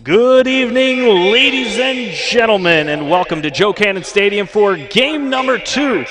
Good evening, ladies and gentlemen, and welcome to Joe Cannon Stadium for game number 2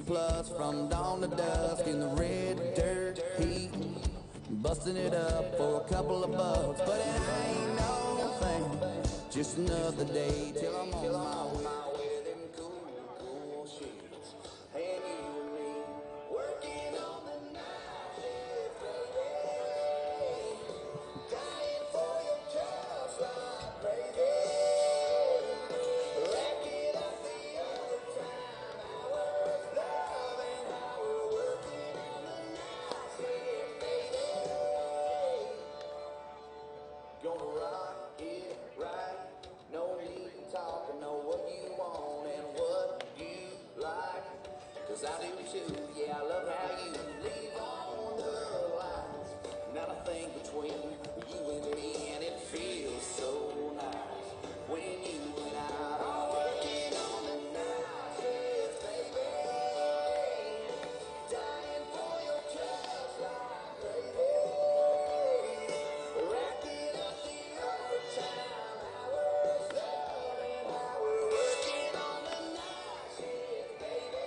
Plus from dawn to dusk in the red dirt heat, busting it up for a couple of bucks, but it ain't no thing, just another day till I'm on my way with them cool sheets, and you and me working on the night shift, baby, dying for your trust like crazy, racking up the overtime hours, loving how we're working on the night shift, baby. Gonna rock it right, no need to talk, I know what you want and what you like, 'cause I do too, yeah, I love how you leave on the lines, not a thing between you and me, and it feels so nice, when you and I are working on the night shift, baby, dying for your trust like crazy, racking up the overtime hours, loving how we're working on the night shift, baby.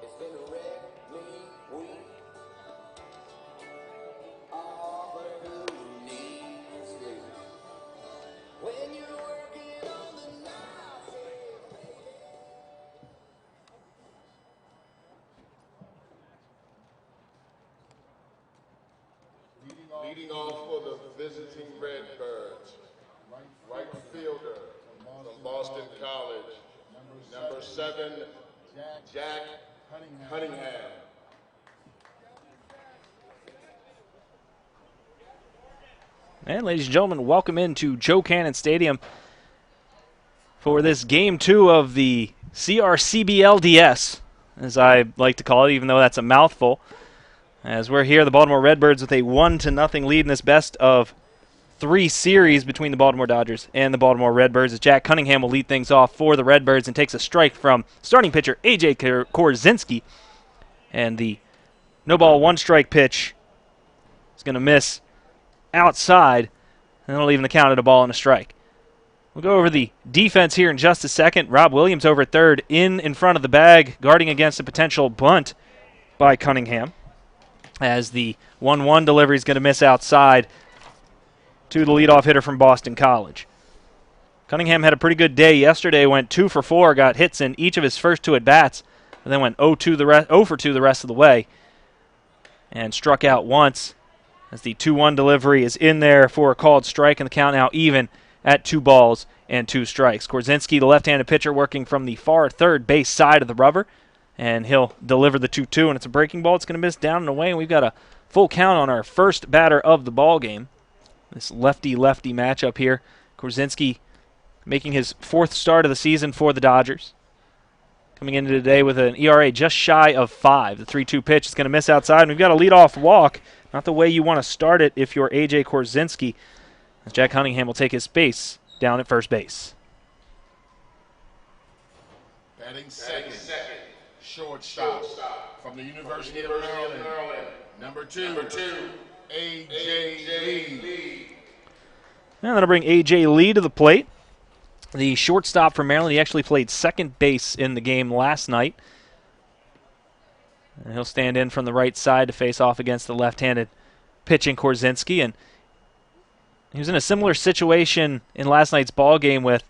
It's been a wreck-me week, but who needs sleep when you're working on the night shift? Leading off for the visiting Redbirds, right fielder from Boston College, number 7, Jack Cunningham. And ladies and gentlemen, welcome into Joe Cannon Stadium for this Game 2 of the CRCBL DS, as I like to call it, even though that's a mouthful. As we're here, the Baltimore Redbirds with a 1-0 lead in this best of 3 series between the Baltimore Dodgers and the Baltimore Redbirds, as Jack Cunningham will lead things off for the Redbirds and takes a strike from starting pitcher A.J. Korzinski. And the no-ball, one-strike pitch is going to miss outside, and it'll even the count at a ball and a strike. We'll go over the defense here in just a second. Rob Williams over at third, in front of the bag, guarding against a potential bunt by Cunningham, as the 1-1 delivery is going to miss outside to the leadoff hitter from Boston College. Cunningham had a pretty good day yesterday, went 2 for 4, got hits in each of his first 2 at-bats, and then went 0 for 2 the rest of the way, and struck out once, as the 2-1 delivery is in there for a called strike, and the count now even at 2 balls and 2 strikes. Korzinski, the left-handed pitcher, working from the far third base side of the rubber, and he'll deliver the 2-2, and it's a breaking ball. It's going to miss down and away, and we've got a full count on our first batter of the ball game. This lefty-lefty matchup here. Korzinski making his 4th start of the season for the Dodgers. Coming into today with an ERA just shy of 5. The 3-2 pitch is going to miss outside, and we've got a leadoff walk. Not the way you want to start it if you're A.J. Korzynski, as Jack Cunningham will take his space down at first base. Batting second, shortstop from the University of Maryland, number 2, A.J. Lee. And that'll bring A.J. Lee to the plate. The shortstop from Maryland, he actually played second base in the game last night. And he'll stand in from the right side to face off against the left-handed pitching Korzynski. And he was in a similar situation in last night's ball game with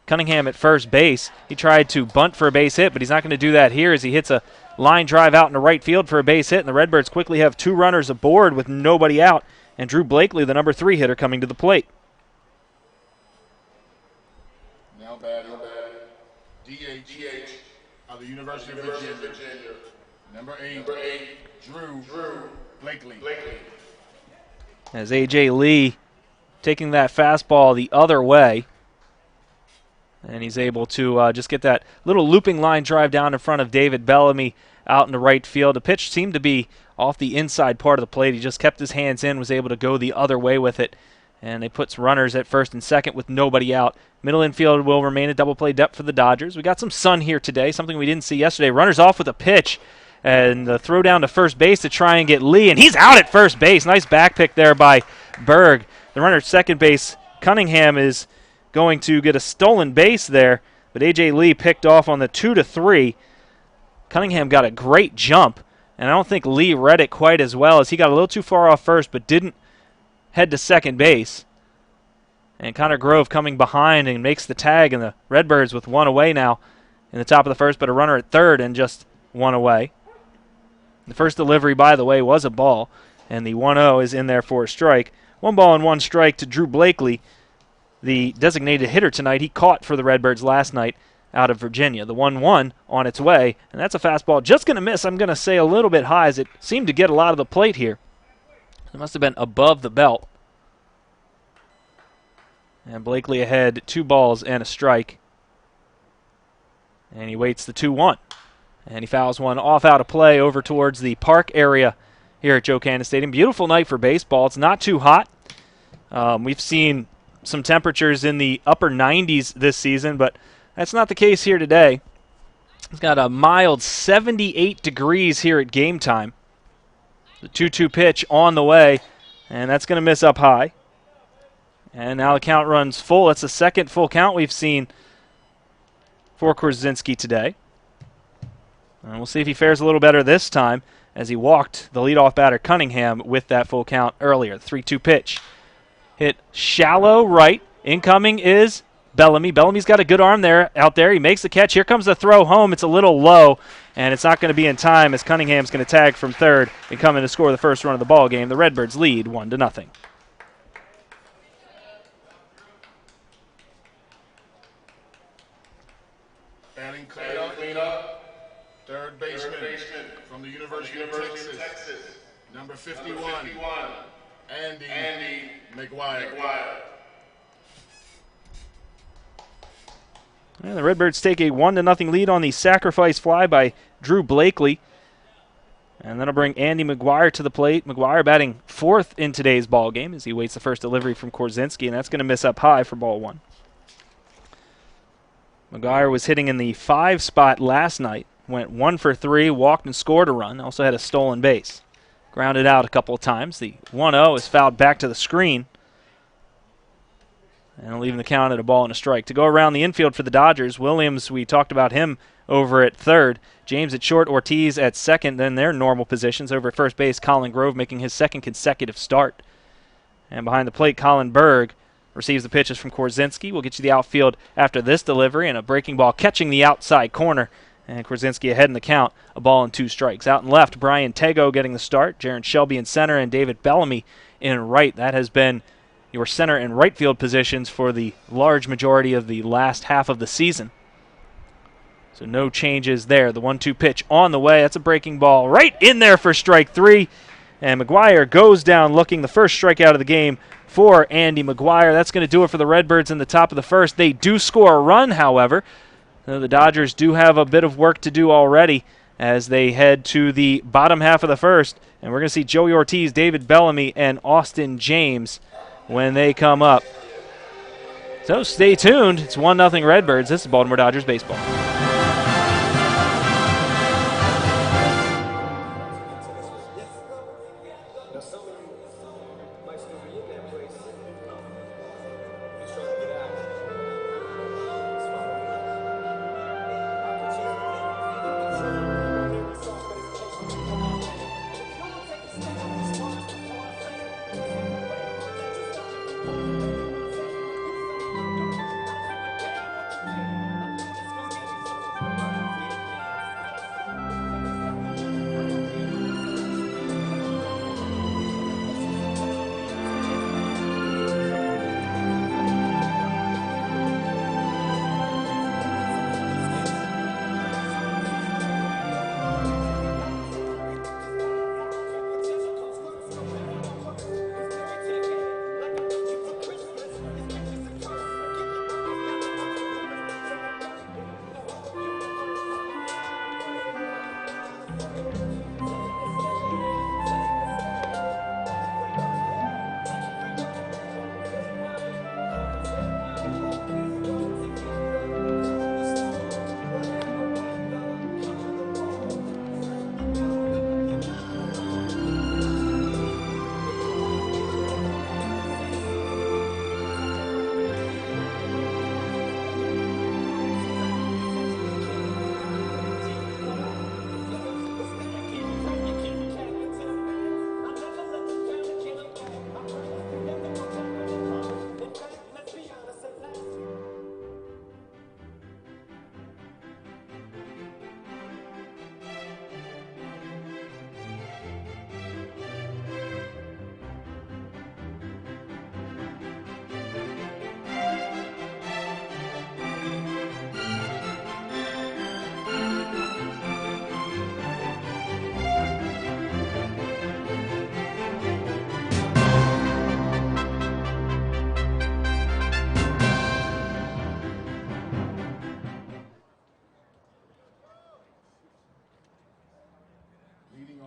Cunningham at first base. He tried to bunt for a base hit, but he's not going to do that here as he hits a line drive out into right field for a base hit. And the Redbirds quickly have 2 runners aboard with nobody out. And Drew Blakely, the number 3 hitter, coming to the plate. Now batting, DH of the University of Virginia, number 8, Drew Blakely. As A.J. Lee taking that fastball the other way. And he's able to just get that little looping line drive down in front of David Bellamy out into right field. The pitch seemed to be off the inside part of the plate. He just kept his hands in, was able to go the other way with it. And they put runners at first and second with nobody out. Middle infield will remain a double play depth for the Dodgers. We got some sun here today, something we didn't see yesterday. Runners off with a pitch. And the throw down to first base to try and get Lee. And he's out at first base. Nice back pick there by Berg. The runner at second base, Cunningham, is going to get a stolen base there. But A.J. Lee picked off on the 2-3. Cunningham got a great jump. And I don't think Lee read it quite as well, as he got a little too far off first but didn't head to second base. And Connor Grove coming behind and makes the tag, and the Redbirds with 1 away now in the top of the first, but a runner at third and just 1 away. The first delivery, by the way, was a ball, and the 1-0 is in there for a strike. 1 ball and 1 strike to Drew Blakely, the designated hitter tonight. He caught for the Redbirds last night out of Virginia. The 1-1 on its way, and that's a fastball just going to miss, I'm going to say, a little bit high, as it seemed to get a lot of the plate here. It must have been above the belt. And Blakely ahead, 2 balls and a strike. And he waits the 2-1. And he fouls one off out of play over towards the park area here at Joe Cannon Stadium. Beautiful night for baseball. It's not too hot. We've seen some temperatures in the upper 90s this season, but that's not the case here today. It's got a mild 78 degrees here at game time. The 2-2 pitch on the way, and that's going to miss up high. And now the count runs full. That's the second full count we've seen for Korzynski today. And we'll see if he fares a little better this time, as he walked the leadoff batter Cunningham with that full count earlier. The 3-2 pitch. Hit shallow right. Incoming is Bellamy. Bellamy's got a good arm there out there. He makes the catch. Here comes the throw home. It's a little low, and it's not going to be in time, as Cunningham's going to tag from third and come in to score the first run of the ball game. The Redbirds lead 1-0. Batting cleanup, third baseman from the University of Texas, number 51, Andy McGuire. And the Redbirds take a 1-0 lead on the sacrifice fly by Drew Blakely. And that'll bring Andy McGuire to the plate. McGuire batting 4th in today's ball game as he waits the first delivery from Korzynski, and that's going to miss up high for ball 1. McGuire was hitting in the 5 spot last night. Went 1 for 3, walked and scored a run. Also had a stolen base. Grounded out a couple of times. The 1-0 is fouled back to the screen. And leaving the count at a ball and a strike. To go around the infield for the Dodgers, Williams, we talked about him over at third. James at short, Ortiz at second, then their normal positions. Over at first base, Colin Grove making his 2nd consecutive start. And behind the plate, Colin Berg receives the pitches from Korzynski. We'll get you the outfield after this delivery, and a breaking ball catching the outside corner. And Korzynski ahead in the count, a ball and 2 strikes. Out and left, Brian Tego getting the start. Jaron Shelby in center and David Bellamy in right. That has been your center and right field positions for the large majority of the last half of the season. So no changes there. The 1-2 pitch on the way. That's a breaking ball right in there for strike 3. And McGuire goes down looking, the first strikeout of the game for Andy McGuire. That's going to do it for the Redbirds in the top of the first. They do score a run, however. The Dodgers do have a bit of work to do already as they head to the bottom half of the first. And we're going to see Joey Ortiz, David Bellamy, and Austin James when they come up. So stay tuned. It's 1-0 Redbirds. This is Baltimore Dodgers baseball.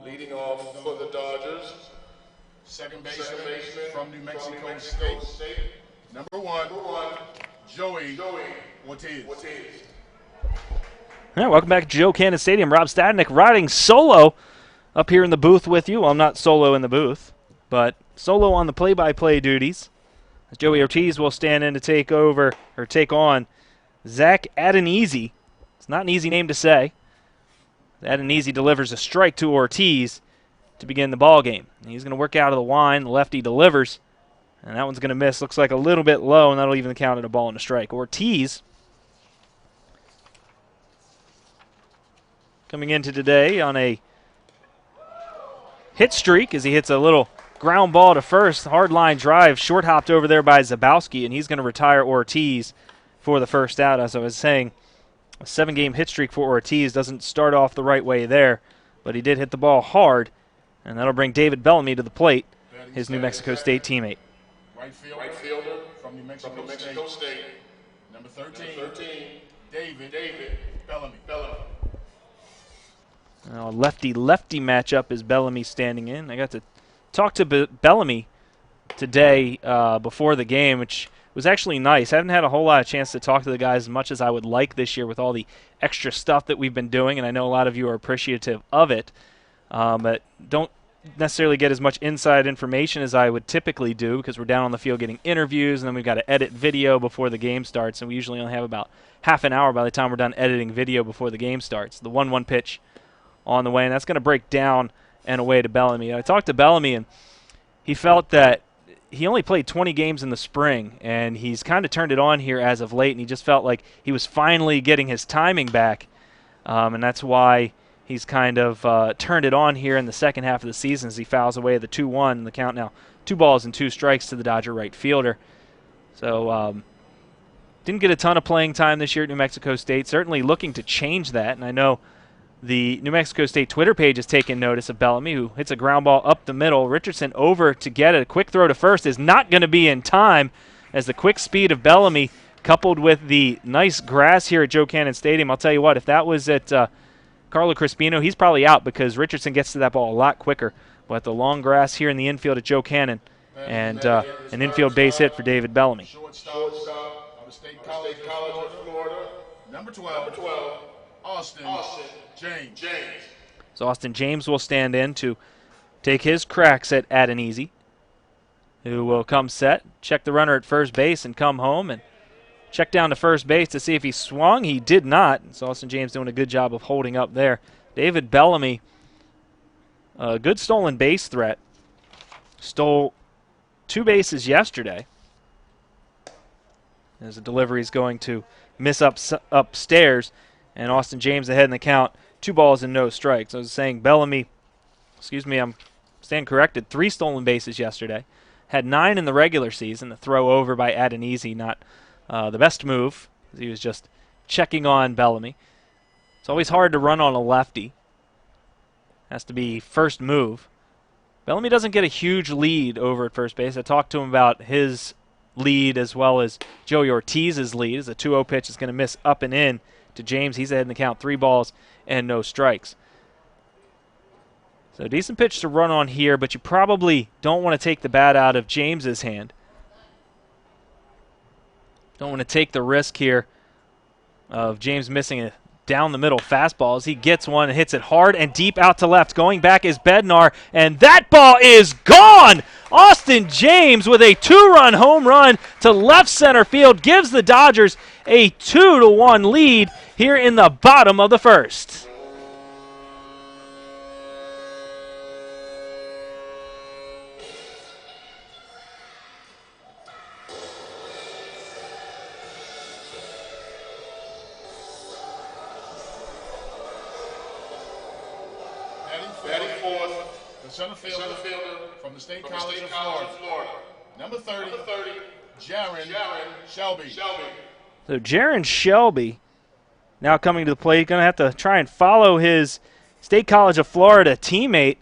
Leading off for the Dodgers, second baseman from New Mexico State, number one, Joey Ortiz. All right, welcome back to Joe Cannon Stadium. Rob Stadnick riding solo up here in the booth with you. Well, I'm not solo in the booth, but solo on the play-by-play duties. Joey Ortiz will stand in to take on Zach Adenese. It's not an easy name to say. Adenese delivers a strike to Ortiz to begin the ball game. He's going to work out of the line. The lefty delivers, and that one's going to miss. Looks like a little bit low, and that'll even count at a ball and a strike. Ortiz coming into today on a hit streak as he hits a little ground ball to first. Hard line drive, short hopped over there by Zabowski, and he's going to retire Ortiz for the first out. As I was saying, a 7-game hit streak for Ortiz doesn't start off the right way there, but he did hit the ball hard, and that'll bring David Bellamy to the plate, his New Mexico State teammate. Right fielder from New Mexico State, number 13, David Bellamy. Now a lefty-lefty matchup is Bellamy standing in. I got to talk to Bellamy today before the game, which was actually nice. I haven't had a whole lot of chance to talk to the guys as much as I would like this year with all the extra stuff that we've been doing, and I know a lot of you are appreciative of it, but don't necessarily get as much inside information as I would typically do because we're down on the field getting interviews, and then we've got to edit video before the game starts, and we usually only have about half an hour by the time we're done editing video before the game starts. The 1-1 pitch on the way, and that's going to break down and away to Bellamy. I talked to Bellamy, and he felt that he only played 20 games in the spring, and he's kind of turned it on here as of late, and he just felt like he was finally getting his timing back, and that's why he's kind of turned it on here in the second half of the season as he fouls away the 2-1. The count now 2 balls and 2 strikes to the Dodger right fielder. So didn't get a ton of playing time this year at New Mexico State, certainly looking to change that, and I know The New Mexico State Twitter page has taken notice of Bellamy, who hits a ground ball up the middle. Richardson over to get it. A quick throw to first is not going to be in time, as the quick speed of Bellamy coupled with the nice grass here at Joe Cannon Stadium. I'll tell you what, if that was at Carlo Crispino, he's probably out because Richardson gets to that ball a lot quicker. But the long grass here in the infield at Joe Cannon, and an infield base hit for David Bellamy. Shortstop of the State College of Florida. Number 12, Austin James. So Austin James will stand in to take his cracks at Adenese, who will come set, check the runner at first base, and come home and check down to first base to see if he swung. He did not. So Austin James doing a good job of holding up there. David Bellamy, a good stolen base threat. Stole 2 bases yesterday, as the delivery is going to miss upstairs, and Austin James ahead in the count, 2 balls and no strikes. I was saying Bellamy, I'm stand corrected, 3 stolen bases yesterday. Had 9 in the regular season. The throw over by Adenese, not the best move. He was just checking on Bellamy. It's always hard to run on a lefty. Has to be first move. Bellamy doesn't get a huge lead over at first base. I talked to him about his lead as well as Joey Ortiz's lead. As a 2-0 pitch is going to miss up and in to James. He's ahead in the count, 3 balls and no strikes. So decent pitch to run on here, but you probably don't want to take the bat out of James's hand. Don't want to take the risk here of James missing a down the middle fastball as he gets one and hits it hard and deep out to left. Going back is Bednar, and that ball is gone! Austin James with a 2-run home run to left center field gives the Dodgers a 2-1 lead here in the bottom of the first. Batting fourth, the center fielder from the State College of Florida. Number 30, Jaron Shelby. So Jaron Shelby now coming to the plate, going to have to try and follow his State College of Florida teammate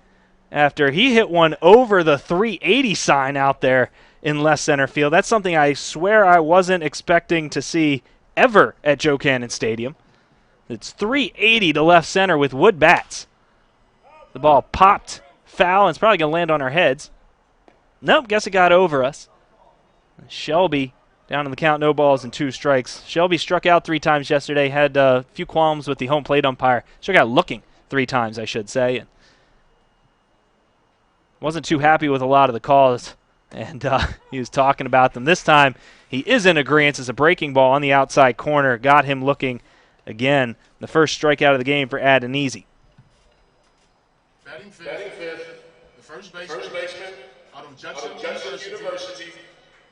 after he hit one over the 380 sign out there in left center field. That's something I swear I wasn't expecting to see ever at Joe Cannon Stadium. It's 380 to left center with wood bats. The ball popped foul, and it's probably going to land on our heads. Nope, guess it got over us. Shelby down in the count, no balls and 2 strikes. Shelby struck out 3 times yesterday, had a few qualms with the home plate umpire. Struck out looking 3 times, I should say. And wasn't too happy with a lot of the calls, and he was talking about them. This time, he is in agreement. It's a breaking ball on the outside corner. Got him looking again. The first strikeout of the game for Adenese. Batting fifth, the first baseman out of Judson University.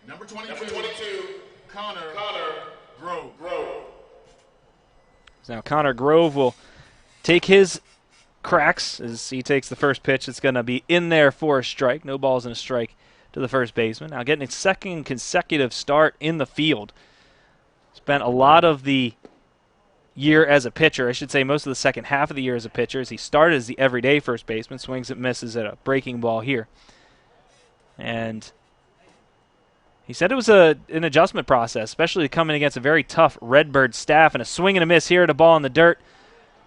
Number 22, Connor Grove. Now Connor Grove will take his cracks as he takes the first pitch. It's going to be in there for a strike. No balls and a strike to the first baseman. Now getting a second consecutive start in the field. Spent a lot of the year as a pitcher, I should say most of the second half of the year as a pitcher, as he started as the everyday first baseman, swings and misses at a breaking ball here. And he said it was an adjustment process, especially coming against a very tough Redbird staff, and a swing and a miss here at a ball in the dirt.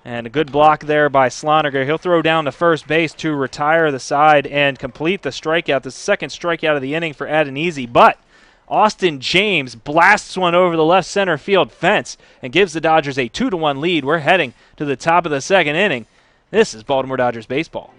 And a good block there by Sloniger. He'll throw down to first base to retire the side and complete the strikeout, the second strikeout of the inning for Adenese. But Austin James blasts one over the left center field fence and gives the Dodgers a 2-1 lead. We're heading to the top of the second inning. This is Baltimore Dodgers baseball.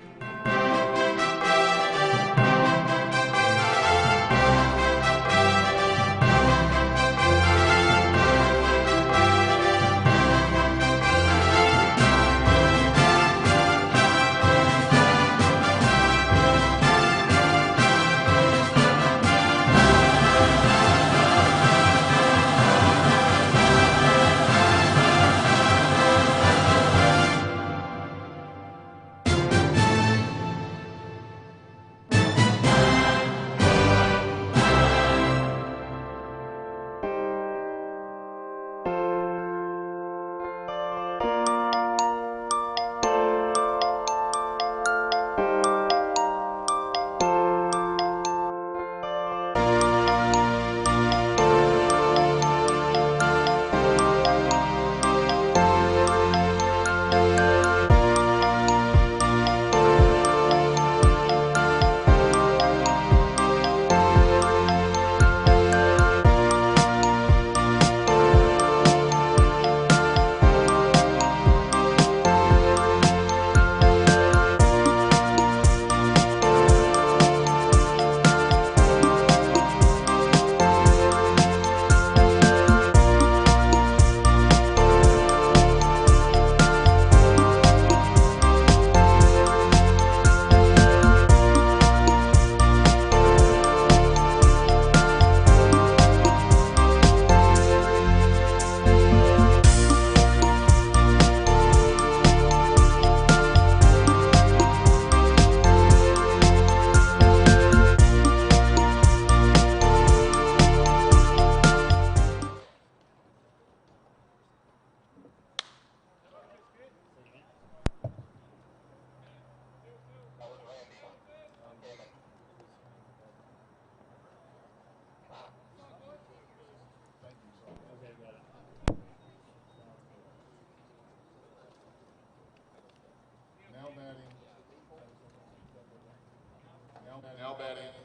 Now batting,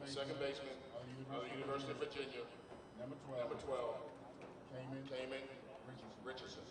second baseman of the University of Virginia, number 12, Kamen Richardson.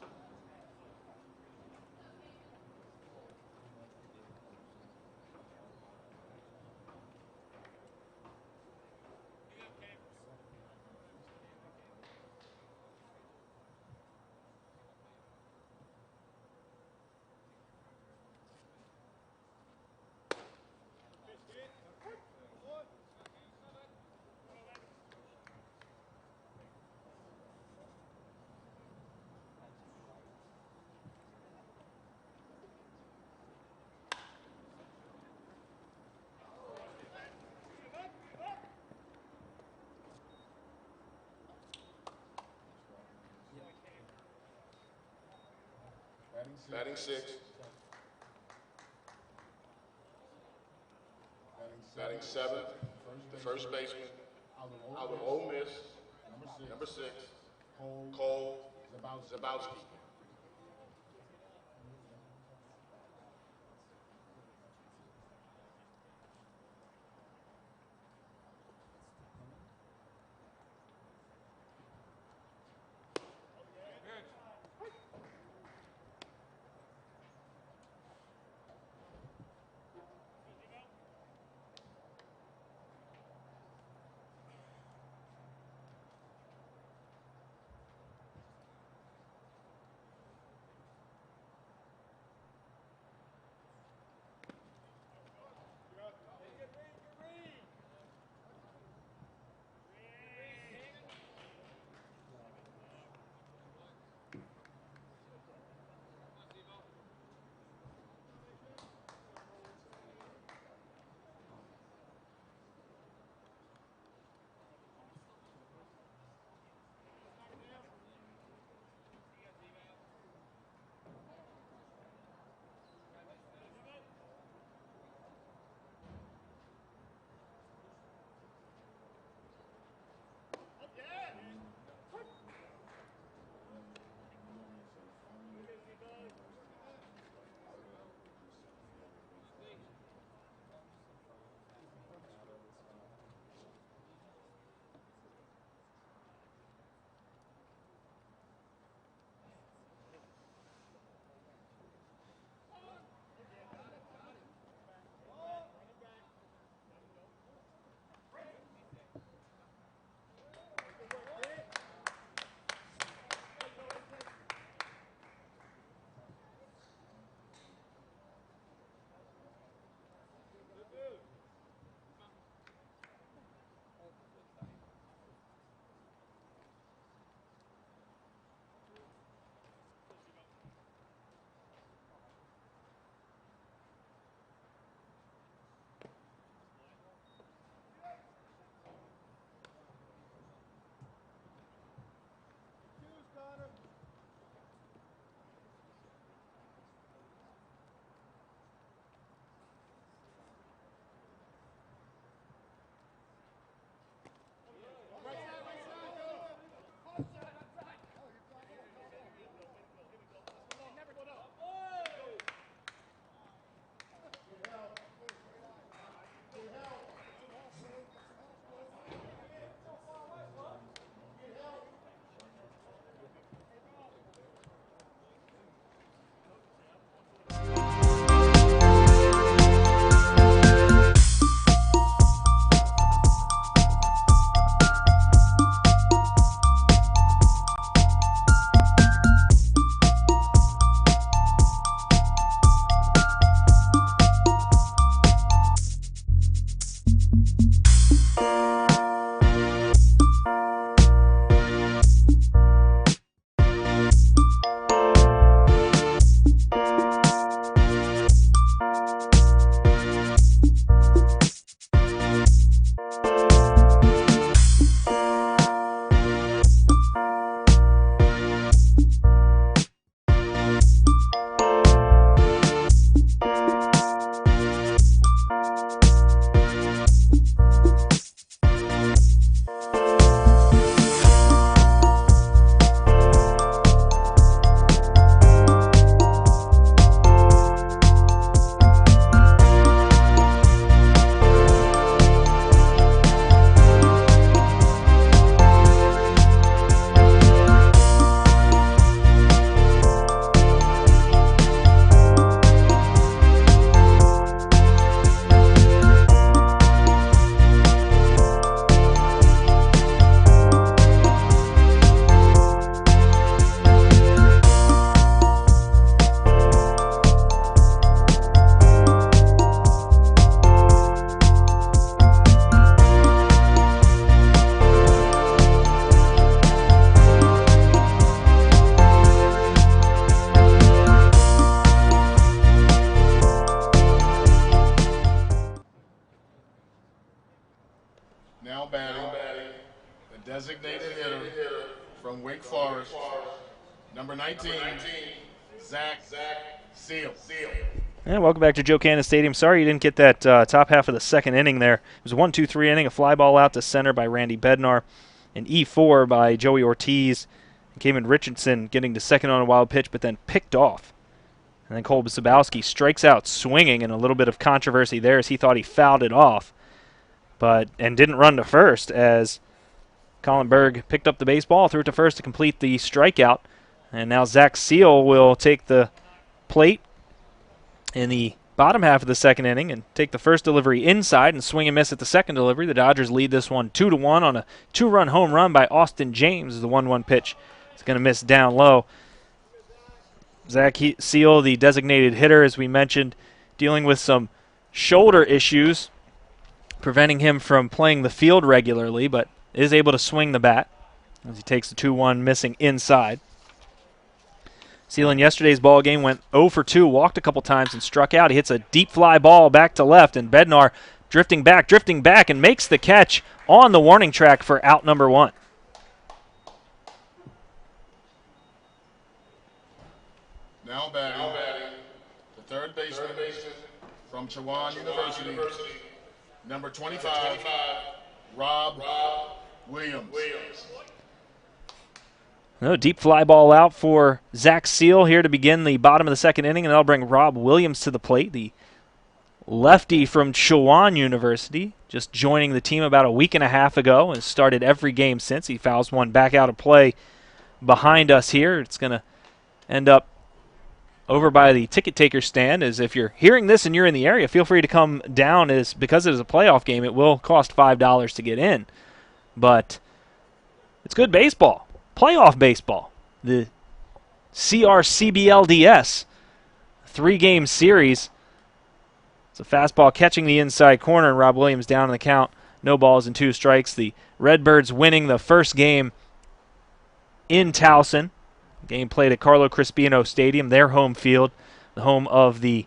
Batting sixth. Batting seventh, the first baseman out of Ole Miss, number 6, Cole Zabowski. Now batting, the designated hitter from Wake Forest, number 19, Zach Seal. And welcome back to Joe Cannon Stadium. Sorry you didn't get that top half of the second inning there. It was a 1-2-3 inning, a fly ball out to center by Randy Bednar, an E4 by Joey Ortiz, and Kamen Richardson getting to second on a wild pitch, but then picked off. And then Cole Zabowski strikes out swinging, and a little bit of controversy there as he thought he fouled it off, and didn't run to first as Colin Berg picked up the baseball, threw it to first to complete the strikeout. And now Zach Seal will take the plate in the bottom half of the second inning and take the first delivery inside and swing and miss at the second delivery. The Dodgers lead this one 2-1 on a 2-run home run by Austin James. The 1-1 pitch is going to miss down low. Zach Seal, the designated hitter, as we mentioned, dealing with some shoulder issues, preventing him from playing the field regularly, but is able to swing the bat as he takes the 2-1 missing inside. Seal in yesterday's ball game went 0 for 2, walked a couple times and struck out. He hits a deep fly ball back to left, and Bednar drifting back, and makes the catch on the warning track for out number 1. Now batting, the third baseman from Chowan University, number 25, Rob Williams. No, deep fly ball out for Zach Seal here to begin the bottom of the second inning, and that'll bring Rob Williams to the plate, the lefty from Chowan University, just joining the team about a week and a half ago and started every game since. He fouls one back out of play behind us here. It's going to end up over by the ticket taker stand. As if you're hearing this and you're in the area, feel free to come down, as because it is a playoff game, it will cost $5 to get in. But it's good baseball. Playoff baseball. The CRCBL DS 3-game series. It's a fastball catching the inside corner, and Rob Williams down in the count. No balls and 2 strikes. The Redbirds winning the first game in Towson. Game played at Carlo Crispino Stadium, their home field, the home of the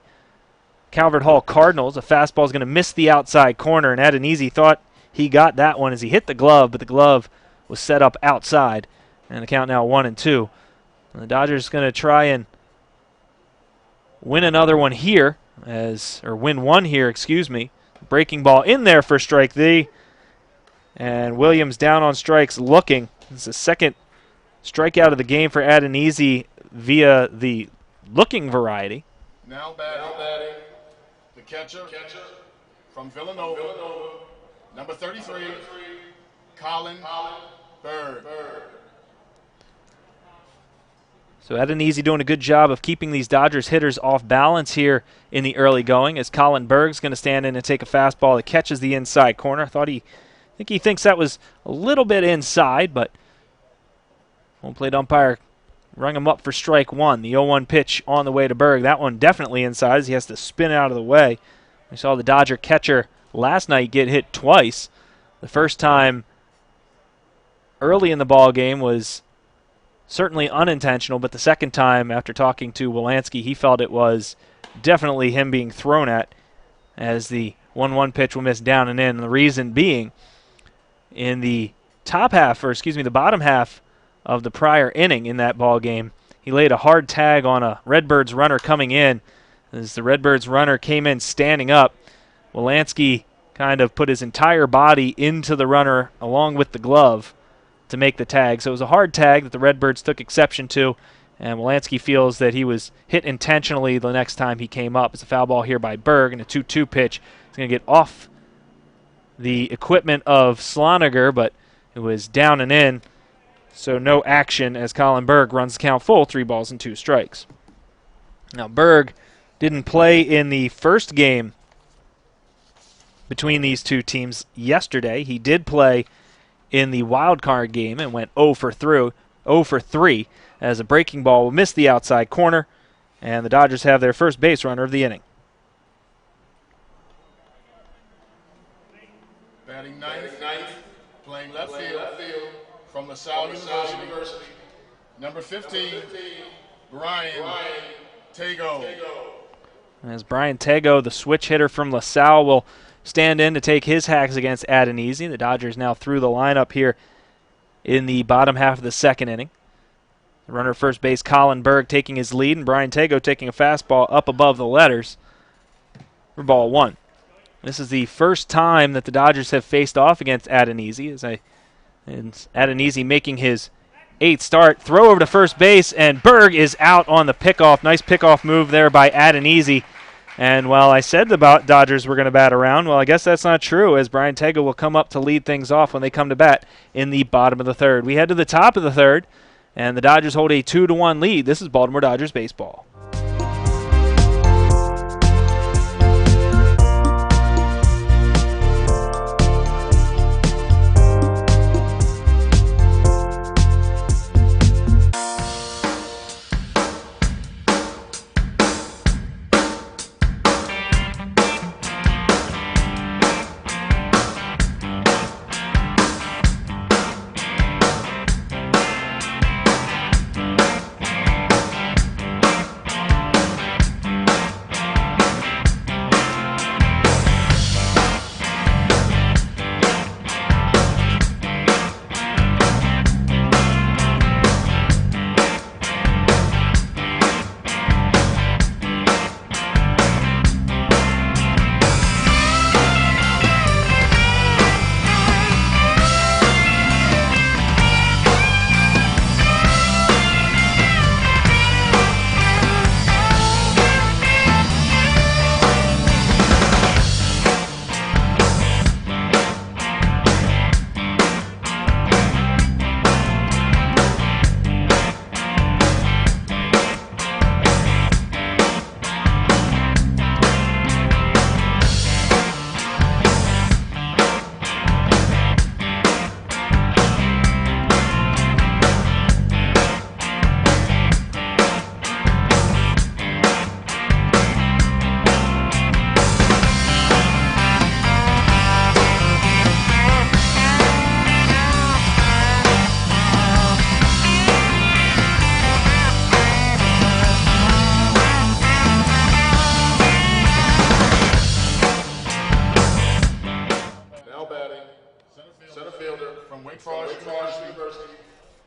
Calvert Hall Cardinals. A fastball is going to miss the outside corner, and Adenisi thought he got that one as he hit the glove, but the glove was set up outside. And the count now 1-2. And the Dodgers going to try and win another one here, win one here, excuse me. Breaking ball in there for strike 3. And Williams down on strikes looking. It's the second strikeout of the game for Adenisi via the looking variety. Now batting, the catcher from Villanova, number 33, Colin Berg. So Adenisi doing a good job of keeping these Dodgers hitters off balance here in the early going, as Colin Berg's going to stand in and take a fastball that catches the inside corner. I think he thinks that was a little bit inside, but home plate umpire rung him up for strike 1. The 0-1 pitch on the way to Berg. That one definitely inside as he has to spin out of the way. We saw the Dodger catcher last night get hit twice. The first time early in the ball game was certainly unintentional, but the second time, after talking to Wolanski, he felt it was definitely him being thrown at, as the 1-1 pitch will miss down and in. And the reason being, in the the bottom half of the prior inning in that ball game, he laid a hard tag on a Redbirds runner coming in. As the Redbirds runner came in standing up, Wolanski kind of put his entire body into the runner along with the glove to make the tag. So it was a hard tag that the Redbirds took exception to, and Wolanski feels that he was hit intentionally the next time he came up. It's a foul ball here by Berg, and a 2-2 pitch. It's going to get off the equipment of Sloniger, but it was down and in, so no action as Colin Berg runs the count full, 3 balls and 2 strikes. Now Berg didn't play in the first game between these two teams yesterday. He did play in the wild card game and went 0 for 3 as a breaking ball will miss the outside corner, and the Dodgers have their first base runner of the inning. Batting ninth, playing left field from LaSalle University, number 15, Brian Tago. As Brian Tago, the switch hitter from LaSalle, will stand in to take his hacks against Adenese. The Dodgers now through the lineup here in the bottom half of the second inning. The runner at first base, Colin Berg, taking his lead, and Brian Tago taking a fastball up above the letters for ball one. This is the first time that the Dodgers have faced off against Adenese, and Adenese making his 8th start. Throw over to first base, and Berg is out on the pickoff. Nice pickoff move there by Adenese. And while I said the Dodgers were going to bat around, well, I guess that's not true, as Brian Tago will come up to lead things off when they come to bat in the bottom of the third. We head to the top of the third, and the Dodgers hold a 2-1 lead. This is Baltimore Dodgers baseball.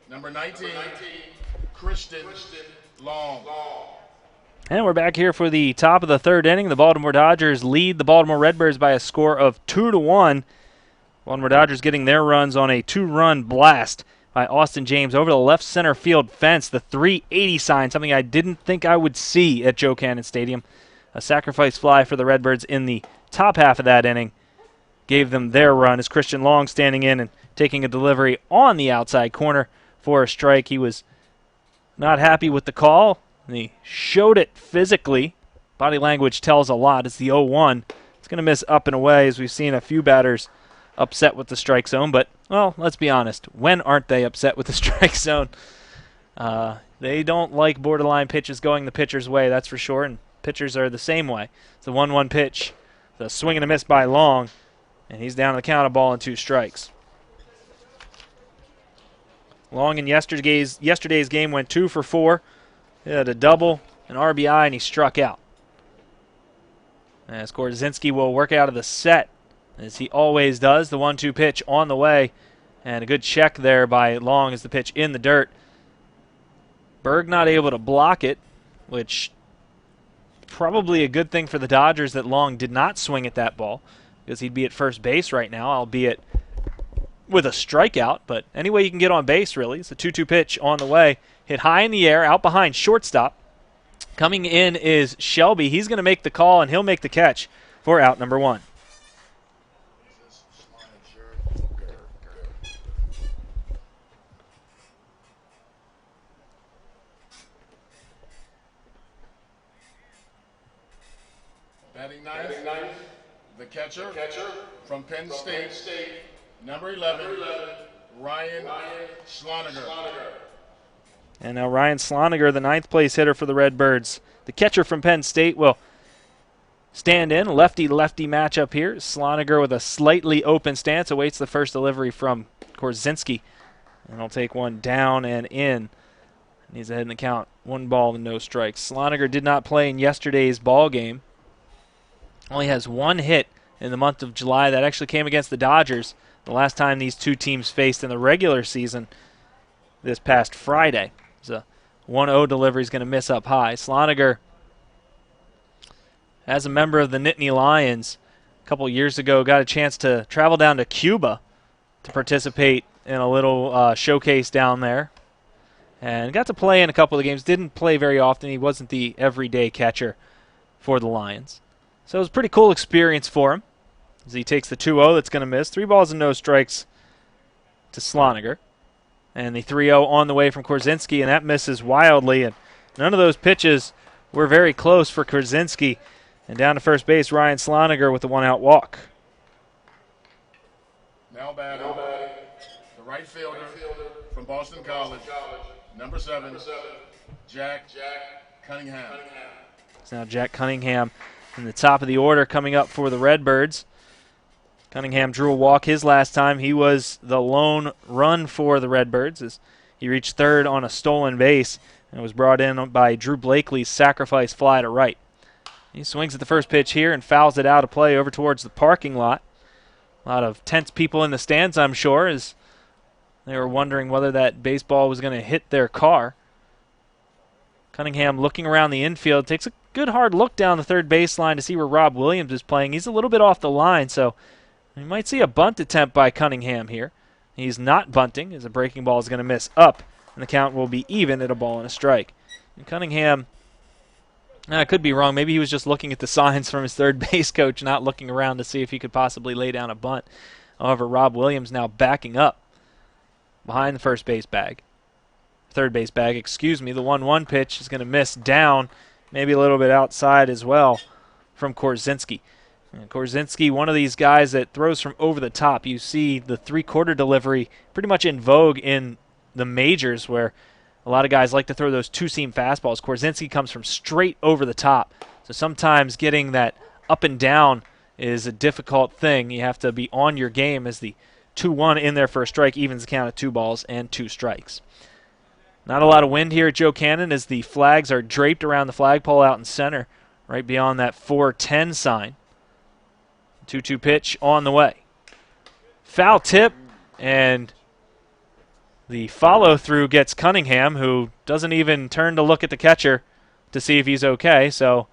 Number 19, Christian Long. And we're back here for the top of the third inning. The Baltimore Dodgers lead the Baltimore Redbirds by a score of 2-1. Baltimore Dodgers getting their runs on a 2-run blast by Austin James over the left center field fence. The 380 sign, something I didn't think I would see at Joe Cannon Stadium. A sacrifice fly for the Redbirds in the top half of that inning gave them their run as Christian Long standing in and taking a delivery on the outside corner for a strike. He was not happy with the call. He showed it physically. Body language tells a lot. It's the 0-1. It's going to miss up and away, as we've seen a few batters upset with the strike zone. But, well, let's be honest. When aren't they upset with the strike zone? They don't like borderline pitches going the pitcher's way, that's for sure. And pitchers are the same way. It's a 1-1 pitch. The swing and a miss by Long. And he's down to the count of ball and 2 strikes. Long in yesterday's game went 2 for 4. He had a double, an RBI, and he struck out. As Korzinski will work out of the set, as he always does. The 1-2 pitch on the way, and a good check there by Long as the pitch in the dirt. Berg not able to block it, which probably a good thing for the Dodgers that Long did not swing at that ball, because he'd be at first base right now, albeit with a strikeout. But any way you can get on base, really. It's a 2-2 pitch on the way. Hit high in the air, out behind shortstop. Coming in is Shelby. He's going to make the call, and he'll make the catch for out number 1. Batting ninth, the catcher from Penn State, number 11, Ryan Sloniger. And now Ryan Sloniger, the 9th place hitter for the Redbirds. The catcher from Penn State will stand in. Lefty-lefty matchup here. Sloniger with a slightly open stance awaits the first delivery from Korzinski. And he'll take one down and in. And he's ahead in the count. 1 ball and no strikes. Sloniger did not play in yesterday's ball game. Only has 1 hit in the month of July. That actually came against the Dodgers the last time these two teams faced in the regular season this past Friday. It's a 1-0 delivery is going to miss up high. Sloniger, as a member of the Nittany Lions, a couple years ago got a chance to travel down to Cuba to participate in a little showcase down there. And got to play in a couple of the games. Didn't play very often. He wasn't the everyday catcher for the Lions. So it was a pretty cool experience for him as he takes the 2-0 that's going to miss. 3 balls and no strikes to Sloniger. And the 3-0 on the way from Korzinski, and that misses wildly. And none of those pitches were very close for Korzinski. And down to first base, Ryan Sloniger with a 1-out walk. Now batting, the right fielder from Boston College, number 7, Jack Cunningham. It's now Jack Cunningham in the top of the order coming up for the Redbirds. Cunningham drew a walk his last time. He was the lone run for the Redbirds as he reached third on a stolen base and was brought in by Drew Blakely's sacrifice fly to right. He swings at the first pitch here and fouls it out of play over towards the parking lot. A lot of tense people in the stands, I'm sure, as they were wondering whether that baseball was going to hit their car. Cunningham looking around the infield, takes a good hard look down the third baseline to see where Rob Williams is playing. He's a little bit off the line, so we might see a bunt attempt by Cunningham here. He's not bunting as a breaking ball is going to miss up, and the count will be even at a ball and a strike. And Cunningham, I could be wrong. Maybe he was just looking at the signs from his third base coach, not looking around to see if he could possibly lay down a bunt. However, Rob Williams now backing up behind the third base bag, The 1-1 pitch is going to miss down, maybe a little bit outside as well from Korzinski. And Korzinski, one of these guys that throws from over the top. You see the three-quarter delivery pretty much in vogue in the majors where a lot of guys like to throw those two-seam fastballs. Korzinski comes from straight over the top. So sometimes getting that up and down is a difficult thing. You have to be on your game as the 2-1 in there for a strike evens the count at 2 balls and 2 strikes. Not a lot of wind here at Joe Cannon as the flags are draped around the flagpole out in center, right beyond that 410 sign. 2-2 pitch on the way. Foul tip, and the follow-through gets Cunningham, who doesn't even turn to look at the catcher to see if he's okay, so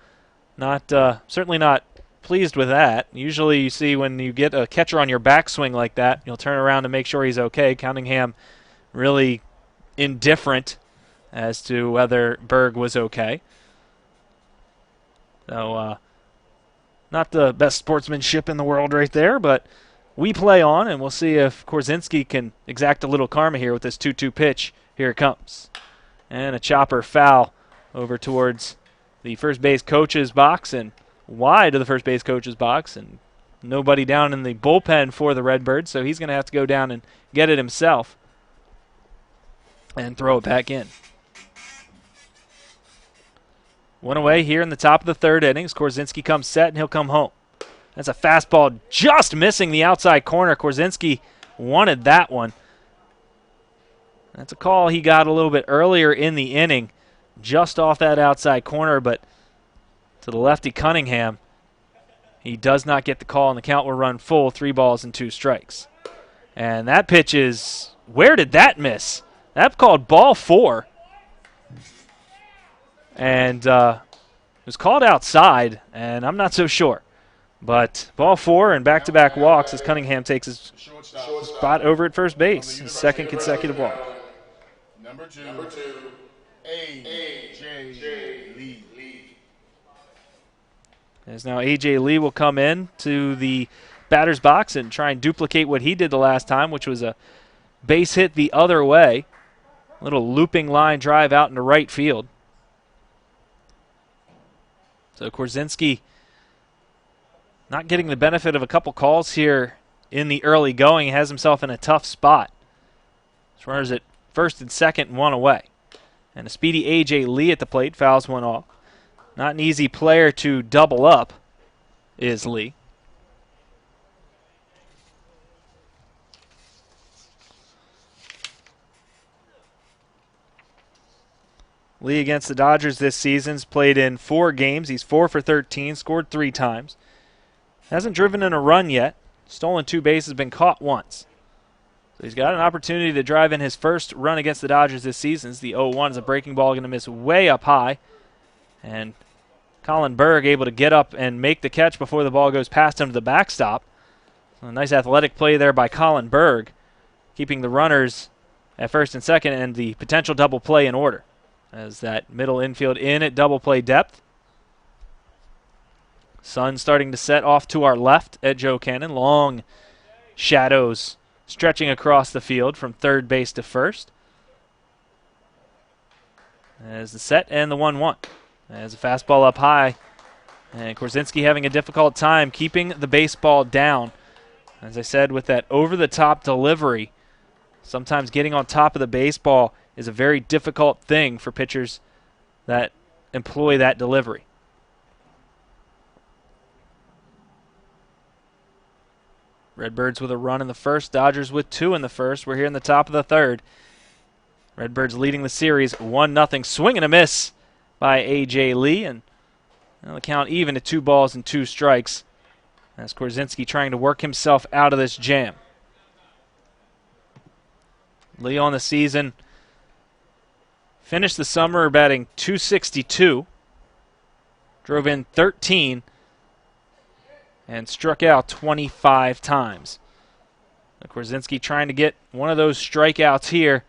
certainly not pleased with that. Usually you see when you get a catcher on your backswing like that, you'll turn around to make sure he's okay. Cunningham really indifferent as to whether Berg was okay. So not the best sportsmanship in the world right there, but we play on, and we'll see if Korzinski can exact a little karma here with this 2-2 pitch. Here it comes. And a chopper foul over towards the first base coach's box and wide of the first base coach's box, and nobody down in the bullpen for the Redbirds, so he's going to have to go down and get it himself and throw it back in. One away here in the top of the third innings. Korzinski comes set, and he'll come home. That's a fastball just missing the outside corner. Korzinski wanted that one. That's a call he got a little bit earlier in the inning, just off that outside corner, but to the lefty Cunningham, he does not get the call, and the count will run full, 3 balls and 2 strikes. And that pitch is, where did that miss? That's called ball 4. And it was called outside, and I'm not so sure. But ball 4 and back-to-back walks as Cunningham takes his spot over at first base, his second consecutive walk. Number two, A.J. Lee. As now A.J. Lee will come in to the batter's box and try and duplicate what he did the last time, which was a base hit the other way. A little looping line drive out into right field. So Korzinski not getting the benefit of a couple calls here in the early going. He has himself in a tough spot. As runners at first and second and 1 away. And a speedy A.J. Lee at the plate fouls one off. Not an easy player to double up is Lee. Lee against the Dodgers this season's played in 4 games. He's 4 for 13, scored 3 times. Hasn't driven in a run yet. Stolen 2 bases, been caught once. So he's got an opportunity to drive in his first run against the Dodgers this season. It's the 0-1 is a breaking ball, going to miss way up high. And Colin Berg able to get up and make the catch before the ball goes past him to the backstop. So a nice athletic play there by Colin Berg, keeping the runners at first and second and the potential double play in order. As that middle infield in at double play depth. Sun starting to set off to our left at Joe Cannon. Long shadows stretching across the field from third base to first. As the set and the 1-1. As a fastball up high. And Korzinski having a difficult time keeping the baseball down. As I said, with that over-the-top delivery, sometimes getting on top of the baseball is a very difficult thing for pitchers that employ that delivery. Redbirds with a run in the first, Dodgers with 2 in the first. We're here in the top of the third. Redbirds leading the series 1-0. Swing and a miss by A.J. Lee, and the count even at 2 balls and 2 strikes. As Korzinski trying to work himself out of this jam. Lee on the season finished the summer batting .262, drove in 13, and struck out 25 times. Korzinski trying to get one of those strikeouts here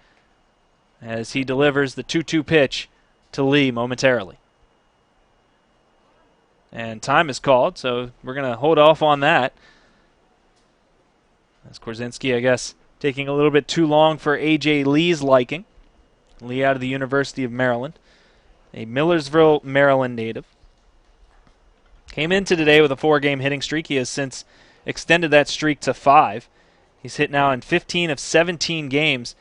as he delivers the 2-2 pitch to Lee momentarily. And time is called, so we're going to hold off on that. As Korzinski, I guess, taking a little bit too long for A.J. Lee's liking. Lee out of the University of Maryland, a Millersville, Maryland native. Came into today with a 4-game hitting streak. He has since extended that streak to 5. He's hit now in 15 of 17 games.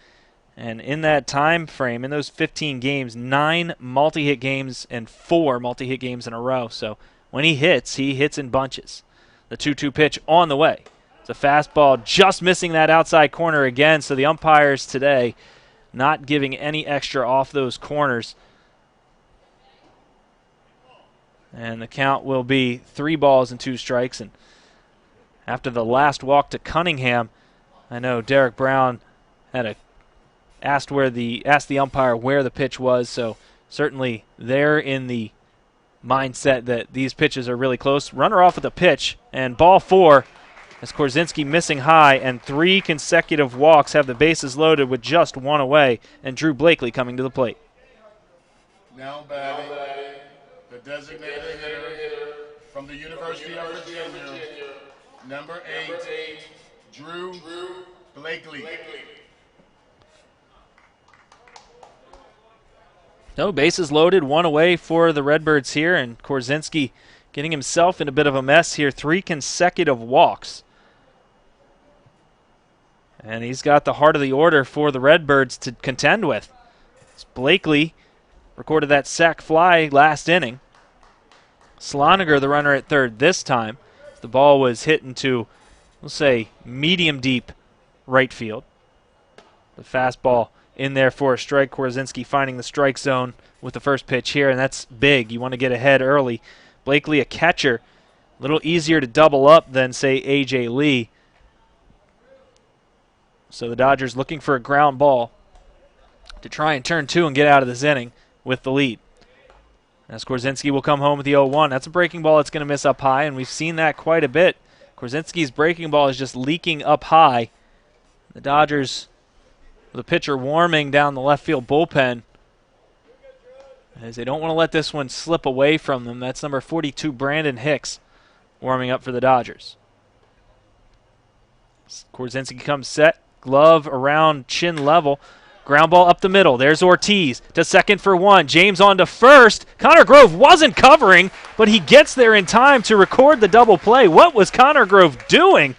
And in that time frame, in those 15 games, 9 multi-hit games and 4 multi-hit games in a row. So when he hits in bunches. The 2-2 pitch on the way. It's a fastball just missing that outside corner again. So the umpires today not giving any extra off those corners. And the count will be 3 balls and 2 strikes. And after the last walk to Cunningham, I know Derek Brown had asked the umpire where the pitch was. So certainly they're in the mindset that these pitches are really close. Runner off with a pitch, and ball 4 as Korzinski missing high, and 3 consecutive walks have the bases loaded with just 1 away, and Drew Blakely coming to the plate. Now batting, the designated hitter from the University of Virginia, number 8, Drew Blakely. No, bases loaded, 1 away for the Redbirds here, and Korzinski getting himself in a bit of a mess here. 3 consecutive walks. And he's got the heart of the order for the Redbirds to contend with. It's Blakely recorded that sac fly last inning. Sloniger, the runner at third this time. The ball was hit into, we'll say, medium deep right field. The fastball in there for a strike. Korzinski finding the strike zone with the first pitch here, and that's big. You want to get ahead early. Blakely, a catcher, a little easier to double up than, say, A.J. Lee. So the Dodgers looking for a ground ball to try and turn 2 and get out of this inning with the lead. As Korzinski will come home with the 0-1. That's a breaking ball that's going to miss up high, and we've seen that quite a bit. Korzinski's breaking ball is just leaking up high. The Dodgers, with a pitcher warming down the left field bullpen, as they don't want to let this one slip away from them. That's number 42, Brandon Hicks, warming up for the Dodgers. Korzinski comes set, glove around chin level. Ground ball up the middle. There's Ortiz to second for 1. James on to first. Connor Grove wasn't covering, but he gets there in time to record the double play. What was Connor Grove doing?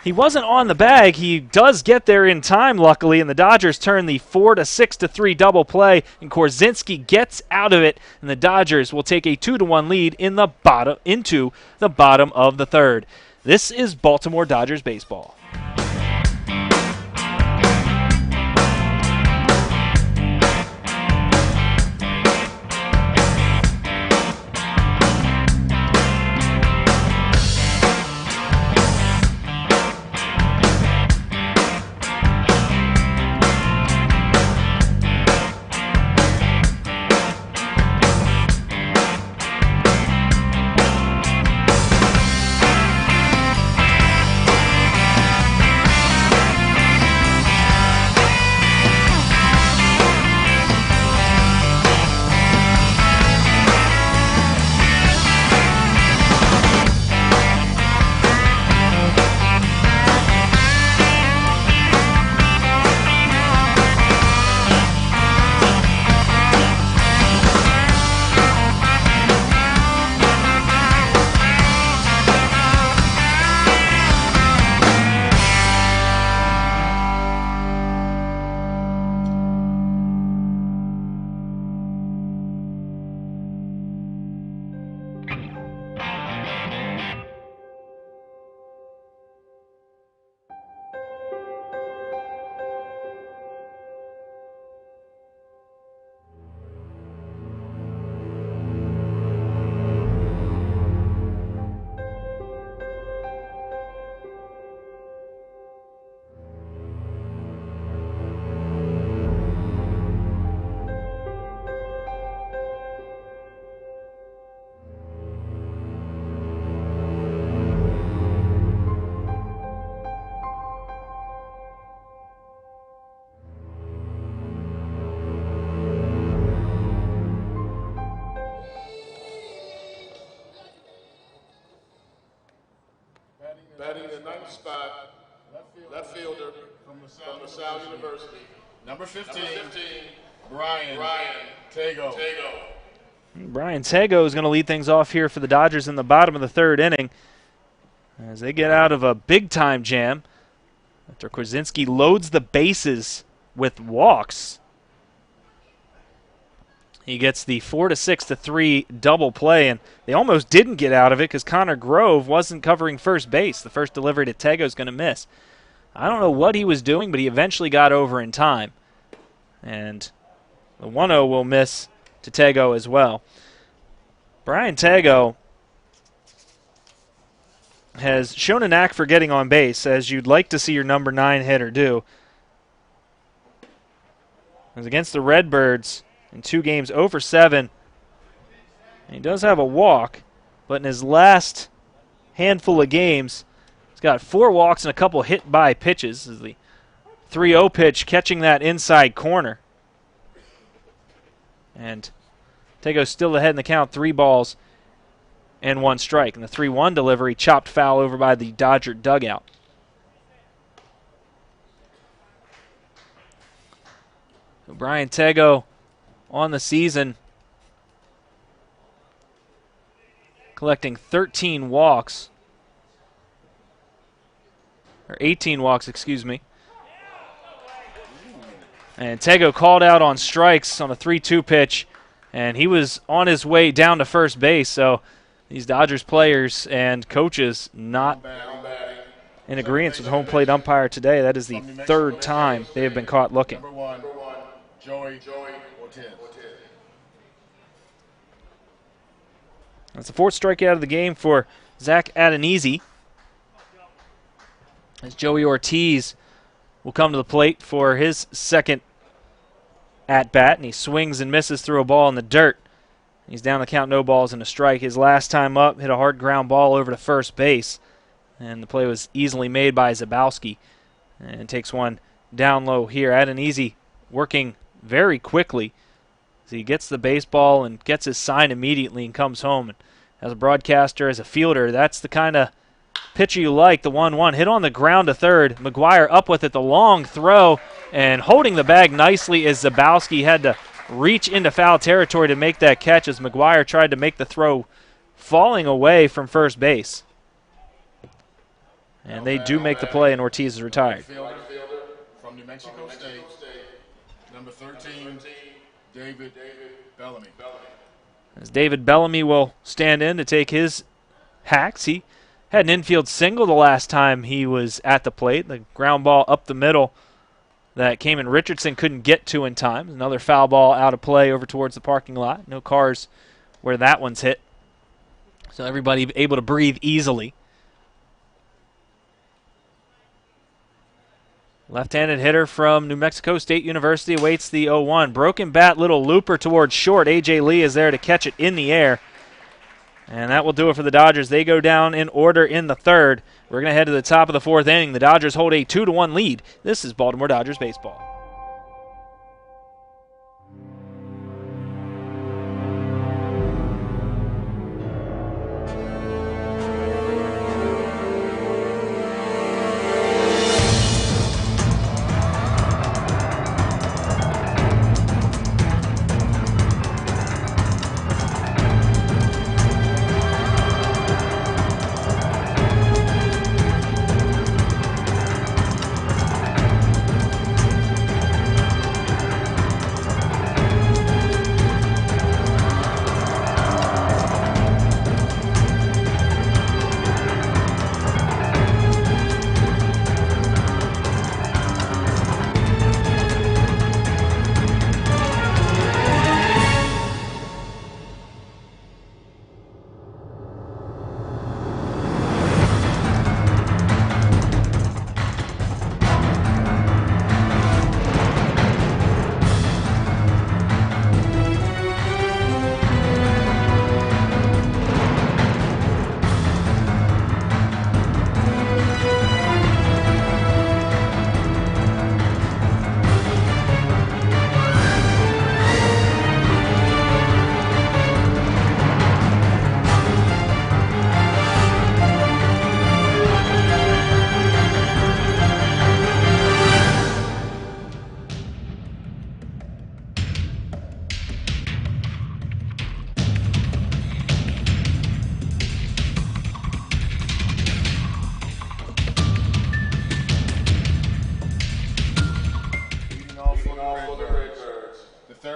He wasn't on the bag. He does get there in time, luckily, and the Dodgers turn the 4-6-3 double play, and Korzinski gets out of it, and the Dodgers will take a 2-1 lead into the bottom of the third. This is Baltimore Dodgers baseball. Batting in the ninth spot, left fielder from LaSalle University. Number 15, Brian Tago. Brian Tago is going to lead things off here for the Dodgers in the bottom of the third inning as they get out of a big-time jam after Krasinski loads the bases with walks. He gets the 4-6-3 double play, and they almost didn't get out of it because Connor Grove wasn't covering first base. The first delivery to Tago is going to miss. I don't know what he was doing, but he eventually got over in time. And the 1-0 will miss to Tago as well. Brian Tago has shown a knack for getting on base, as you'd like to see your number 9 hitter do. As against the Redbirds in 2 games, 0 for 7. And he does have a walk, but in his last handful of games, he's got 4 walks and a couple hit by pitches. This is the 3-0 pitch, catching that inside corner. And Tago's still ahead in the count, 3 balls and 1 strike. And the 3-1 delivery chopped foul over by the Dodger dugout. So Brian Tago on the season collecting 13 walks. Or 18 walks, excuse me. And Tago called out on strikes on a 3-2 pitch, and he was on his way down to first base. So these Dodgers players and coaches not in agreement with the home plate umpire today. That is the 3rd time they have been caught looking. Number 1, Joey Ortiz. That's the 4th strikeout of the game for Zach Adenese, as Joey Ortiz will come to the plate for his second at-bat, and he swings and misses through a ball in the dirt. He's down the count, no balls and a strike. His last time up, hit a hard ground ball over to first base, and the play was easily made by Zabowski, and takes one down low here. Adenese working very quickly as he gets the baseball and gets his sign immediately and comes home. And as a broadcaster, as a fielder, that's the kind of pitcher you like, the 1-1. Hit on the ground to third. McGuire up with it, the long throw, and holding the bag nicely is Zabowski. Had to reach into foul territory to make that catch as McGuire tried to make the throw falling away from first base. And they do make the play, and Ortiz is retired. From New Mexico State, number 13, David Bellamy. As David Bellamy will stand in to take his hacks. He had an infield single the last time he was at the plate. The ground ball up the middle that Kamen Richardson couldn't get to in time. Another foul ball out of play over towards the parking lot. No cars where that one's hit. So everybody able to breathe easily. Left-handed hitter from New Mexico State University awaits the 0-1. Broken bat, little looper towards short. A.J. Lee is there to catch it in the air. And that will do it for the Dodgers. They go down in order in the 3rd. We're going to head to the top of the 4th inning. The Dodgers hold a 2-1 lead. This is Baltimore Dodgers baseball.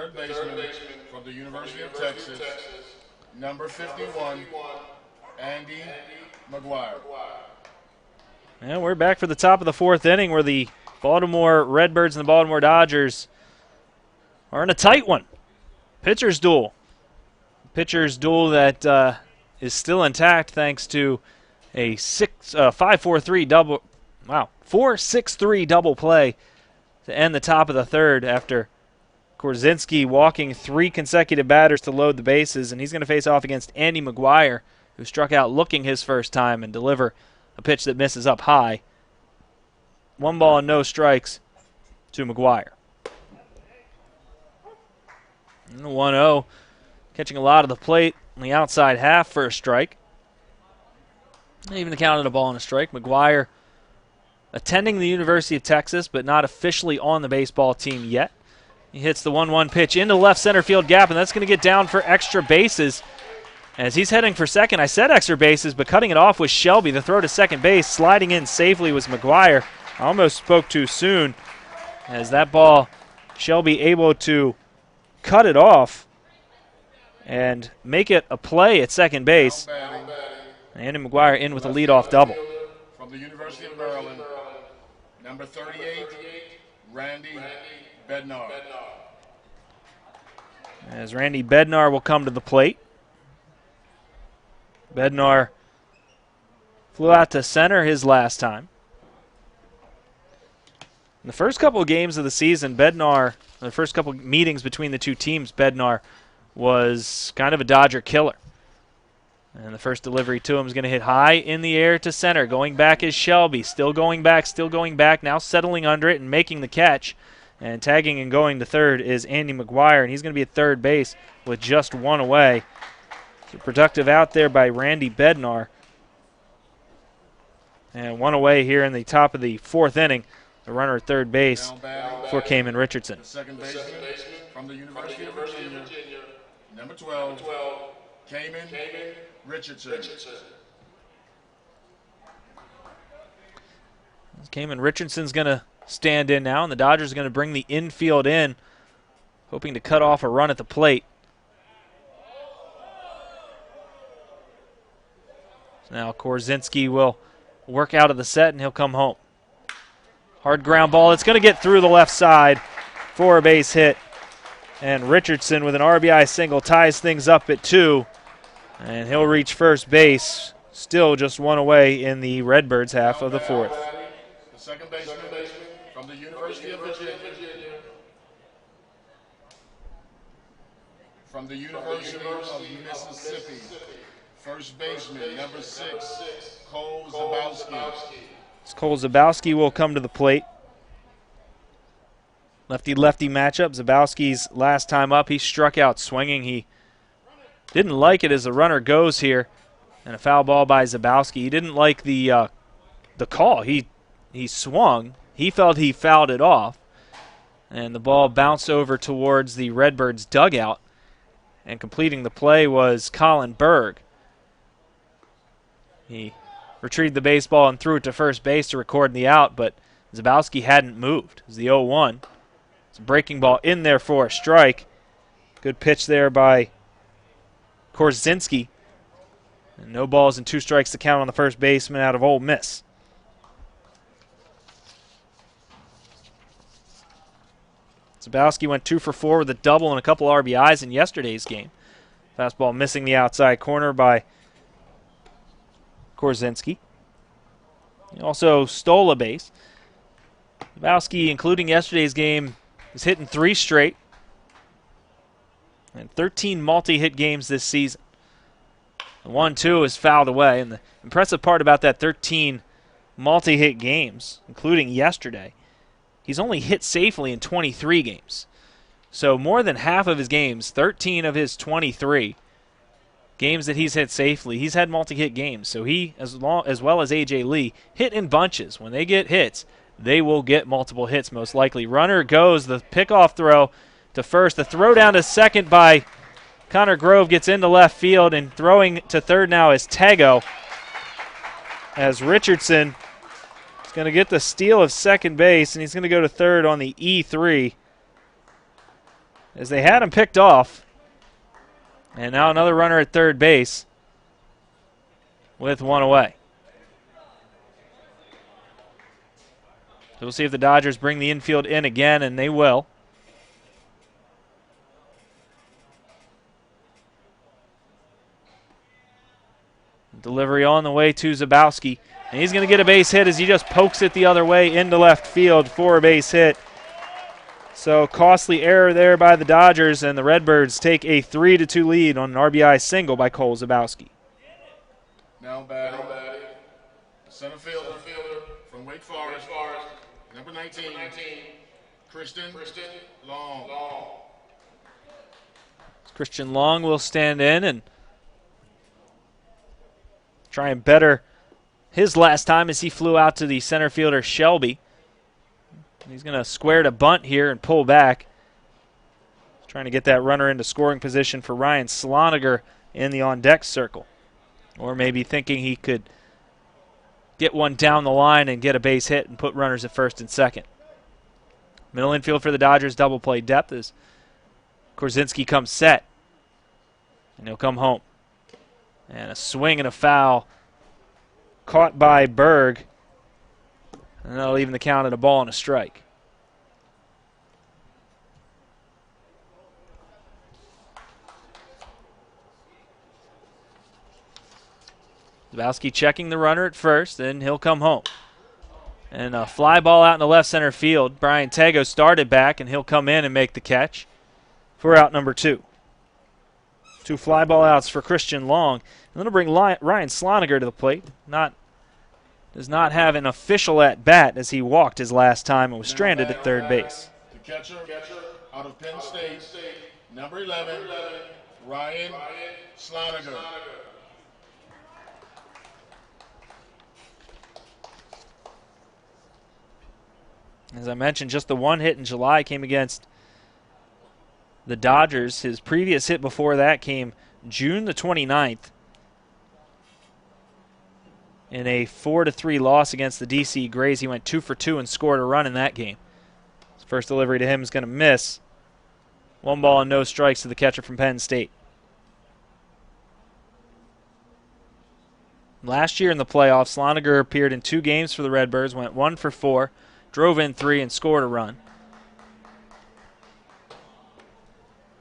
third baseman from the University of Texas, number 51, Andy McGuire. And we're back for the top of the fourth inning where the Baltimore Redbirds and the Baltimore Dodgers are in a tight one. Pitcher's duel. Pitcher's duel that is still intact thanks to a 5-4-3 double. Wow, 4-6-3 double play to end the top of the third after Korzinski walking 3 consecutive batters to load the bases, and he's going to face off against Andy McGuire, who struck out looking his first time and deliver a pitch that misses up high. 1 ball and no strikes to McGuire. And the 1-0, catching a lot of the plate on the outside half for a strike. Even counted a ball and a strike. McGuire attending the University of Texas, but not officially on the baseball team yet. He hits the 1-1 pitch into left center field gap, and that's going to get down for extra bases. As he's heading for second, I said extra bases, but cutting it off was Shelby. The throw to second base, sliding in safely was McGuire. I almost spoke too soon, as that ball, Shelby able to cut it off and make it a play at second base. Andy McGuire in with a leadoff double. From the University of Maryland, number 38, Randy Bednar. As Randy Bednar will come to the plate. Bednar flew out to center his last time. In the first couple of games of the season, Bednar, the first couple of meetings between the two teams, Bednar was kind of a Dodger killer. And the first delivery to him is going to hit high in the air to center. Going back is Shelby. Still going back, now settling under it and making the catch. And tagging and going to third is Andy McGuire, and he's going to be at third base with just 1 away. So productive out there by Randy Bednar. And 1 away here in the top of the fourth inning. The runner at third base for Kamen Richardson. The second baseman from the University of Virginia, number 12, Kamen Richardson. Kamen Richardson's going to stand in now, and the Dodgers are going to bring the infield in, hoping to cut off a run at the plate. So now Korzinski will work out of the set, and he'll come home. Hard ground ball. It's going to get through the left side for a base hit. And Richardson with an RBI single ties things up at 2. And he'll reach first base, still just 1 away in the Redbirds half of the fourth. The second baseman from the University of Virginia. From the University of Mississippi, first baseman, number 6, Cole Zabowski. Cole Zabowski will come to the plate. Lefty-lefty matchup. Zabowski's last time up, he struck out swinging. He didn't like it as the runner goes here, and a foul ball by Zabowski. He didn't like the call. He swung. He felt he fouled it off, and the ball bounced over towards the Redbirds dugout, and completing the play was Colin Berg. He retrieved the baseball and threw it to first base to record the out, but Zabowski hadn't moved. It was the 0-1. It's a breaking ball in there for a strike. Good pitch there by Korzinski. And no balls and 2 strikes to count on the first baseman out of Ole Miss. Zabowski went 2 for 4 with a double and a couple RBIs in yesterday's game. Fastball missing the outside corner by Korzinski. He also stole a base. Zabowski, including yesterday's game, is hitting 3 straight and 13 multi-hit games this season. The 1-2 is fouled away, and the impressive part about that 13 multi-hit games, including yesterday, he's only hit safely in 23 games. So more than half of his games, 13 of his 23 games that he's hit safely, he's had multi-hit games. So he, as well as A.J. Lee, hit in bunches. When they get hits, they will get multiple hits most likely. Runner goes, the pickoff throw to first. The throw down to second by Connor Grove gets into left field, and throwing to third now is Tago, as Richardson is going to get the steal of second base, and he's going to go to third on the E3. as they had him picked off. And now another runner at third base with one away. So we'll see if the Dodgers bring the infield in again, and they will. Delivery on the way to Zabowski. And he's going to get a base hit as he just pokes it the other way into left field for a base hit. So costly error there by the Dodgers, and the Redbirds take a 3-2 lead on an RBI single by Cole Zabowski. Now batting. Center fielder from Wake Forest. Number 19. Christian Long. Christian Long will stand in and try and better his last time as he flew out to the center fielder Shelby. He's going to square to bunt here and pull back. Trying to get that runner into scoring position for Ryan Sloniger in the on-deck circle. Or maybe thinking he could get one down the line and get a base hit and put runners at first and second. Middle infield for the Dodgers, double play depth as Korzinski comes set. And he'll come home. And a swing and a foul caught by Berg. And that'll even the count at a ball and a strike. Zabowski checking the runner at first, and he'll come home. And a fly ball out in the left center field. Brian Tago started back, and he'll come in and make the catch for out number 2. 2 fly ball outs for Christian Long. And that'll bring Ryan Sloniger to the plate. Does not have an official at bat as he walked his last time and was stranded at third base. The catcher out of Penn State, number 11, Ryan Sloniger. As I mentioned, just the one hit in July came against the Dodgers. His previous hit before that came June the 29th in a 4-3 loss against the DC Grays. He went 2 for 2 and scored a run in that game. His first delivery to him is going to miss. 1 ball and no strikes to the catcher from Penn State. Last year in the playoffs, Sloniger appeared in 2 games for the Redbirds, went 1 for 4, drove in 3, and scored a run.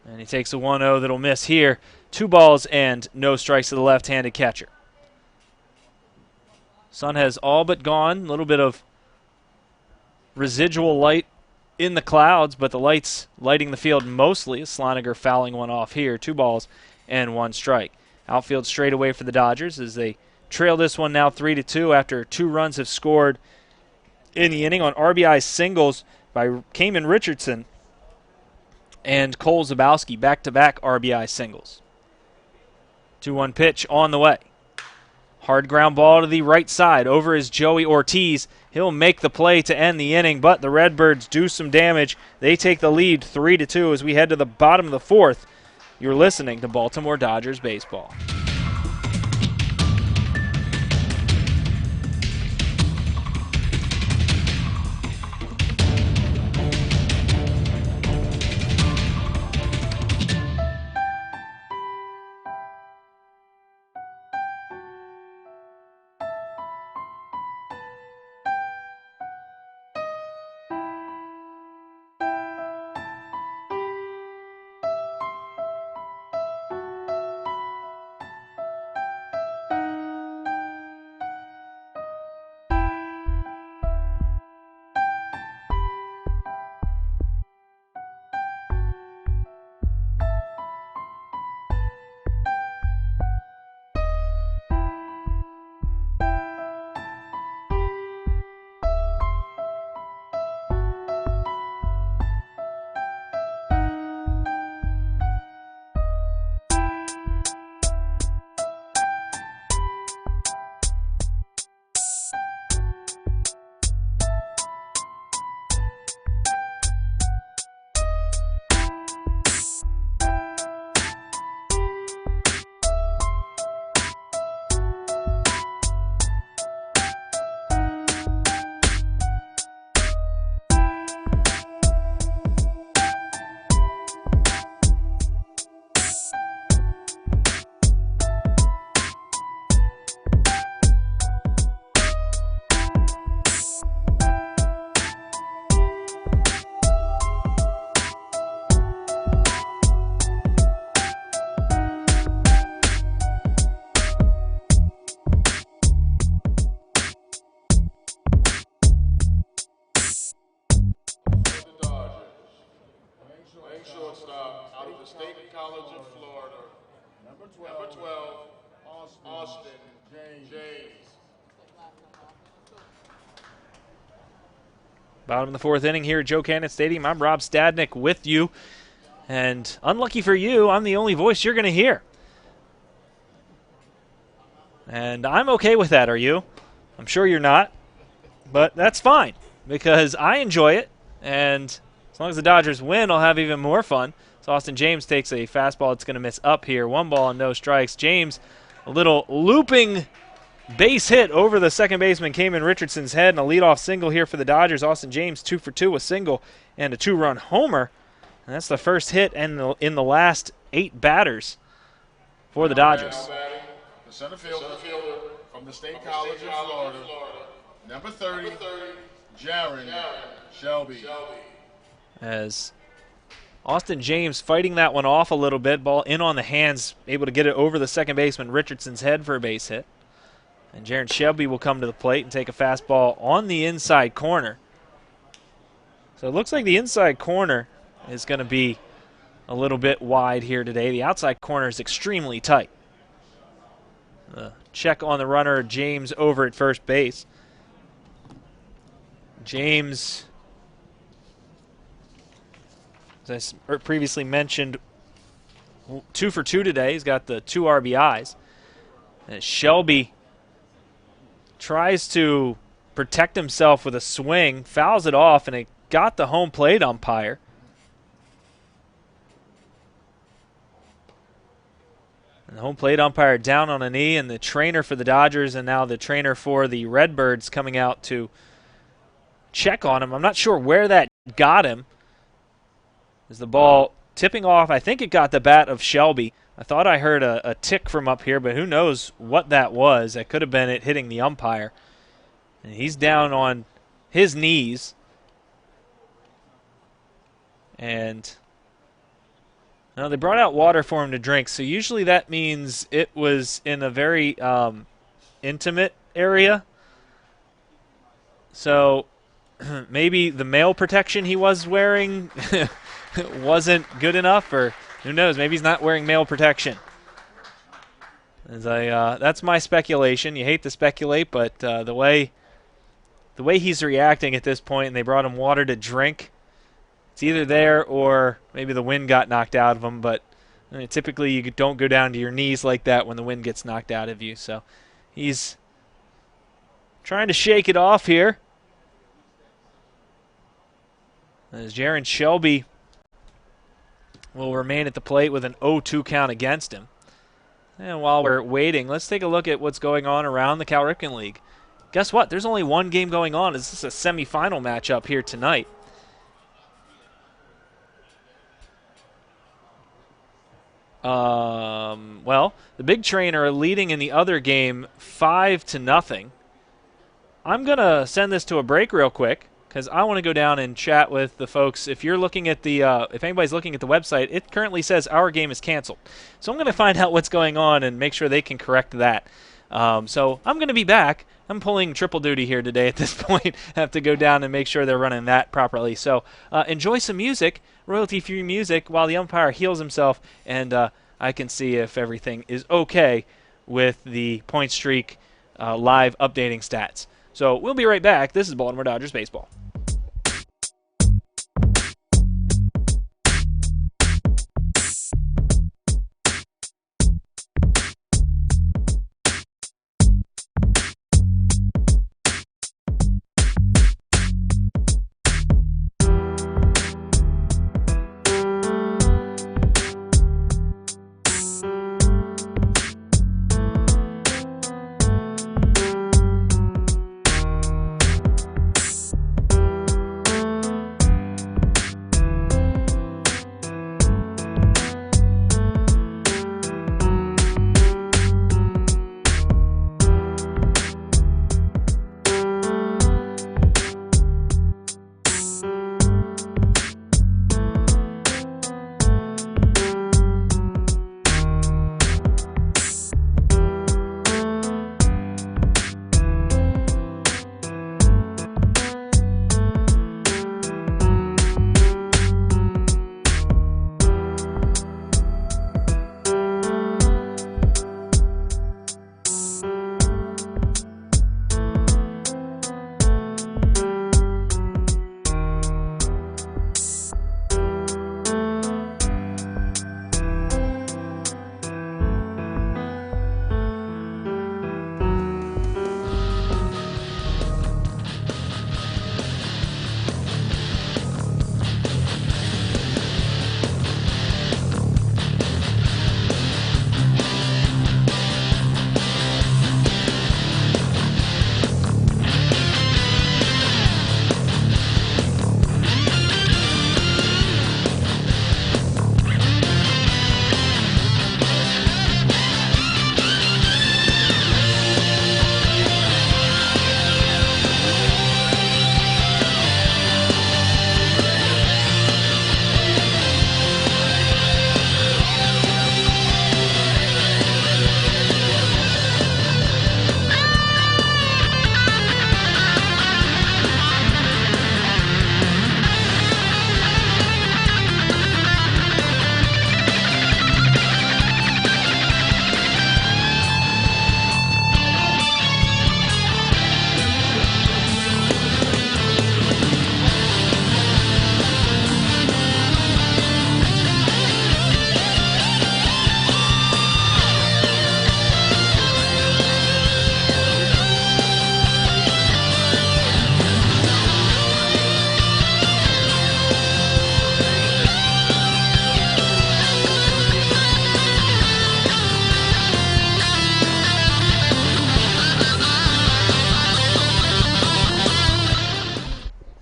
And he takes a 1-0 that'll miss here. 2 balls and no strikes to the left-handed catcher. Sun has all but gone. A little bit of residual light in the clouds, but the light's lighting the field mostly as Sloniger fouling one off here. 2 balls and 1 strike. Outfield straight away for the Dodgers as they trail this one now 3-2 after 2 runs have scored in the inning on RBI singles by Kamen Richardson and Cole Zabowski, back-to-back RBI singles. 2-1 pitch on the way. Hard ground ball to the right side. Over is Joey Ortiz. He'll make the play to end the inning, but the Redbirds do some damage. They take the lead 3-2 as we head to the bottom of the 4th. You're listening to Baltimore Dodgers baseball. State College of Florida. Number 12, Austin James. Bottom of the fourth inning here at Joe Cannon Stadium. I'm Rob Stadnick with you. And unlucky for you, I'm the only voice you're going to hear. And I'm okay with that, are you? I'm sure you're not. But that's fine, because I enjoy it. And as long as the Dodgers win, I'll have even more fun. So Austin James takes a fastball that's going to miss up here. 1 ball and no strikes. James, a little looping base hit over the second baseman, Kamen Richardson's head, and a leadoff single here for the Dodgers. Austin James 2 for 2, a single and a 2-run homer. And that's the first hit in the last 8 batters for the Dodgers. The center fielder from the State College of Florida. Number 30, Jaron Shelby. As Austin James fighting that one off a little bit, ball in on the hands, able to get it over the second baseman Richardson's head for a base hit. And Jaron Shelby will come to the plate and take a fastball on the inside corner. So it looks like the inside corner is going to be a little bit wide here today. The outside corner is extremely tight. Check on the runner, James over at first base. James, as I previously mentioned, 2 for 2 today. He's got the 2 RBIs. And Shelby tries to protect himself with a swing, fouls it off, and it got the home plate umpire. And the home plate umpire down on a knee, and the trainer for the Dodgers and now the trainer for the Redbirds coming out to check on him. I'm not sure where that got him. Is the ball tipping off? I think it got the bat of Shelby. I thought I heard a tick from up here, but who knows what that was. That could have been it hitting the umpire. And he's down on his knees. And no, they brought out water for him to drink, so usually that means it was in a very intimate area. So maybe the male protection he was wearing wasn't good enough, or who knows, maybe he's not wearing male protection. That's my speculation. You hate to speculate, but the way he's reacting at this point, and they brought him water to drink, it's either there or maybe the wind got knocked out of him, but typically you don't go down to your knees like that when the wind gets knocked out of you. So he's trying to shake it off here. As Jaron Shelby will remain at the plate with an 0-2 count against him. And while we're waiting, let's take a look at what's going on around the Cal Ripken League. Guess what? There's only one game going on. This is a semifinal matchup here tonight. Well, the Big Train are leading in the other game 5-0. I'm going to send this to a break real quick because I want to go down and chat with the folks. If you're looking at if anybody's looking at the website, it currently says our game is canceled. So I'm going to find out what's going on and make sure they can correct that. So I'm going to be back. I'm pulling triple duty here today at this point. I have to go down and make sure they're running that properly. So enjoy some music, royalty-free music, while the umpire heals himself, and I can see if everything is okay with the point streak live updating stats. So we'll be right back. This is Baltimore Dodgers Baseball.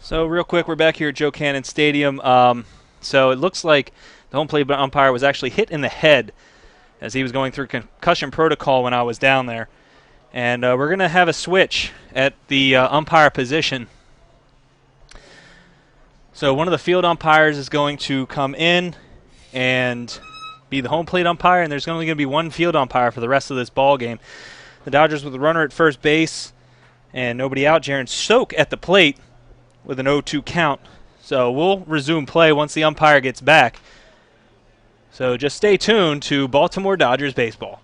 So real quick, we're back here at Joe Cannon Stadium. So it looks like the home plate umpire was actually hit in the head as he was going through concussion protocol when I was down there. And we're going to have a switch at the umpire position. So one of the field umpires is going to come in and be the home plate umpire, and there's only going to be one field umpire for the rest of this ball game. The Dodgers with a runner at first base and nobody out. Jaron Soak at the plate with an 0-2 count. So we'll resume play once the umpire gets back. So just stay tuned to Baltimore Dodgers baseball.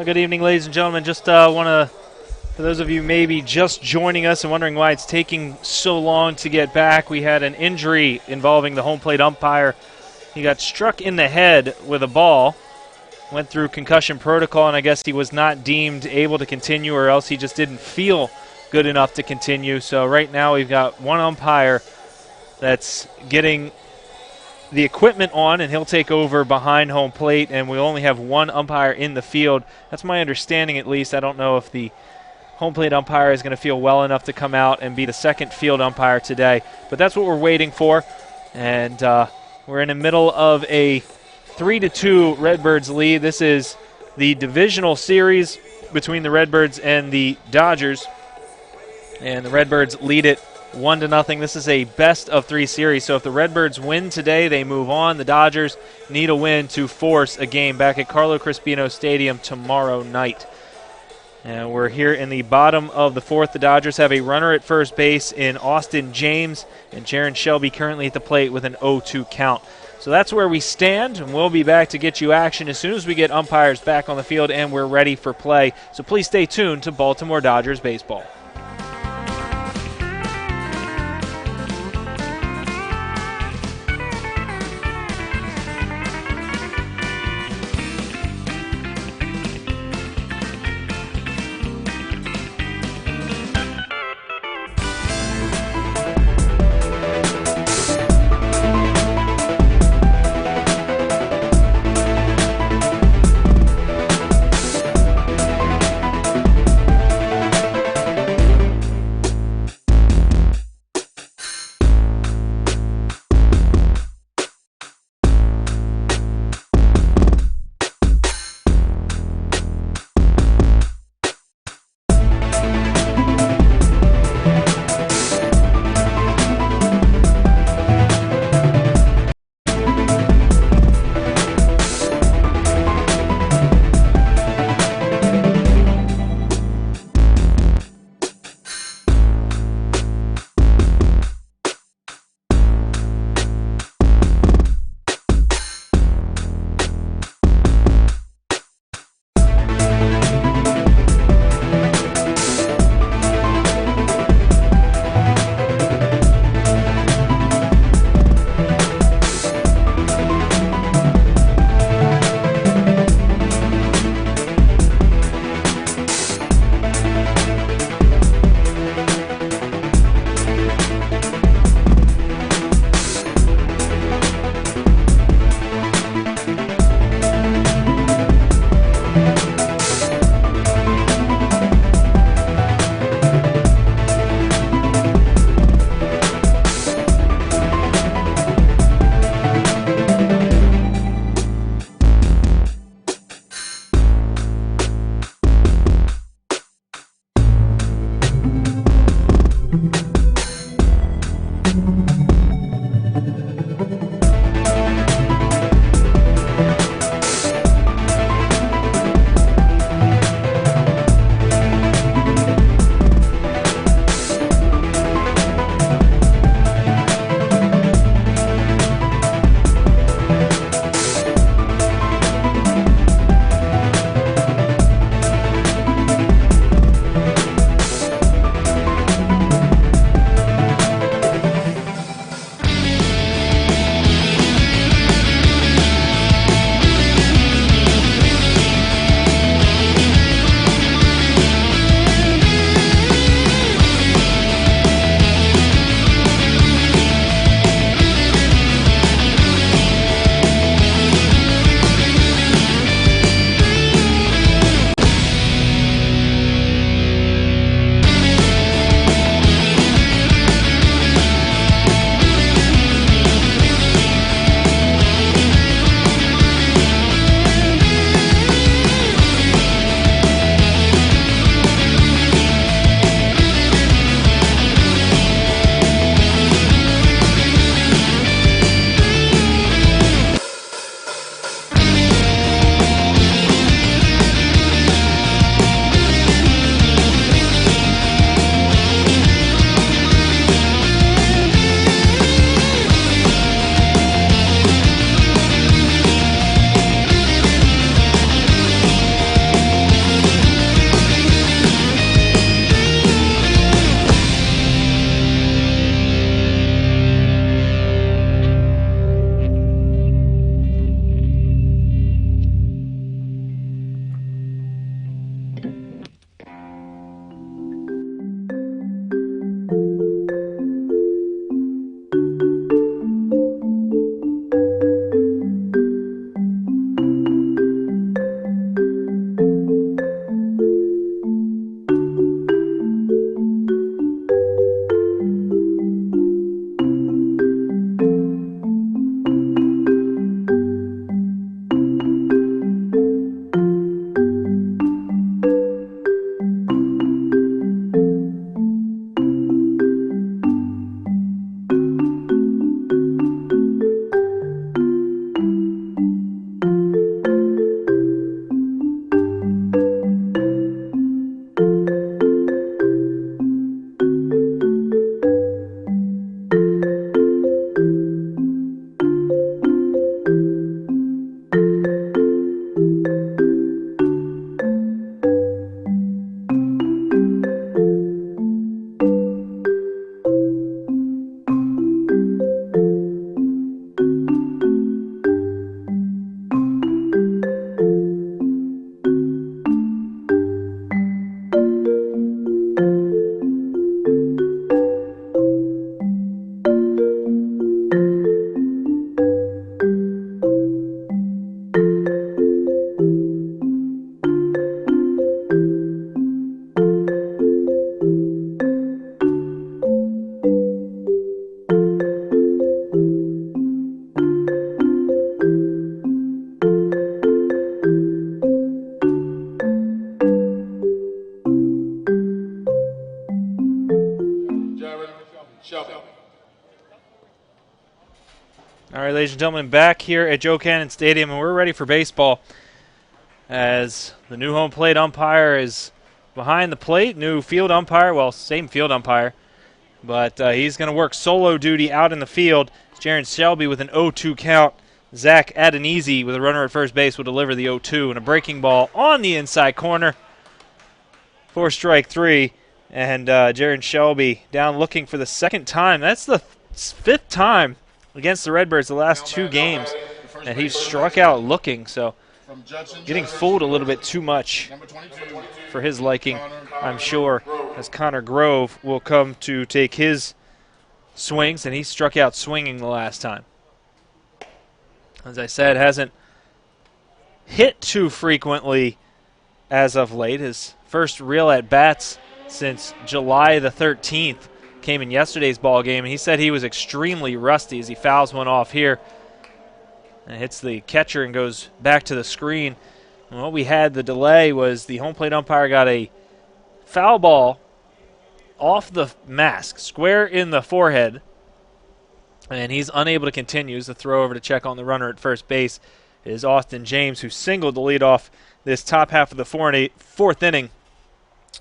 Good evening, ladies and gentlemen. Just want to, for those of you maybe just joining us and wondering why it's taking so long to get back, we had an injury involving the home plate umpire. He got struck in the head with a ball, went through concussion protocol, and I guess he was not deemed able to continue, or else he just didn't feel good enough to continue. So right now we've got one umpire that's getting the equipment on, and he'll take over behind home plate, and we only have one umpire in the field. That's my understanding, at least. I don't know if the home plate umpire is going to feel well enough to come out and be the second field umpire today, but that's what we're waiting for. And we're in the middle of a 3-2 Redbirds lead. This is the divisional series between the Redbirds and the Dodgers, and the Redbirds lead it 1-0. This is a best-of-3 series, so if the Redbirds win today, they move on. The Dodgers need a win to force a game back at Carlo Crispino Stadium tomorrow night. And we're here in the bottom of the fourth. The Dodgers have a runner at first base in Austin James, and Jaron Shelby currently at the plate with an 0-2 count. So that's where we stand, and we'll be back to get you action as soon as we get umpires back on the field and we're ready for play. So please stay tuned to Baltimore Dodgers baseball. All right, ladies and gentlemen, back here at Joe Cannon Stadium, and we're ready for baseball as the new home plate umpire is behind the plate. New field umpire, well, same field umpire, but he's going to work solo duty out in the field. Jaron Shelby with an 0-2 count. Zach Adenese with a runner at first base will deliver the 0-2, and a breaking ball on the inside corner for strike 3. And Jaron Shelby down looking for the second time. That's the 5th time against the Redbirds the last 2 games, and he struck out looking, so getting fooled a little bit too much for his liking, I'm sure, as Connor Grove will come to take his swings, and he struck out swinging the last time. As I said, hasn't hit too frequently as of late. His first real at-bats since July the 13th came in yesterday's ball game, and he said he was extremely rusty as he fouls one off here and hits the catcher and goes back to the screen. And what we had the delay was the home plate umpire got a foul ball off the mask, square in the forehead, and he's unable to continue. As the throw over to check on the runner at first base is Austin James, who singled the leadoff this top half of the fourth inning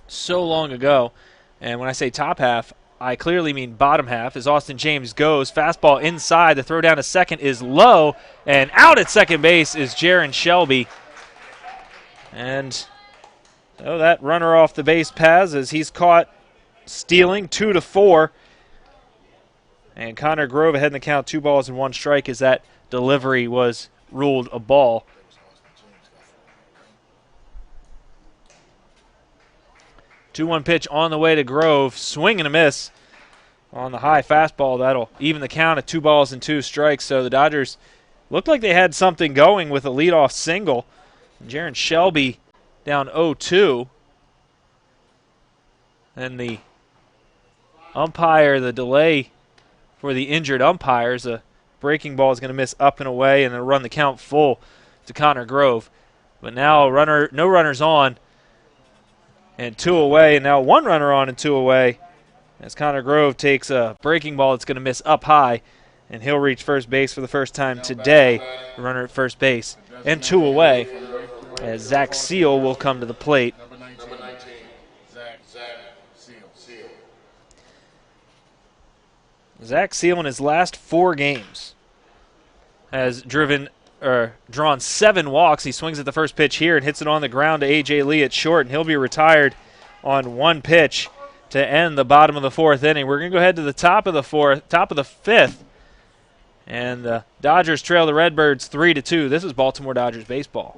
so long ago. And when I say top half, I clearly mean bottom half, as Austin James goes. Fastball inside. The throw down to second is low. And out at second base is Jaron Shelby. And so that runner off the base paths as he's caught stealing 2-4. And Connor Grove ahead in the count, 2 balls and 1 strike as that delivery was ruled a ball. 2-1 pitch on the way to Grove. Swing and a miss on the high fastball. That'll even the count at 2 balls and 2 strikes. So the Dodgers looked like they had something going with a leadoff single. And Jaron Shelby down 0-2. And the umpire, the delay for the injured umpires, a breaking ball is going to miss up and away and then run the count full to Connor Grove. But now no runners on. And 2 away, and now 1 runner on and 2 away as Connor Grove takes a breaking ball that's going to miss up high, and he'll reach first base for the first time today. The runner at first base and 2 away as Zach Seal will come to the plate. Number 19, Zach Seal. Zach Seal in his last 4 games has drawn 7 walks. He swings at the first pitch here and hits it on the ground to A.J. Lee at short, and he'll be retired on 1 pitch to end the bottom of the 4th inning. We're going to go ahead to the top of the 5th, and the Dodgers trail the Redbirds 3-2. This is Baltimore Dodgers baseball.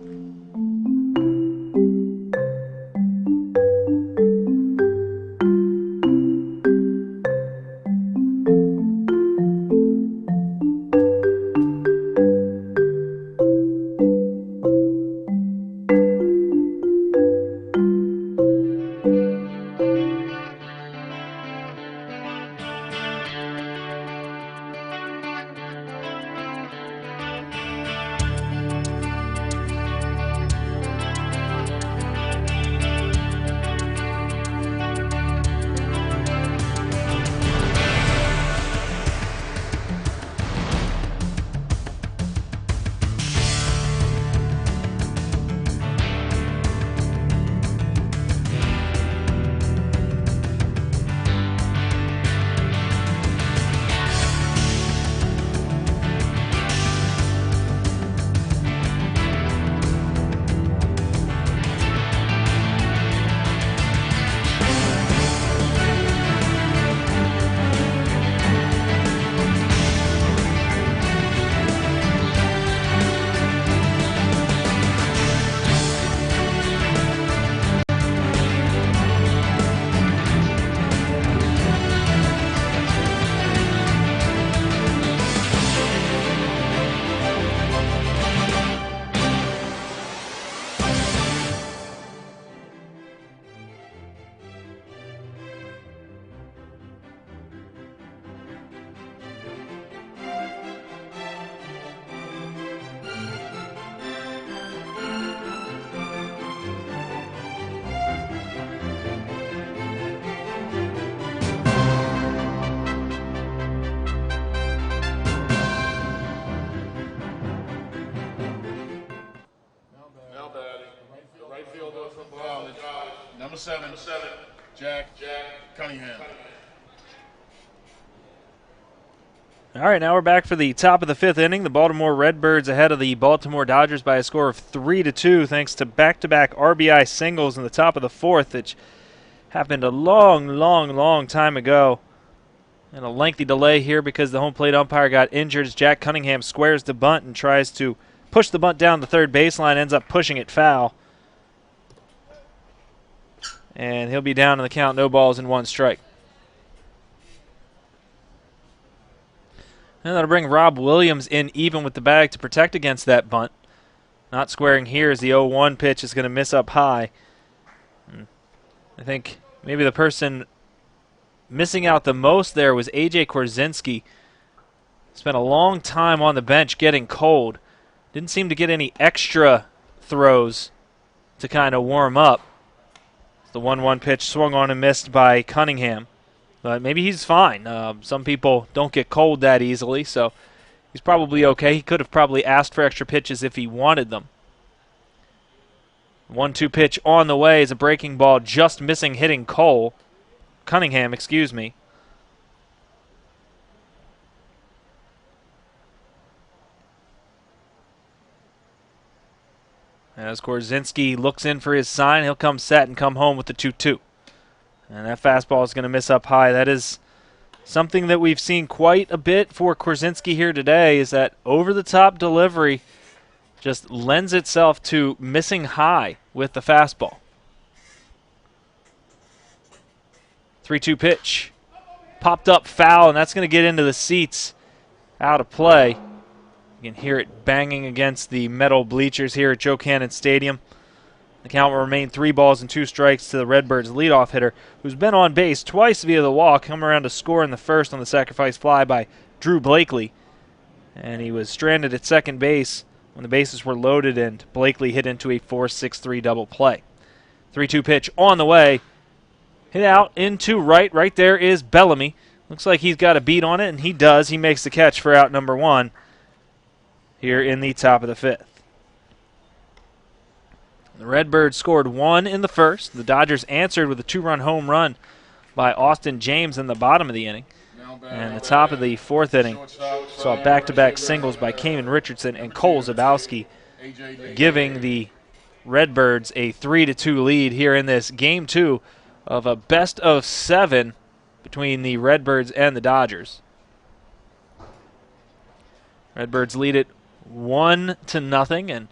Number seven, Jack Cunningham. All right, now we're back for the top of the 5th inning. The Baltimore Redbirds ahead of the Baltimore Dodgers by a score of 3-2, thanks to back-to-back RBI singles in the top of the 4th, which happened a long time ago. And a lengthy delay here because the home plate umpire got injured as Jack Cunningham squares the bunt and tries to push the bunt down the third baseline, ends up pushing it foul. And he'll be down in the count, no balls and 1 strike. And that'll bring Rob Williams in even with the bag to protect against that bunt. Not squaring here as the 0-1 pitch is going to miss up high. I think maybe the person missing out the most there was A.J. Korzinski. Spent a long time on the bench getting cold. Didn't seem to get any extra throws to kind of warm up. The 1-1 pitch swung on and missed by Cunningham. But maybe he's fine. Some people don't get cold that easily, so he's probably okay. He could have probably asked for extra pitches if he wanted them. 1-2 pitch on the way is a breaking ball just missing hitting Cunningham, excuse me. As Korzinski looks in for his sign, he'll come set and come home with the 2-2. And that fastball is going to miss up high. That is something that we've seen quite a bit for Korzinski here today, is that over-the-top delivery just lends itself to missing high with the fastball. 3-2 pitch. Popped up foul, and that's going to get into the seats out of play. You can hear it banging against the metal bleachers here at Joe Cannon Stadium. The count will remain 3 balls and 2 strikes to the Redbirds' leadoff hitter, who's been on base twice via the walk, come around to score in the first on the sacrifice fly by Drew Blakely. And he was stranded at second base when the bases were loaded and Blakely hit into a 4-6-3 double play. 3-2 pitch on the way. Hit out into right. Right there is Bellamy. Looks like he's got a beat on it, and he does. He makes the catch for out number 1 here in the top of the 5th. The Redbirds scored 1 in the first. The Dodgers answered with a 2-run home run by Austin James in the bottom of the inning. And the top of the 4th inning saw back-to-back singles by Kamen Richardson and Cole Zabowski, giving the Redbirds a 3-2 lead here in this Game 2 of a best-of-7 between the Redbirds and the Dodgers. Redbirds lead it 1-0, and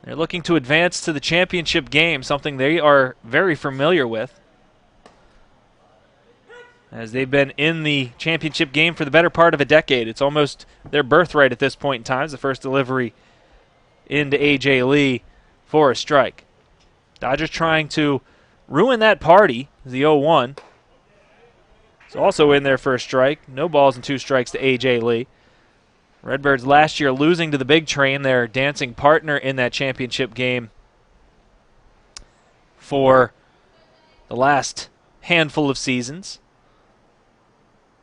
they're looking to advance to the championship game, something they are very familiar with, as they've been in the championship game for the better part of a decade. It's almost their birthright at this point in time. It's the first delivery into A.J. Lee for a strike. Dodgers trying to ruin that party. The 0-1. It's also in there for a strike. No balls and 2 strikes to A.J. Lee. Redbirds last year losing to the Big Train, their dancing partner in that championship game for the last handful of seasons.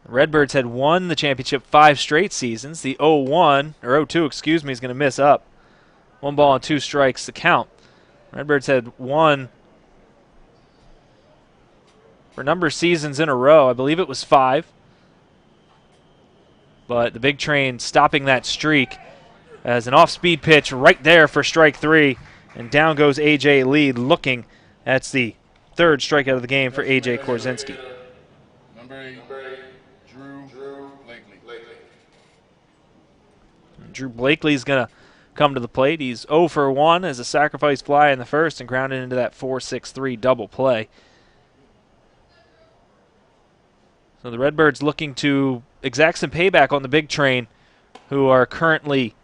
The Redbirds had won the championship 5 straight seasons. The 0-2, excuse me, is going to miss up. 1 ball and 2 strikes to count. Redbirds had won for a number of seasons in a row. I believe it was 5. But the Big Train stopping that streak as an off-speed pitch right there for strike 3. And down goes A.J. Lee looking. That's the 3rd strikeout of the game for A.J. Korzinski. Number 8, Drew Blakely. Drew Blakely's going to come to the plate. He's 0 for 1 as a sacrifice fly in the first and grounded into that 4-6-3 double play. So the Redbirds looking to exact some payback on the Big Train, who are currently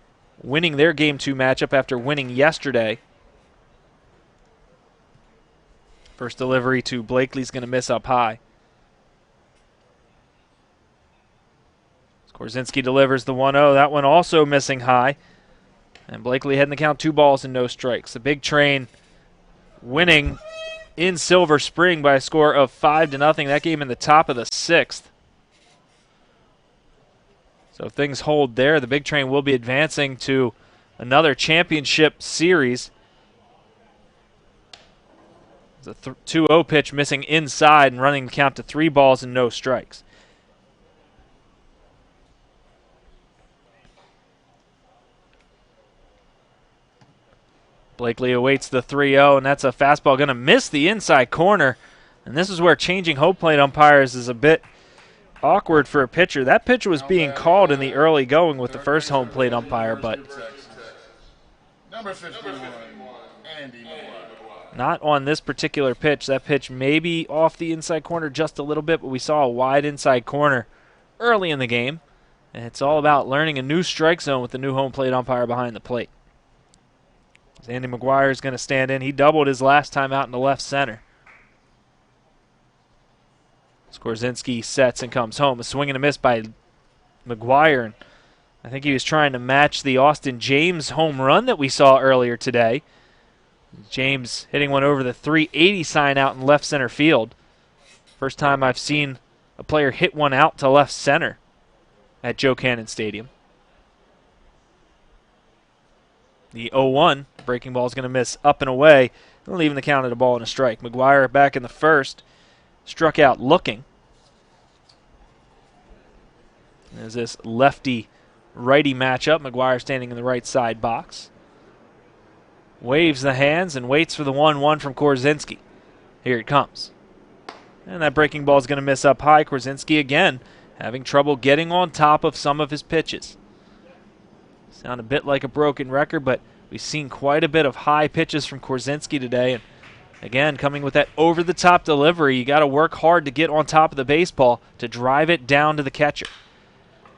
winning their Game 2 matchup after winning yesterday. First delivery to Blakely's going to miss up high. Korzinski delivers the 1-0. That one also missing high. And Blakely heading the count 2 balls and no strikes. The Big Train winning in Silver Spring by a score of 5-0. That game in the top of the 6th. So if things hold there, the Big Train will be advancing to another championship series. It's a 2-0 pitch missing inside and running the count to 3 balls and no strikes. Blakely awaits the 3-0, and that's a fastball going to miss the inside corner. And this is where changing home plate umpires is a bit awkward for a pitcher. That pitch was being called in the early going with the first home plate umpire, but Number 51, Andy McGuire. not on this particular pitch. That pitch may be off the inside corner just a little bit, but we saw a wide inside corner early in the game. And it's all about learning a new strike zone with the new home plate umpire behind the plate. Andy McGuire is going to stand in. He doubled his last time out in the left center. Skorzynski sets and comes home. A swing and a miss by McGuire. I think he was trying to match the Austin James home run that we saw earlier today. James hitting one over the 380 sign out in left center field. First time I've seen a player hit one out to left center at Joe Cannon Stadium. The 0-1 breaking ball is going to miss up and away, leaving the count at a ball and a strike. McGuire back in the first, struck out looking. As this lefty-righty matchup, McGuire standing in the right side box. Waves the hands and waits for the 1-1 from Skorzynski. Here it comes. And that breaking ball is going to miss up high. Skorzynski again having trouble getting on top of some of his pitches. Sound a bit like a broken record, but we've seen quite a bit of high pitches from Skorzynski today. And again, coming with that over-the-top delivery, you got to work hard to get on top of the baseball to drive it down to the catcher.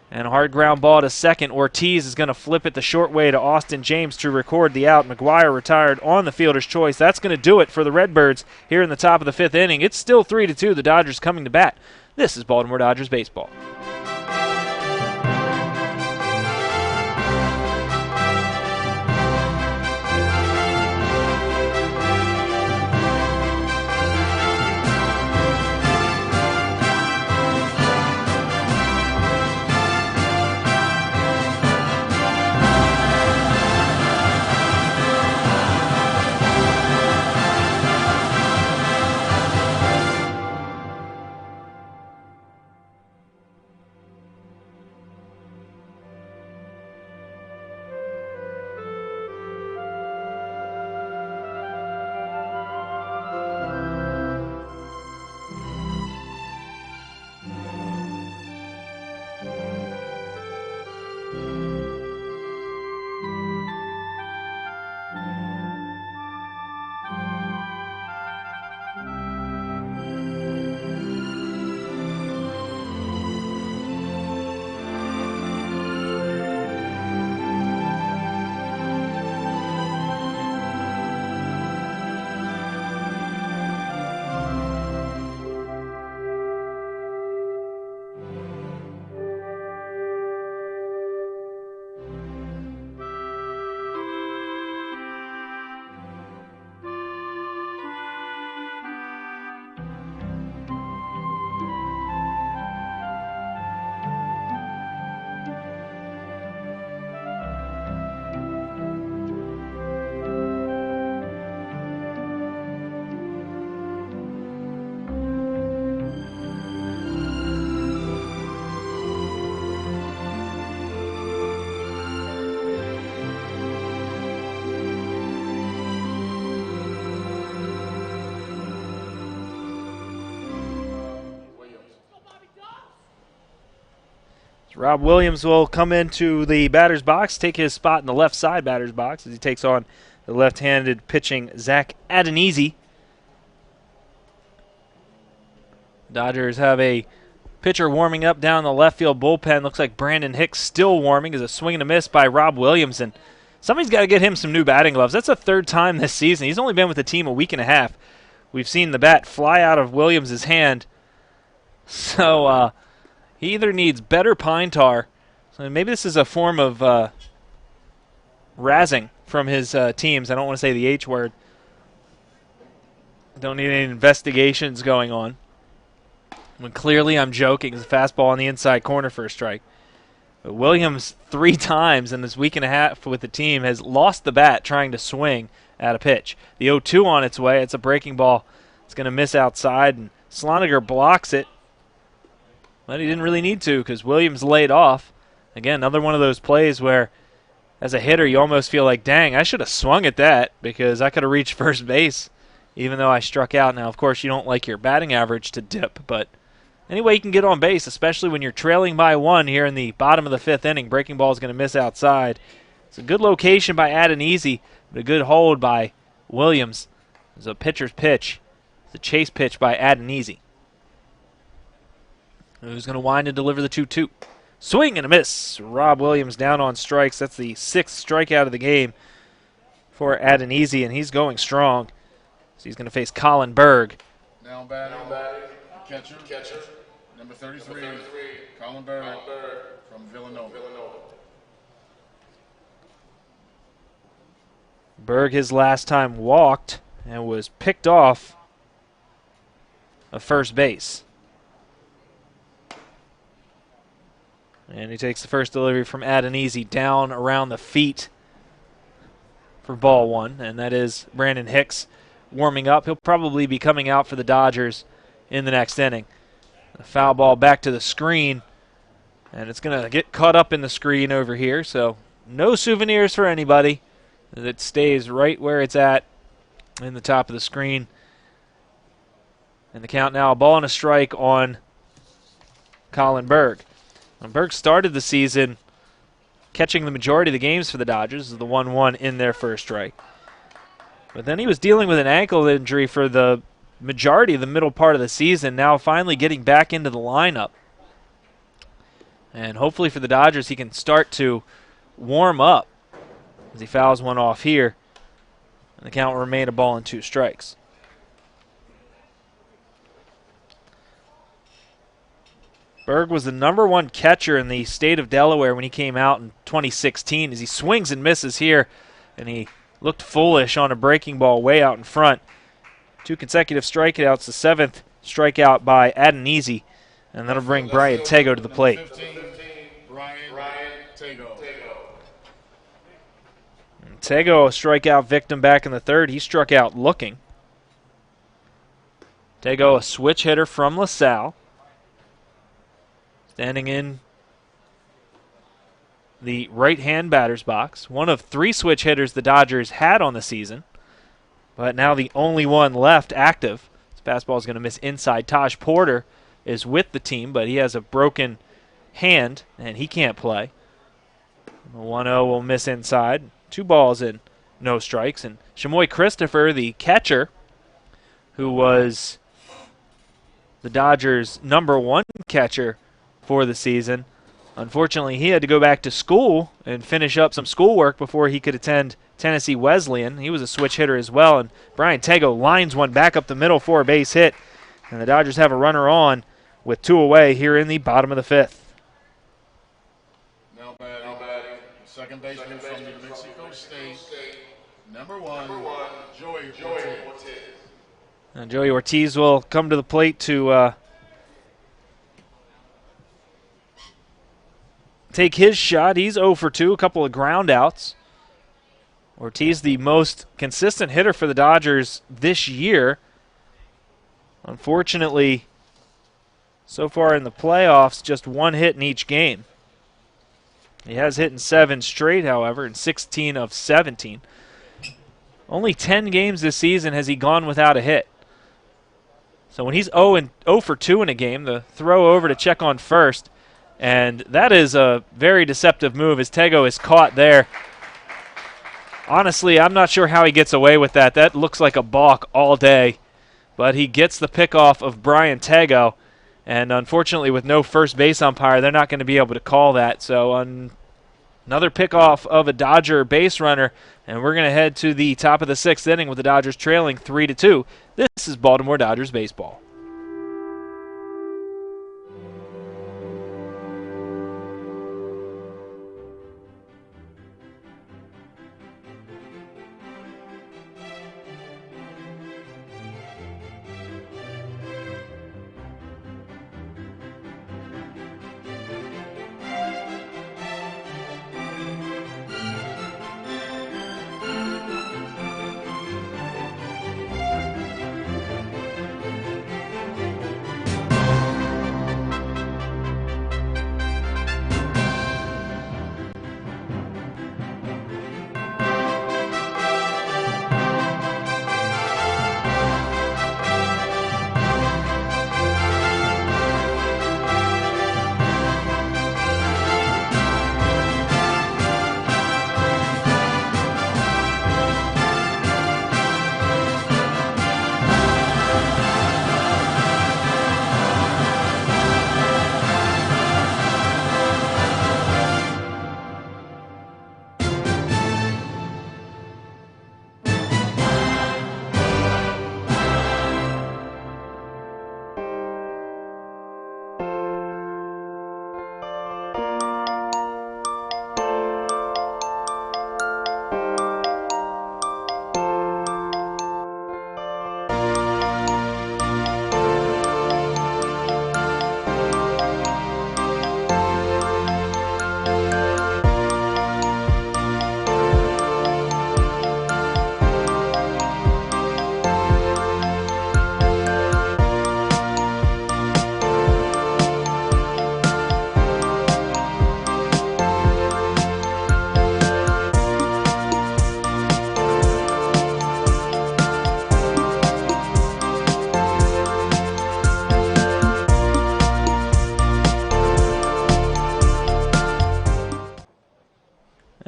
And a hard ground ball to second. Ortiz is going to flip it the short way to Austin James to record the out. McGuire retired on the fielder's choice. That's going to do it for the Redbirds here in the top of the 5th inning. It's still 3-2. The Dodgers coming to bat. This is Baltimore Dodgers baseball. Rob Williams will come into the batter's box, take his spot in the left side batter's box as he takes on the left-handed pitching Zach Adenese. Dodgers have a pitcher warming up down the left field bullpen. Looks like Brandon Hicks still warming as a swing and a miss by Rob Williams. And somebody's got to get him some new batting gloves. That's the 3rd time this season. He's only been with the team a week and a half. We've seen the bat fly out of Williams' hand. So, he either needs better pine tar, so maybe this is a form of razzing from his teams. I don't want to say the H word. Don't need any investigations going on. When clearly I'm joking, it's a fastball on the inside corner for a strike. But Williams 3 times in this week and a half with the team has lost the bat trying to swing at a pitch. The 0-2 on its way. It's a breaking ball. It's going to miss outside, and Sloniger blocks it. But he didn't really need to because Williams laid off. Again, another one of those plays where, as a hitter, you almost feel like, dang, I should have swung at that because I could have reached first base even though I struck out. Now, of course, you don't like your batting average to dip, but any way you can get on base, especially when you're trailing by 1 here in the bottom of the 5th inning, breaking ball is going to miss outside. It's a good location by Adenese, but a good hold by Williams. It's a pitcher's pitch. It's a chase pitch by Adenese. Who's going to wind and deliver the 2-2. Swing and a miss. Rob Williams down on strikes. That's the 6th strikeout of the game for Adenese, and he's going strong. So he's going to face Colin Berg. Now batting, catcher, number 33, Colin Berg from Villanova. Berg, his last time, walked and was picked off of first base. And he takes the first delivery from Adenese down around the feet for ball 1, and that is Brandon Hicks warming up. He'll probably be coming out for the Dodgers in the next inning. A foul ball back to the screen, and it's going to get caught up in the screen over here, so no souvenirs for anybody. It stays right where it's at in the top of the screen. And the count now, a ball and a strike on Colin Berg. And Berg started the season catching the majority of the games for the Dodgers, the 1-1 in their first strike. But then he was dealing with an ankle injury for the majority of the middle part of the season, now finally getting back into the lineup. And hopefully for the Dodgers he can start to warm up as he fouls one off here. And the count will remain a ball and 2 strikes. Berg was the #1 catcher in the state of Delaware when he came out in 2016 as he swings and misses here, and he looked foolish on a breaking ball way out in front. 2 consecutive strikeouts, the 7th strikeout by Adenese, and that'll bring Brian Tego to the plate. 15, Brian Tego. Tego, a strikeout victim back in the 3rd. He struck out looking. Tego, a switch hitter from LaSalle. Standing in the right-hand batter's box. One of 3 switch hitters the Dodgers had on the season, but now the only one left active. This fastball is going to miss inside. Taj Porter is with the team, but he has a broken hand, and he can't play. The 1-0 will miss inside. 2 balls and no strikes. And Shamoy Christopher, the catcher, who was the Dodgers' #1 catcher for the season. Unfortunately, he had to go back to school and finish up some schoolwork before he could attend Tennessee Wesleyan. He was a switch hitter as well, and Brian Tego lines one back up the middle for a base hit. And the Dodgers have a runner on with 2 away here in the bottom of the 5th. Now batting, second baseman from New Mexico State, #1, Joey Ortiz. And Joey Ortiz will come to the plate to take his shot. He's 0 for 2, a couple of ground outs. Ortiz, the most consistent hitter for the Dodgers this year. Unfortunately, so far in the playoffs, just 1 hit in each game. He has hit in 7 straight, however, in 16 of 17. Only 10 games this season has he gone without a hit. So when he's 0 for 2 in a game, the throw over to check on first, and that is a very deceptive move as Tego is caught there. Honestly, I'm not sure how he gets away with that. That looks like a balk all day. But he gets the pickoff of Brian Tego, and unfortunately with no first base umpire, they're not going to be able to call that. So another pickoff of a Dodger base runner, and we're going to head to the top of the 6th inning with the Dodgers trailing 3-2. This is Baltimore Dodgers baseball.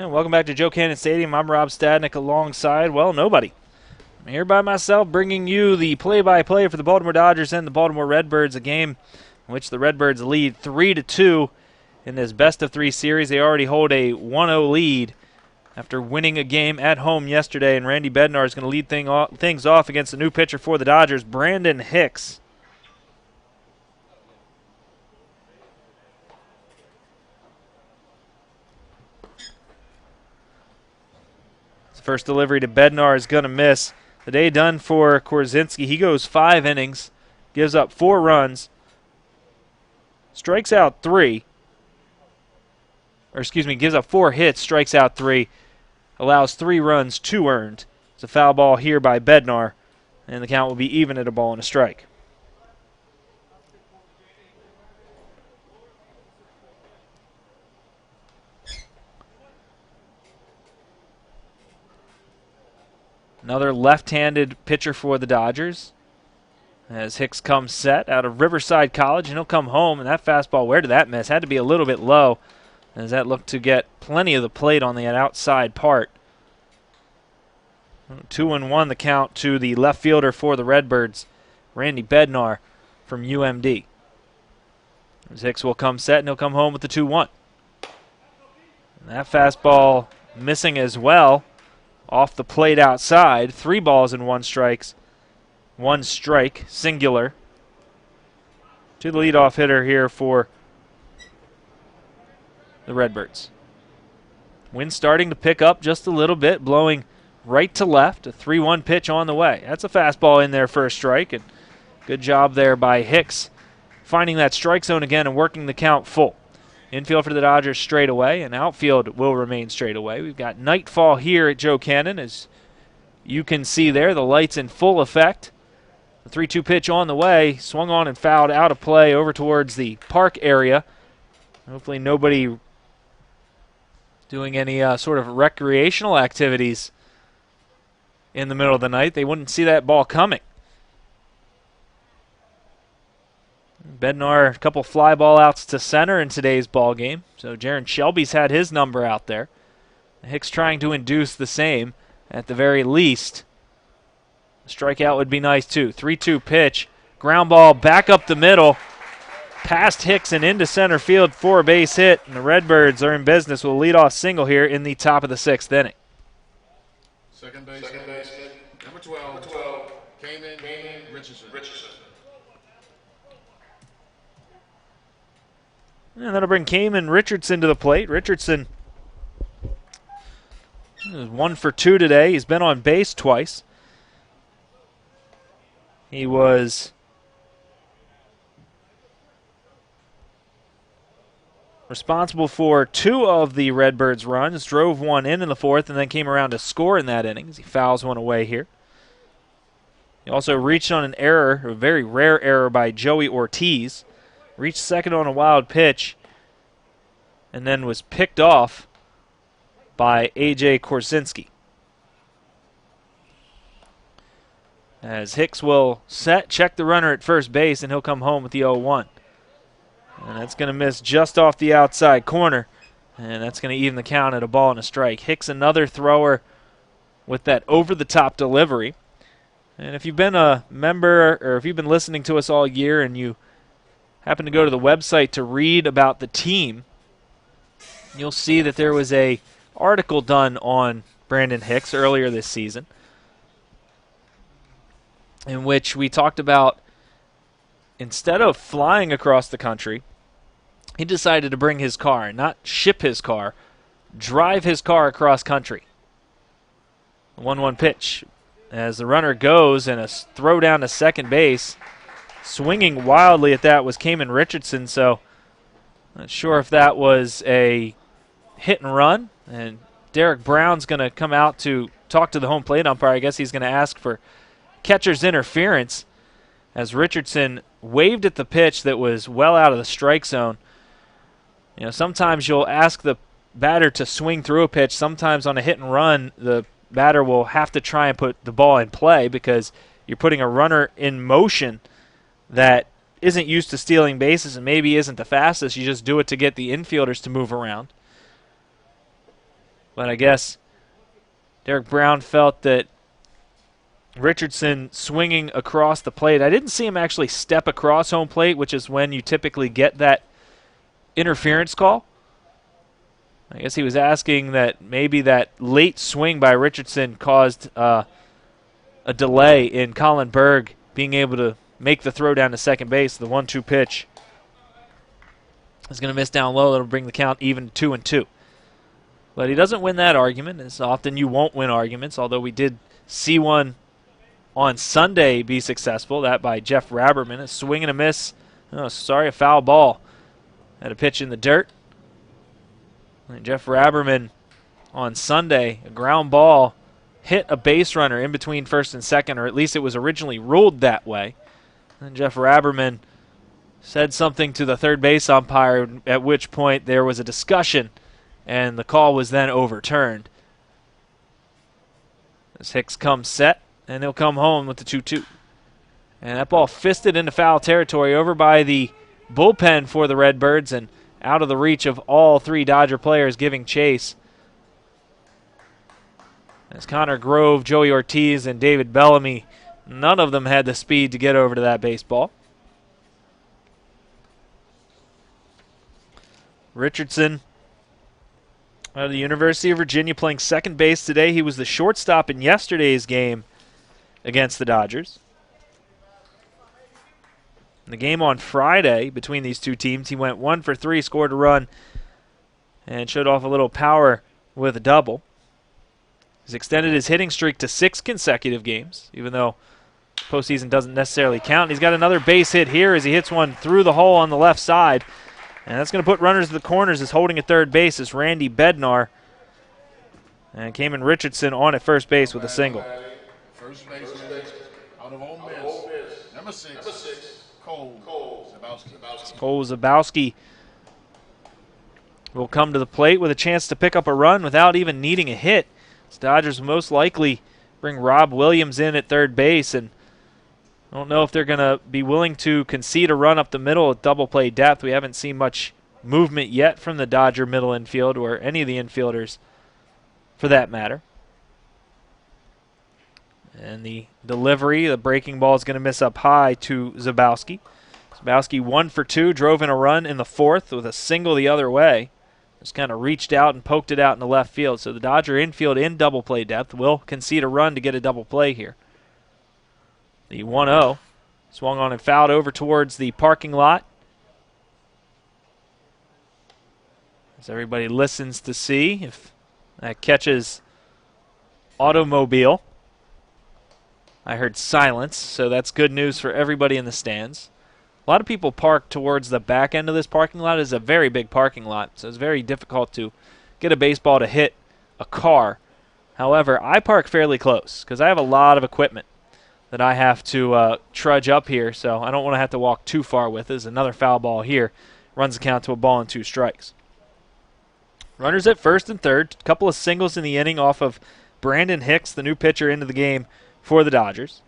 And welcome back to Joe Cannon Stadium. I'm Rob Stadnick alongside, well, nobody. I'm here by myself bringing you the play-by-play for the Baltimore Dodgers and the Baltimore Redbirds, a game in which the Redbirds lead 3-2 in this best-of-3 series. They already hold a 1-0 lead after winning a game at home yesterday, and Randy Bednar is going to lead things off against the new pitcher for the Dodgers, Brandon Hicks. First delivery to Bednar is going to miss. The day done for Korzinski. He goes 5 innings, gives up 4 runs, strikes out 3. Gives up 4 hits, strikes out 3, allows 3 runs, 2 earned. It's a foul ball here by Bednar, and the count will be even at a ball and a strike. Another left-handed pitcher for the Dodgers as Hicks comes set out of Riverside College, and he'll come home. And that fastball, where did that miss? Had to be a little bit low as that looked to get plenty of the plate on the outside part. 2-1 the count to the left fielder for the Redbirds, Randy Bednar from UMD. As Hicks will come set, and he'll come home with the 2-1. That fastball missing as well. Off the plate outside, 3 balls and 1 strike, singular, to the leadoff hitter here for the Redbirds. Wind starting to pick up just a little bit, blowing right to left, a 3-1 pitch on the way. That's a fastball in there for a strike, and good job there by Hicks finding that strike zone again and working the count full. Infield for the Dodgers straight away, and outfield will remain straight away. We've got nightfall here at Joe Cannon, as you can see there, the lights in full effect. The 3-2 pitch on the way, swung on and fouled out of play over towards the park area. Hopefully nobody doing any sort of recreational activities in the middle of the night. They wouldn't see that ball coming. Bednar, a couple fly ball outs to center in today's ball game. So Jaron Shelby's had his number out there. Hicks trying to induce the same at the very least. A strikeout would be nice too. 3-2 pitch. Ground ball back up the middle. Past Hicks and into center field for a base hit. And the Redbirds are in business with a leadoff single here in the top of the 6th inning. Second base, number 12, Kamen Richardson. And that'll bring Kamen Richardson to the plate. Richardson is 1 for 2 today. He's been on base twice. He was responsible for 2 of the Redbirds' runs, drove 1 in the 4th, and then came around to score in that inning as he fouls 1 away here. He also reached on an error, a very rare error by Joey Ortiz. Reached second on a wild pitch, and then was picked off by A.J. Korzinski. As Hicks will check the runner at first base, and he'll come home with the 0-1. And that's going to miss just off the outside corner, and that's going to even the count at a ball and a strike. Hicks, another thrower with that over-the-top delivery. And if you've been a member, or if you've been listening to us all year and you happen to go to the website to read about the team, you'll see that there was a article done on Brandon Hicks earlier this season in which we talked about, instead of flying across the country, he decided to bring his car, and not ship his car, drive his car across country. 1-1 pitch as the runner goes, and a throw down to second base. Swinging wildly at that was Kamen Richardson, so not sure if that was a hit and run. And Derek Brown's going to come out to talk to the home plate umpire. I guess he's going to ask for catcher's interference as Richardson waved at the pitch that was well out of the strike zone. You know, sometimes you'll ask the batter to swing through a pitch. Sometimes on a hit and run, the batter will have to try and put the ball in play because you're putting a runner in motion that isn't used to stealing bases and maybe isn't the fastest. You just do it to get the infielders to move around. But I guess Derek Brown felt that Richardson swinging across the plate. I didn't see him actually step across home plate, which is when you typically get that interference call. I guess he was asking that maybe that late swing by Richardson caused a delay in Colin Berg being able to make the throw down to second base. The 1-2 pitch is going to miss down low. That'll bring the count even to 2-2. But he doesn't win that argument. As often you won't win arguments, although we did see one on Sunday be successful. That by Jeff Raberman. A swing and a miss. Oh, sorry, a foul ball. Had a pitch in the dirt. And Jeff Raberman on Sunday, a ground ball, hit a base runner in between first and second, or at least it was originally ruled that way. And Jeff Raberman said something to the third base umpire, at which point there was a discussion, and the call was then overturned. As Hicks comes set, and he'll come home with the 2-2. And that ball fisted into foul territory over by the bullpen for the Redbirds and out of the reach of all three Dodger players giving chase. As Connor Grove, Joey Ortiz, and David Bellamy, none of them had the speed to get over to that baseball. Richardson out of the University of Virginia playing second base today. He was the shortstop in yesterday's game against the Dodgers. In the game on Friday between these two teams, he went 1 for 3, scored a run, and showed off a little power with a double. He's extended his hitting streak to 6 consecutive games, even though postseason doesn't necessarily count. He's got another base hit here as he hits one through the hole on the left side. And that's going to put runners at the corners as holding at third base is Randy Bednar. And Kamen Richardson on at first base with a single. First baseman out of Ole Miss. Number 6, Cole Zabowski. Cole Zabowski will come to the plate with a chance to pick up a run without even needing a hit. The Dodgers most likely bring Rob Williams in at third base, and I don't know if they're going to be willing to concede a run up the middle at double play depth. We haven't seen much movement yet from the Dodger middle infield or any of the infielders for that matter. And the delivery, the breaking ball is going to miss up high to Zabowski. Zabowski 1 for 2, drove in a run in the fourth with a single the other way. Just kind of reached out and poked it out in the left field. So the Dodger infield in double play depth will concede a run to get a double play here. The 1-0 swung on and fouled over towards the parking lot. As everybody listens to see if that catches automobile. I heard silence, so that's good news for everybody in the stands. A lot of people park towards the back end of this parking lot. It's a very big parking lot, so it's very difficult to get a baseball to hit a car. However, I park fairly close because I have a lot of equipment that I have to trudge up here, so I don't want to have to walk too far with. There's another foul ball here. Runs the count to a ball and 2 strikes. Runners at first and third. A couple of singles in the inning off of Brandon Hicks, the new pitcher into the game for the Dodgers.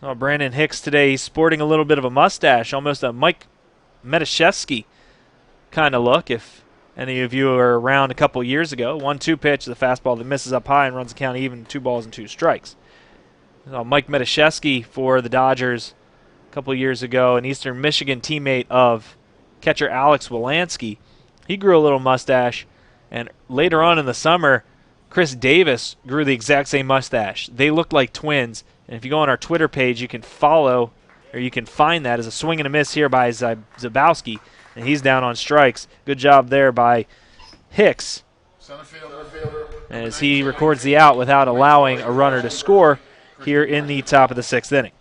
Oh, Brandon Hicks today, he's sporting a little bit of a mustache, almost a Mike Metashevsky kind of look, if any of you were around a couple years ago. 1-2 pitch, the fastball that misses up high and runs the count even, 2 balls and 2 strikes. Mike Metashevsky for the Dodgers a couple years ago, an Eastern Michigan teammate of catcher Alex Wilansky. He grew a little mustache, and later on in the summer, Chris Davis grew the exact same mustache. They looked like twins. And if you go on our Twitter page, you can follow, or you can find that as a swing and a miss here by Zabowski. And he's down on strikes. Good job there by Hicks as he records the out without allowing a runner to score here in the top of the 6th inning.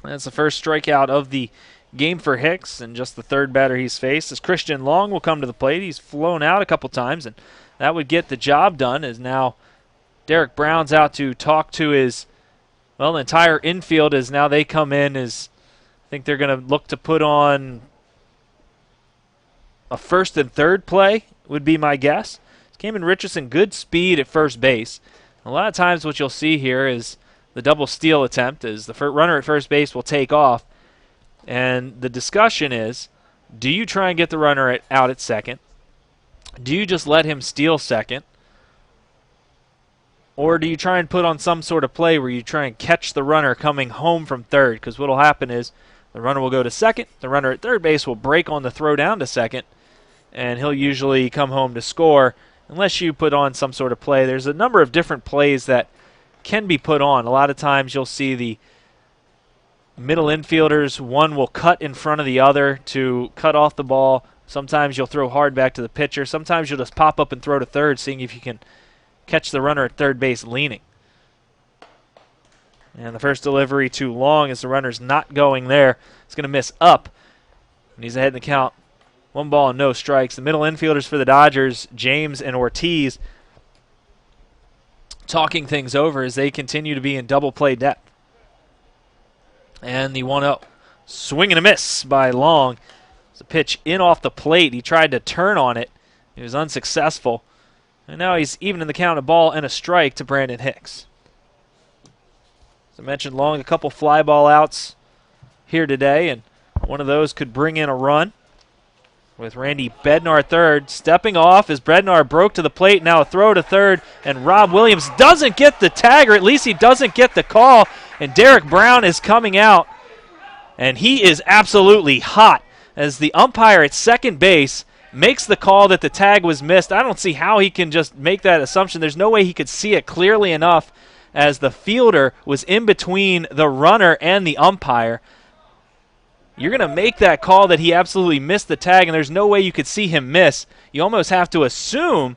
That's the first strikeout of the game for Hicks, and just the third batter he's faced. As Christian Long will come to the plate. He's flown out a couple times, and that would get the job done, as now Derek Brown's out to talk to his, well, the entire infield as now they come in as I think they're going to look to put on a first and third play would be my guess. Kamen Richardson, good speed at first base. A lot of times what you'll see here is the double steal attempt is the runner at first base will take off, And the discussion is, do you try and get the runner out at second? Do you just let him steal second? Or do you try and put on some sort of play where you try and catch the runner coming home from third? Because what will happen is the runner will go to second, the runner at third base will break on the throw down to second, and he'll usually come home to score unless you put on some sort of play. There's a number of different plays that can be put on. A lot of times you'll see the middle infielders, one will cut in front of the other to cut off the ball. Sometimes you'll throw hard back to the pitcher. Sometimes you'll just pop up and throw to third, seeing if you can catch the runner at third base leaning. And the first delivery too long as the runner's not going there. It's going to miss up. And he's ahead in the count. 1 ball and no strikes. The middle infielders for the Dodgers, James and Ortiz, talking things over as they continue to be in double play depth. And the 1-0. Swing and a miss by Long. It's a pitch in off the plate. He tried to turn on it. He was unsuccessful. And now he's even in the count, a ball and a strike to Brandon Hicks. As I mentioned, Long, a couple fly ball outs here today, and one of those could bring in a run. With Randy Bednar third, stepping off as Bednar broke to the plate. Now a throw to third, and Rob Williams doesn't get the tag, or at least he doesn't get the call. And Derek Brown is coming out, and he is absolutely hot as the umpire at second base makes the call that the tag was missed. I don't see how he can just make that assumption. There's no way he could see it clearly enough as the fielder was in between the runner and the umpire. You're going to make that call that he absolutely missed the tag, and there's no way you could see him miss. You almost have to assume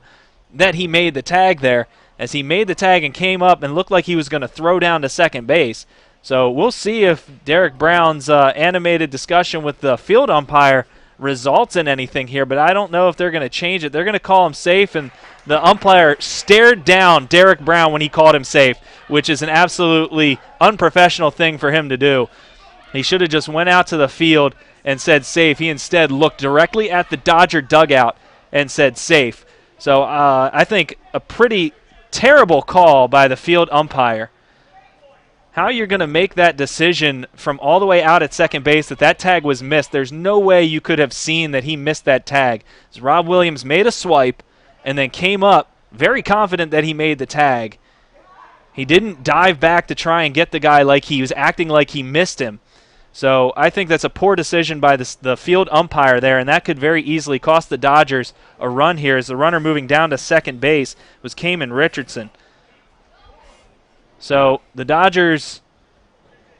that he made the tag there, as he made the tag and came up and looked like he was going to throw down to second base. So we'll see if Derek Brown's animated discussion with the field umpire results in anything here, but I don't know if they're going to change it. They're going to call him safe, and the umpire stared down Derek Brown when he called him safe, which is an absolutely unprofessional thing for him to do. He should have just went out to the field and said safe. He instead looked directly at the Dodger dugout and said safe. So I think a pretty terrible call by the field umpire. How you're going to make that decision from all the way out at second base that tag was missed, there's no way you could have seen that he missed that tag. As Rob Williams made a swipe and then came up very confident that he made the tag. He didn't dive back to try and get the guy like he was acting like he missed him. So I think that's a poor decision by the field umpire there, and that could very easily cost the Dodgers a run here, as the runner moving down to second base was Kamen Richardson. So the Dodgers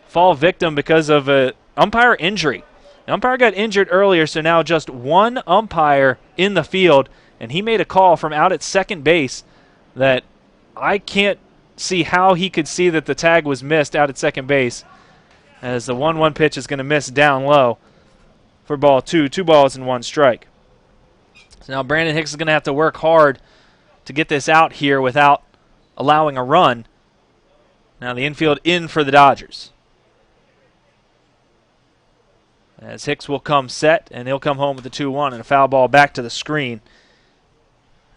fall victim because of an umpire injury. The umpire got injured earlier, so now just one umpire in the field, and he made a call from out at second base that I can't see how he could see that the tag was missed out at second base, as the 1-1 pitch is going to miss down low for ball 2. 2 balls and 1 strike. So now Brandon Hicks is going to have to work hard to get this out here without allowing a run. Now the infield in for the Dodgers. As Hicks will come set, and he'll come home with the 2-1 and a foul ball back to the screen.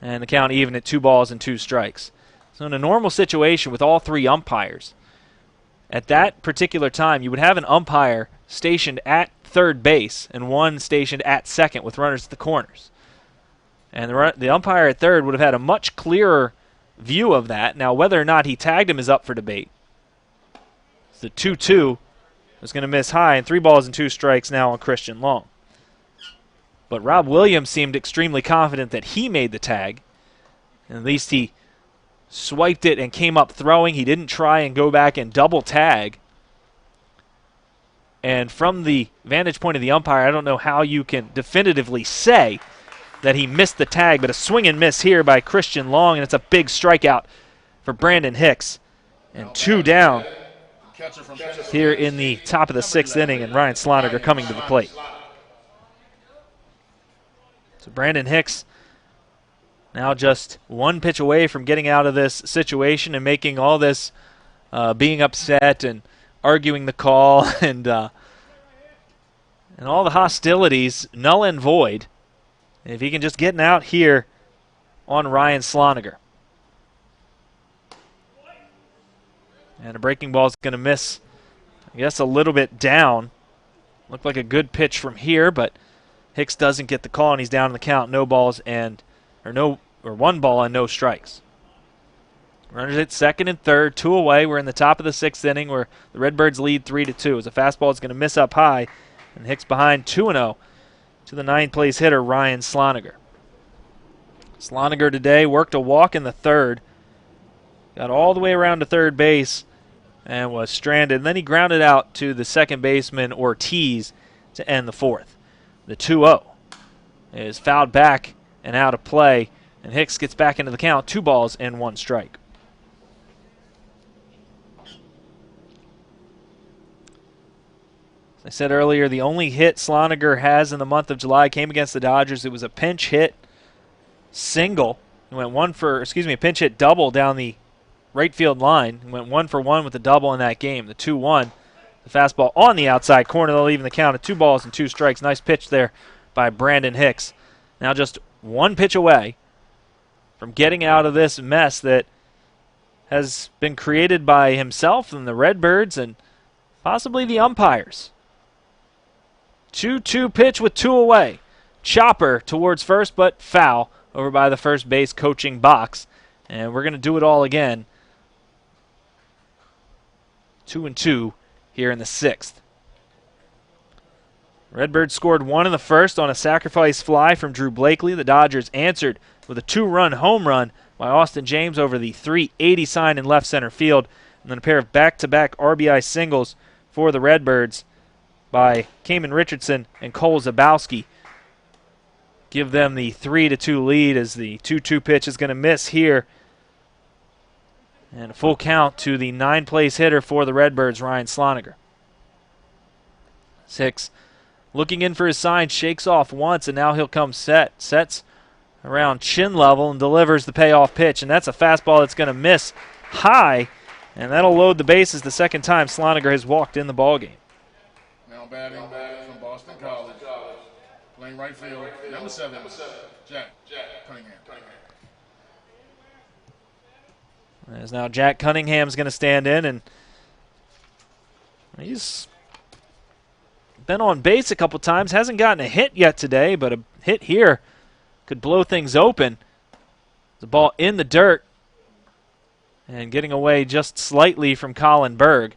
And the count even at 2 balls and 2 strikes. So in a normal situation with all 3 umpires, at that particular time, you would have an umpire stationed at third base and one stationed at second with runners at the corners. And the umpire at third would have had a much clearer view of that. Now, whether or not he tagged him is up for debate. The 2-2 is going to miss high, and 3 balls and 2 strikes now on Christian Long. But Rob Williams seemed extremely confident that he made the tag. At least he swiped it and came up throwing. He didn't try and go back and double tag. And from the vantage point of the umpire, I don't know how you can definitively say that he missed the tag, but a swing and miss here by Christian Long, and it's a big strikeout for Brandon Hicks. And 2 down here in the top of the 6th inning, and Ryan Sloniger coming to the plate. So Brandon Hicks now just 1 pitch away from getting out of this situation and making all this being upset and arguing the call and all the hostilities null and void. And if he can just get an out here on Ryan Sloniger. And a breaking ball is going to miss, I guess, a little bit down. Looked like a good pitch from here, but Hicks doesn't get the call, and he's down in the count. No balls and one ball and no strikes. Runners at second and third, 2 away. We're in the top of the 6th inning where the Redbirds lead 3-2. As a fastball is going to miss up high, and Hicks behind 2-0 to the 9th place hitter, Ryan Sloniger. Sloniger today worked a walk in the 3rd, got all the way around to third base, and was stranded. And then he grounded out to the second baseman, Ortiz, to end the 4th. The 2-0 is fouled back and out of play, and Hicks gets back into the count, 2 balls and 1 strike. As I said earlier, the only hit Sloniger has in the month of July came against the Dodgers. It was a pinch hit single. He went a pinch hit double down the right field line. He went 1 for 1 with the double in that game. The 2-1, the fastball on the outside corner. They'll even the count at 2 balls and 2 strikes. Nice pitch there by Brandon Hicks. Now just 1 pitch away from getting out of this mess that has been created by himself and the Redbirds and possibly the umpires. 2-2 pitch with 2 away. Chopper towards first, but foul over by the first base coaching box. And we're going to do it all again. 2-2 here in the 6th. Redbirds scored 1 in the 1st on a sacrifice fly from Drew Blakely. The Dodgers answered with a 2-run home run by Austin James over the .380 sign in left center field. And then a pair of back-to-back RBI singles for the Redbirds by Kamen Richardson and Cole Zabowski. Give them the 3-2 lead as the 2-2 pitch is going to miss here. And a full count to the 9th place hitter for the Redbirds, Ryan Sloniger. Hicks looking in for his sign, shakes off once, and now he'll come set. Sets around chin level and delivers the payoff pitch. And that's a fastball that's going to miss high, and that'll load the bases the second time Sloniger has walked in the ballgame. Now batting from Boston College, playing right field, number 7, Jack Cunningham. As now Jack Cunningham's going to stand in, and he's been on base a couple times. Hasn't gotten a hit yet today, but a hit here could blow things open. The ball in the dirt and getting away just slightly from Colin Berg.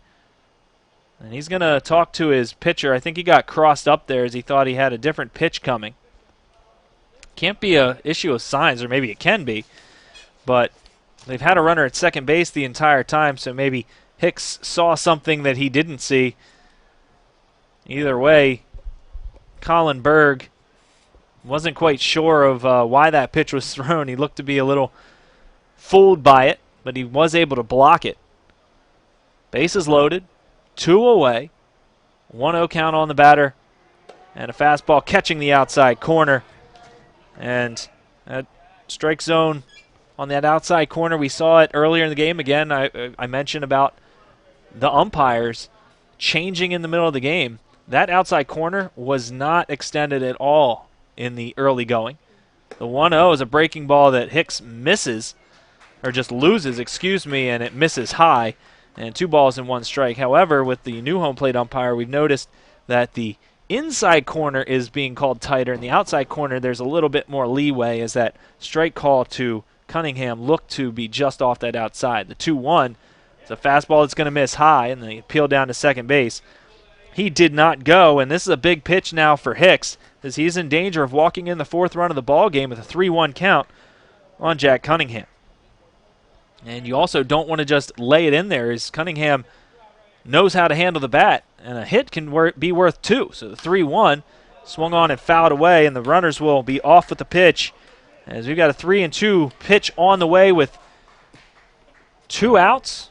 And he's going to talk to his pitcher. I think he got crossed up there as he thought he had a different pitch coming. Can't be an issue of signs, or maybe it can be, but they've had a runner at second base the entire time, so maybe Hicks saw something that he didn't see. Either way, Colin Berg wasn't quite sure of why that pitch was thrown. He looked to be a little fooled by it, but he was able to block it. Bases loaded, 2 away, 1-0 count on the batter, and a fastball catching the outside corner. And that strike zone on that outside corner, we saw it earlier in the game. Again, I mentioned about the umpires changing in the middle of the game. That outside corner was not extended at all in the early going. The 1-0 is a breaking ball that Hicks misses, or just loses, and it misses high, and 2 balls and 1 strike. However, with the new home plate umpire, we've noticed that the inside corner is being called tighter, and the outside corner there's a little bit more leeway, as that strike call to Cunningham looked to be just off that outside. The 2-1 is a fastball that's going to miss high, and the appeal down to second base. He did not go, and this is a big pitch now for Hicks, as he's in danger of walking in the 4th run of the ball game with a 3-1 count on Jack Cunningham. And you also don't want to just lay it in there, as Cunningham knows how to handle the bat, and a hit can be worth 2. So the 3-1 swung on and fouled away, and the runners will be off with the pitch, as we've got a 3-2 pitch on the way with 2 outs.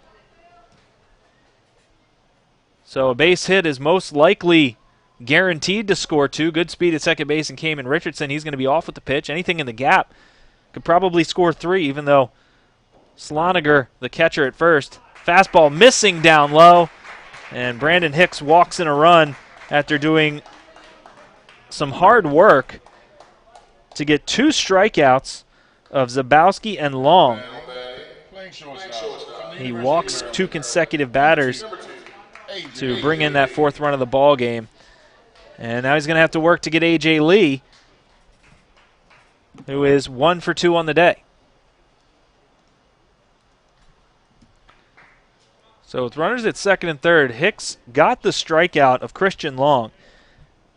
So a base hit is most likely guaranteed to score 2. Good speed at second base, and Kamen Richardson, he's going to be off with the pitch. Anything in the gap could probably score 3, even though Sloniger, the catcher at first, fastball missing down low, and Brandon Hicks walks in a run after doing some hard work to get 2 strikeouts of Zabowski and Long. He walks 2 consecutive batters to bring in that 4th run of the ball game. And now he's going to have to work to get A.J. Lee, who is 1 for 2 on the day. So with runners at second and third, Hicks got the strikeout of Christian Long.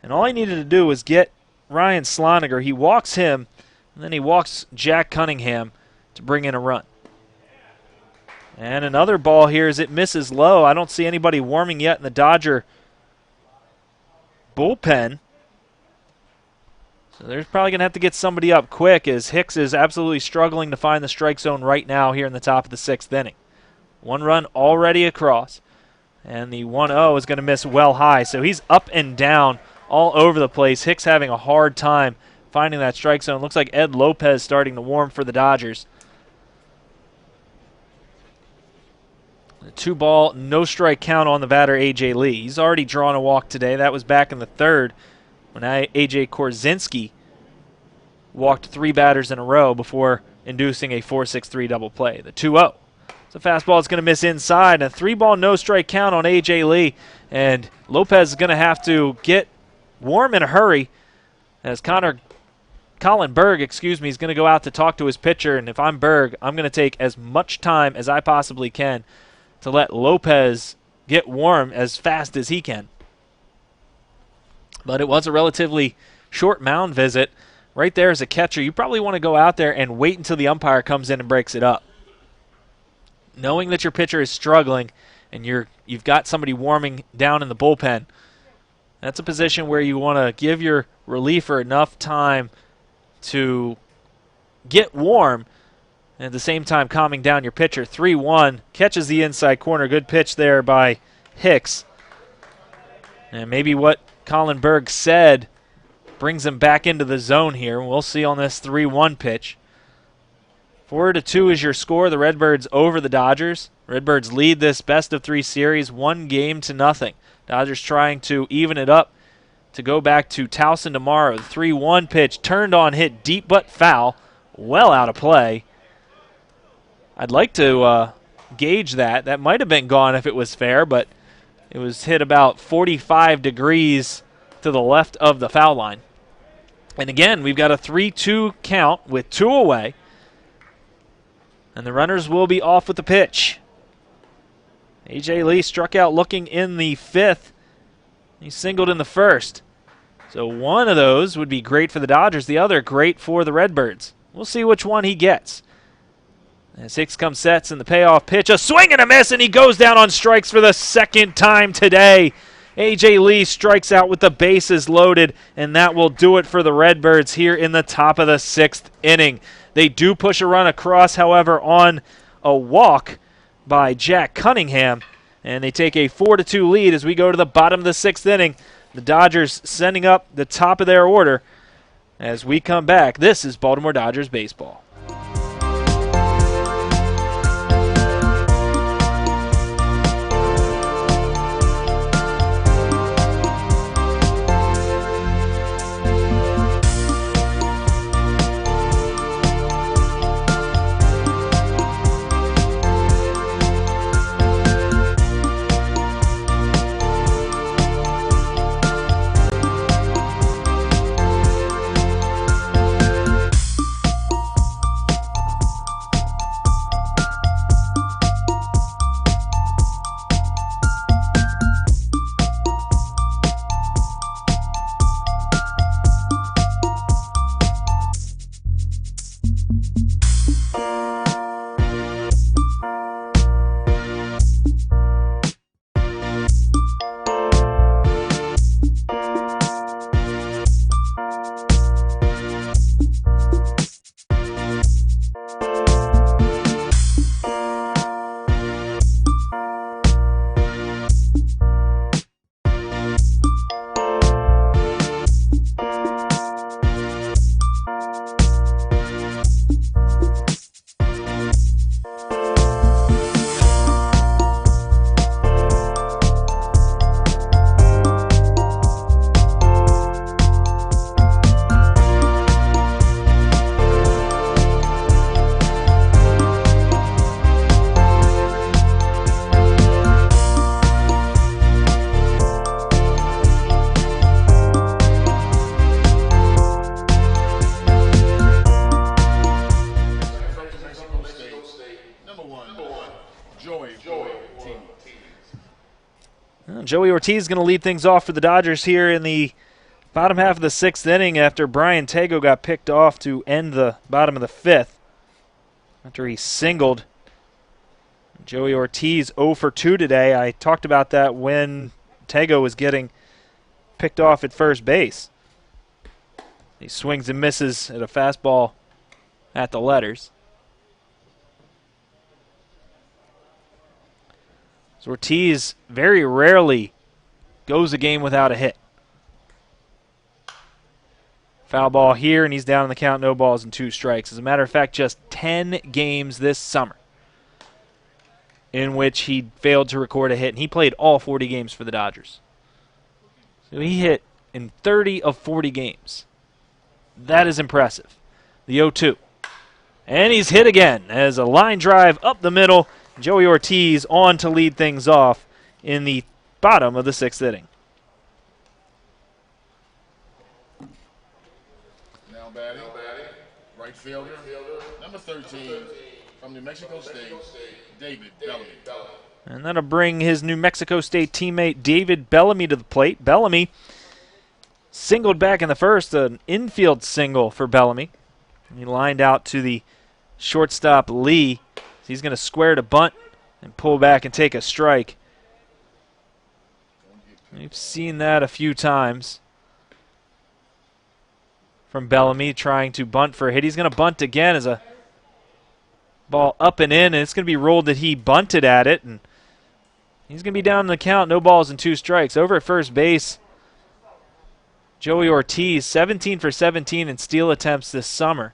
And all he needed to do was get Ryan Sloniger. He walks him, and then he walks Jack Cunningham to bring in a run. And another ball here as it misses low. I don't see anybody warming yet in the Dodger bullpen. So they're probably going to have to get somebody up quick as Hicks is absolutely struggling to find the strike zone right now here in the top of the 6th inning. 1 run already across. And the 1-0 is going to miss well high. So he's up and down all over the place. Hicks having a hard time finding that strike zone. Looks like Ed Lopez starting to warm for the Dodgers. A 2-ball, no strike count on the batter, A.J. Lee. He's already drawn a walk today. That was back in the 3rd when A.J. Korzinski walked 3 batters in a row before inducing a 4-6-3 double play. The 2-0. The fastball is going to miss inside. A 3-ball, no strike count on A.J. Lee. And Lopez is going to have to get warm in a hurry as Colin Berg, is going to go out to talk to his pitcher. And if I'm Berg, I'm going to take as much time as I possibly can to let Lopez get warm as fast as he can. But it was a relatively short mound visit. Right there as a catcher, you probably want to go out there and wait until the umpire comes in and breaks it up. Knowing that your pitcher is struggling and you've got somebody warming down in the bullpen, that's a position where you want to give your reliever enough time to get warm and at the same time calming down your pitcher. 3-1, catches the inside corner. Good pitch there by Hicks. And maybe what Colin Berg said brings him back into the zone here. We'll see on this 3-1 pitch. 4-2 is your score. The Redbirds over the Dodgers. Redbirds lead this best-of-3 series 1-0. Dodgers trying to even it up to go back to Towson tomorrow. The 3-1 pitch turned on, hit deep but foul. Well out of play. I'd like to gauge that. That might have been gone if it was fair, but it was hit about 45 degrees to the left of the foul line. And again, we've got a 3-2 count with 2 away. And the runners will be off with the pitch. A.J. Lee struck out looking in the 5th. He singled in the 1st. So one of those would be great for the Dodgers. The other great for the Redbirds. We'll see which one he gets. As Hicks comes sets in the payoff pitch. A swing and a miss, and he goes down on strikes for the 2nd time today. A.J. Lee strikes out with the bases loaded, and that will do it for the Redbirds here in the top of the 6th inning. They do push a run across, however, on a walk by Jack Cunningham, and they take a 4-2 lead as we go to the bottom of the 6th inning. The Dodgers sending up the top of their order as we come back. This is Baltimore Dodgers baseball. Joey Ortiz is going to lead things off for the Dodgers here in the bottom half of the 6th inning after Brian Tago got picked off to end the bottom of the 5th after he singled. Joey Ortiz 0 for 2 today. I talked about that when Tago was getting picked off at first base. He swings and misses at a fastball at the letters. So Ortiz very rarely goes a game without a hit. Foul ball here, and he's down on the count, no balls and 2 strikes. As a matter of fact, just 10 games this summer in which he failed to record a hit, and he played all 40 games for the Dodgers. So he hit in 30 of 40 games. That is impressive. The 0-2. And he's hit again as a line drive up the middle. Joey Ortiz on to lead things off in the bottom of the 6th inning. Now batting, right fielder, number 13, from New Mexico State, David Bellamy. And that'll bring his New Mexico State teammate David Bellamy to the plate. Bellamy singled back in the first, an infield single for Bellamy. He lined out to the shortstop Lee. He's going to square to bunt and pull back and take a strike. We've seen that a few times from Bellamy trying to bunt for a hit. He's going to bunt again as a ball up and in, and it's going to be ruled that he bunted at it, and he's going to be down in the count, no balls and 2 strikes. Over at first base, Joey Ortiz, 17 for 17 in steal attempts this summer.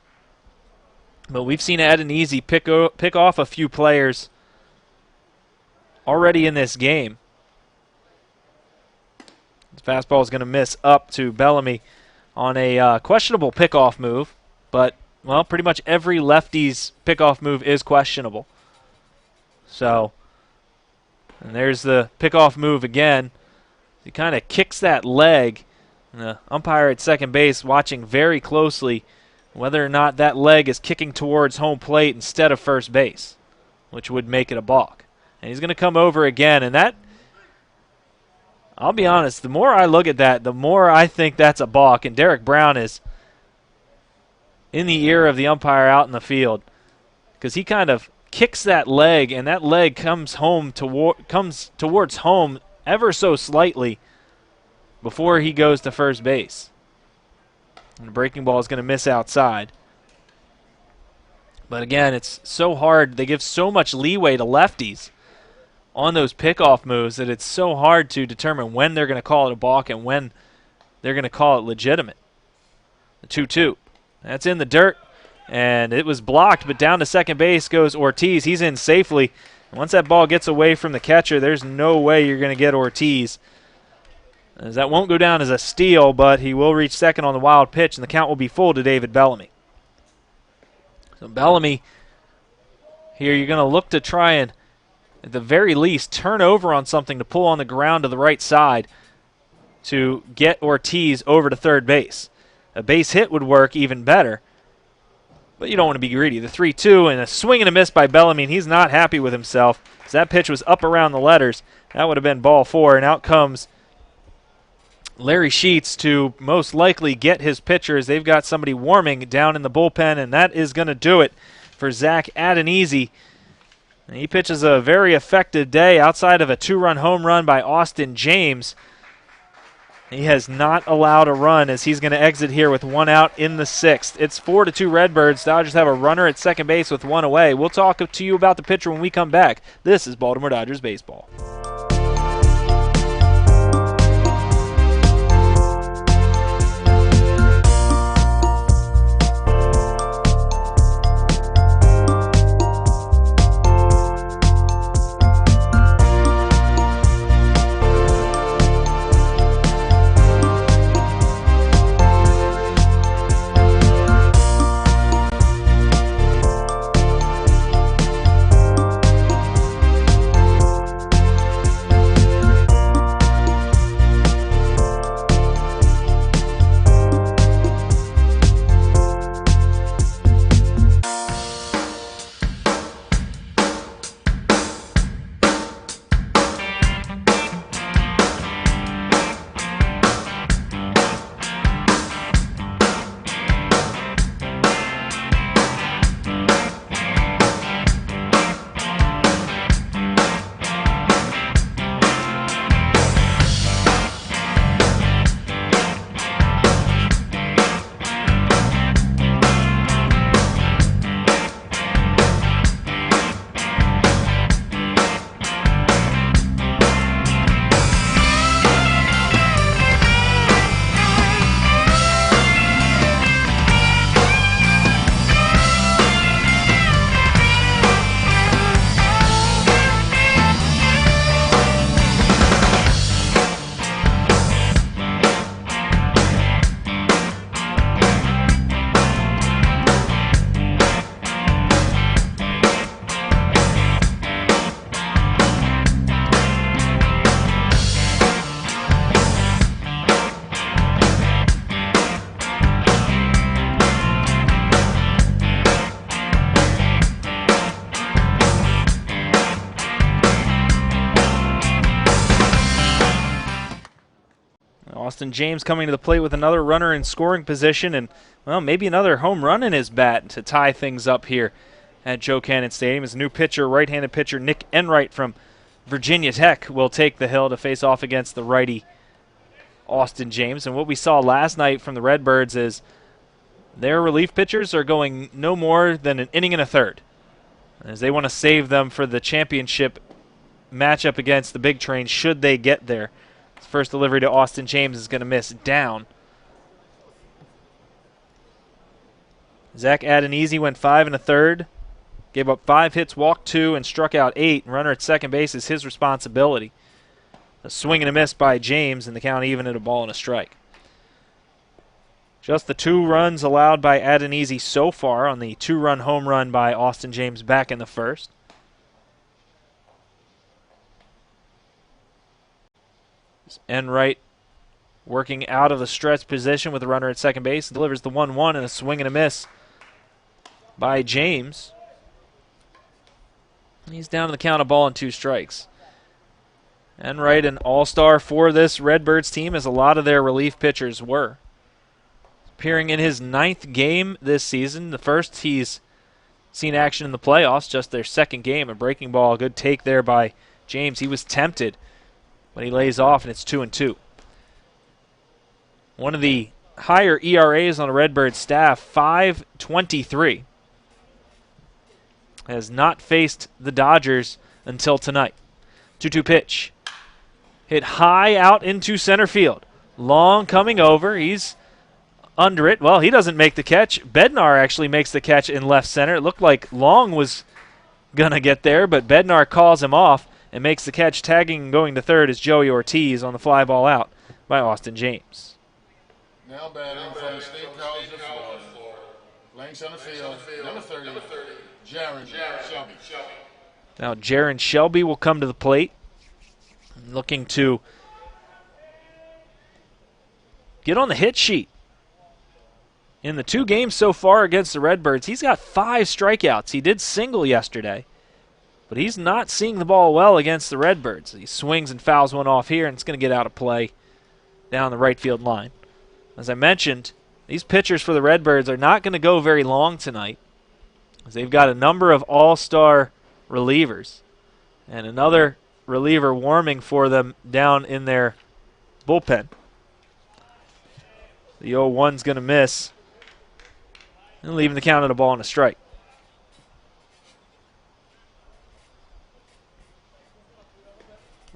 But we've seen Adenise pick off a few players already in this game. His fastball is going to miss up to Bellamy on a questionable pickoff move. But, well, pretty much every lefty's pickoff move is questionable. So, and there's the pickoff move again. He kind of kicks that leg. And the umpire at second base watching very closely whether or not that leg is kicking towards home plate instead of first base, which would make it a balk. And he's going to come over again, and that, I'll be honest, the more I look at that, the more I think that's a balk, and Derek Brown is in the ear of the umpire out in the field because he kind of kicks that leg, and that leg comes towards home ever so slightly before he goes to first base. And the breaking ball is going to miss outside. But again, it's so hard. They give so much leeway to lefties on those pickoff moves that it's so hard to determine when they're going to call it a balk and when they're going to call it legitimate. The 2-2. That's in the dirt, and it was blocked, but down to second base goes Ortiz. He's in safely. And once that ball gets away from the catcher, there's no way you're going to get Ortiz. As that won't go down as a steal, but he will reach second on the wild pitch, and the count will be full to David Bellamy. So Bellamy, here you're going to look to try and, at the very least, turn over on something to pull on the ground to the right side to get Ortiz over to third base. A base hit would work even better, but you don't want to be greedy. The 3-2 and a swing and a miss by Bellamy, and he's not happy with himself. As that pitch was up around the letters, that would have been ball 4, and out comes Larry Sheets to most likely get his pitchers. They've got somebody warming down in the bullpen, and that is going to do it for Zach Adenise. And he pitches a very effective day outside of a 2-run home run by Austin James. He has not allowed a run as he's going to exit here with 1 out in the 6th. It's 4-2 Redbirds. Dodgers have a runner at second base with 1 away. We'll talk to you about the pitcher when we come back. This is Baltimore Dodgers baseball. Austin James coming to the plate with another runner in scoring position and, well, maybe another home run in his bat to tie things up here at Joe Cannon Stadium. His new pitcher, right-handed pitcher Nick Enright from Virginia Tech, will take the hill to face off against the righty Austin James. And what we saw last night from the Redbirds is their relief pitchers are going no more than an inning and a third, as they want to save them for the championship matchup against the Big Train should they get there. His first delivery to Austin James is going to miss down. Zach Adenese went 5 1/3, gave up 5 hits, walked 2, and struck out 8. Runner at second base is his responsibility. A swing and a miss by James, and the count even at a ball and a strike. Just the 2 runs allowed by Adenese so far on the 2-run home run by Austin James back in the first. Enright working out of the stretch position with the runner at second base. Delivers the 1-1 and a swing and a miss by James. He's down to the count of ball and 2 strikes. Enright, an all-star for this Redbirds team, as a lot of their relief pitchers were. Appearing in his 9th game this season. The first he's seen action in the playoffs, just their 2nd game. A breaking ball, a good take there by James. He was tempted, but he lays off, and it's 2-2. One of the higher ERAs on the Redbirds staff, 5.23. Has not faced the Dodgers until tonight. 2-2 pitch. Hit high out into center field. Long coming over. He's under it. Well, he doesn't make the catch. Bednar actually makes the catch in left center. It looked like Long was going to get there, but Bednar calls him off and makes the catch. Tagging and going to third is Joey Ortiz on the fly ball out by Austin James. Now batting from the State College of Florida, playing center field, number 30, Jaron Shelby. Now Jaron Shelby will come to the plate, looking to get on the hit sheet. In the 2 games so far against the Redbirds, he's got 5 strikeouts. He did single yesterday, but he's not seeing the ball well against the Redbirds. He swings and fouls one off here, and it's going to get out of play down the right field line. As I mentioned, these pitchers for the Redbirds are not going to go very long tonight, as they've got a number of all-star relievers and another reliever warming for them down in their bullpen. The 0-1's going to miss, and leaving the count at a ball and a strike.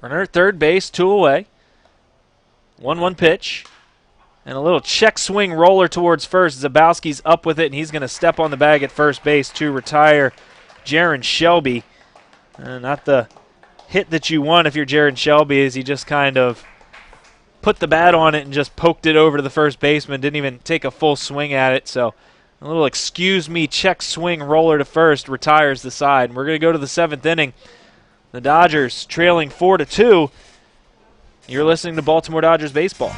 Runner at third base, 2 away. 1-1 pitch. And a little check swing roller towards first. Zabowski's up with it, and he's going to step on the bag at first base to retire Jaron Shelby. Not the hit that you want if you're Jaron Shelby, as he just kind of put the bat on it and just poked it over to the first baseman. Didn't even take a full swing at it. So a little excuse me check swing roller to first retires the side. And we're going to go to the 7th inning. The Dodgers trailing 4-2. You're listening to Baltimore Dodgers baseball.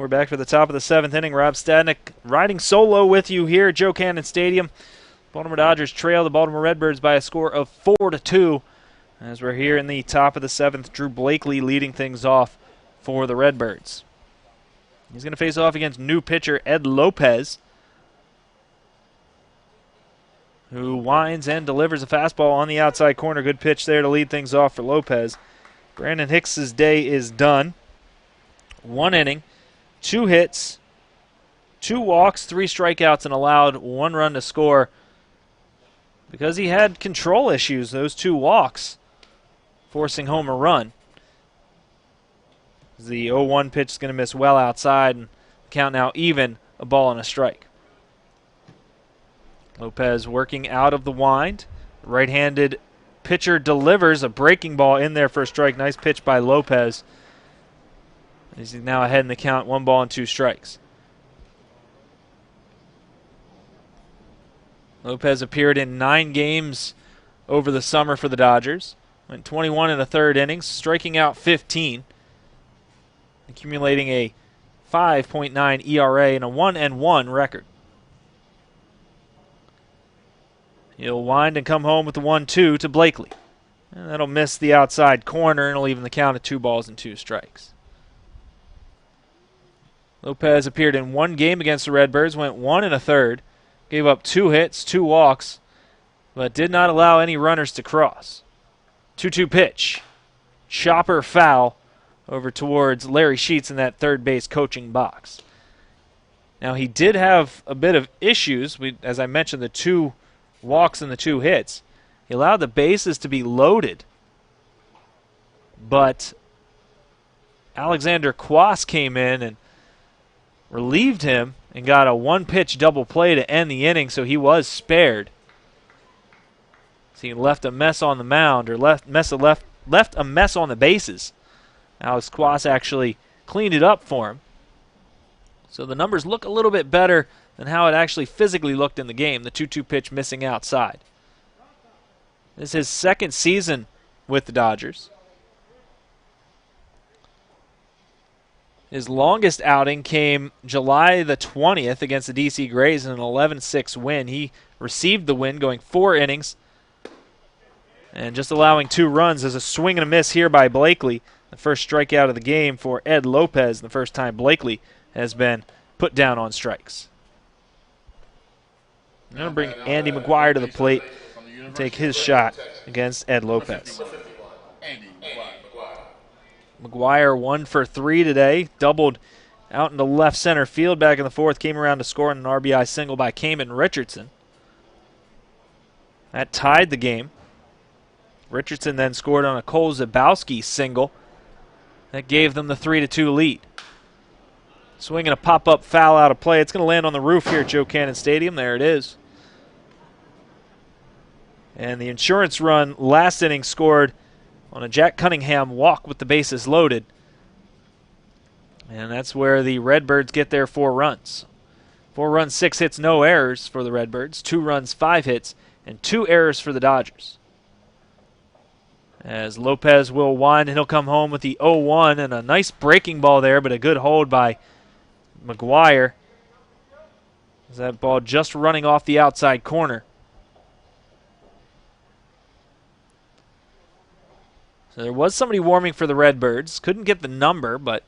back for the top of the 7th inning. Rob Stadnick riding solo with you here at Joe Cannon Stadium. Baltimore Dodgers trail the Baltimore Redbirds by a score of 4-2. As we're here in the top of the 7th, Drew Blakely leading things off for the Redbirds. He's going to face off against new pitcher Ed Lopez, who winds and delivers a fastball on the outside corner. Good pitch there to lead things off for Lopez. Brandon Hicks's day is done. 1 inning, 2 hits, 2 walks, 3 strikeouts, and allowed 1 run to score because he had control issues, those 2 walks, forcing home a run. The 0-1 pitch is going to miss well outside, and the count now even, a ball and a strike. Lopez working out of the wind. Right-handed pitcher delivers a breaking ball in there for a strike. Nice pitch by Lopez. He's now ahead in the count, 1 ball and 2 strikes. Lopez appeared in 9 games over the summer for the Dodgers. Went 21 1/3 innings, striking out 15. Accumulating a 5.9 ERA and a 1-1 record. He'll wind and come home with the 1-2 to Blakely. And that'll miss the outside corner and it'll even the count at 2 balls and 2 strikes. Lopez appeared in 1 game against the Redbirds, went 1 1/3, gave up 2 hits, 2 walks, but did not allow any runners to cross. 2-2 pitch. Chopper foul over towards Larry Sheets in that third base coaching box. Now he did have a bit of issues. As I mentioned, the 2 walks and the 2 hits. He allowed the bases to be loaded, but Alexander Quas came in and relieved him and got a 1-pitch double play to end the inning, so he was spared. So he left a mess on the mound, or left a mess on the bases. Alex Quas actually cleaned it up for him. So the numbers look a little bit better than how it actually physically looked in the game, the 2-2 pitch missing outside. This is his 2nd season with the Dodgers. His longest outing came July the 20th against the D.C. Grays in an 11-6 win. He received the win, going 4 innings and just allowing 2 runs. As a swing and a miss here by Blakely. The first strikeout of the game for Ed Lopez, the first time Blakely has been put down on strikes. I'm going to bring Andy McGuire to the plate and take his shot against Ed Lopez. McGuire 1 for 3 today, doubled out into left center field back in the 4th, came around to score on an RBI single by Kamen Richardson. That tied the game. Richardson then scored on a Cole Zabowski single. That gave them the 3-2 lead. Swinging a pop-up foul out of play. It's going to land on the roof here at Joe Cannon Stadium. There it is. And the insurance run last inning scored on a Jack Cunningham walk with the bases loaded. And that's where the Redbirds get their 4 runs. 4 runs, 6 hits, no errors for the Redbirds. 2 runs, 5 hits, and 2 errors for the Dodgers. As Lopez will wind, and he'll come home with the 0-1, and a nice breaking ball there, but a good hold by McGuire. That ball just running off the outside corner. So there was somebody warming for the Redbirds. Couldn't get the number, but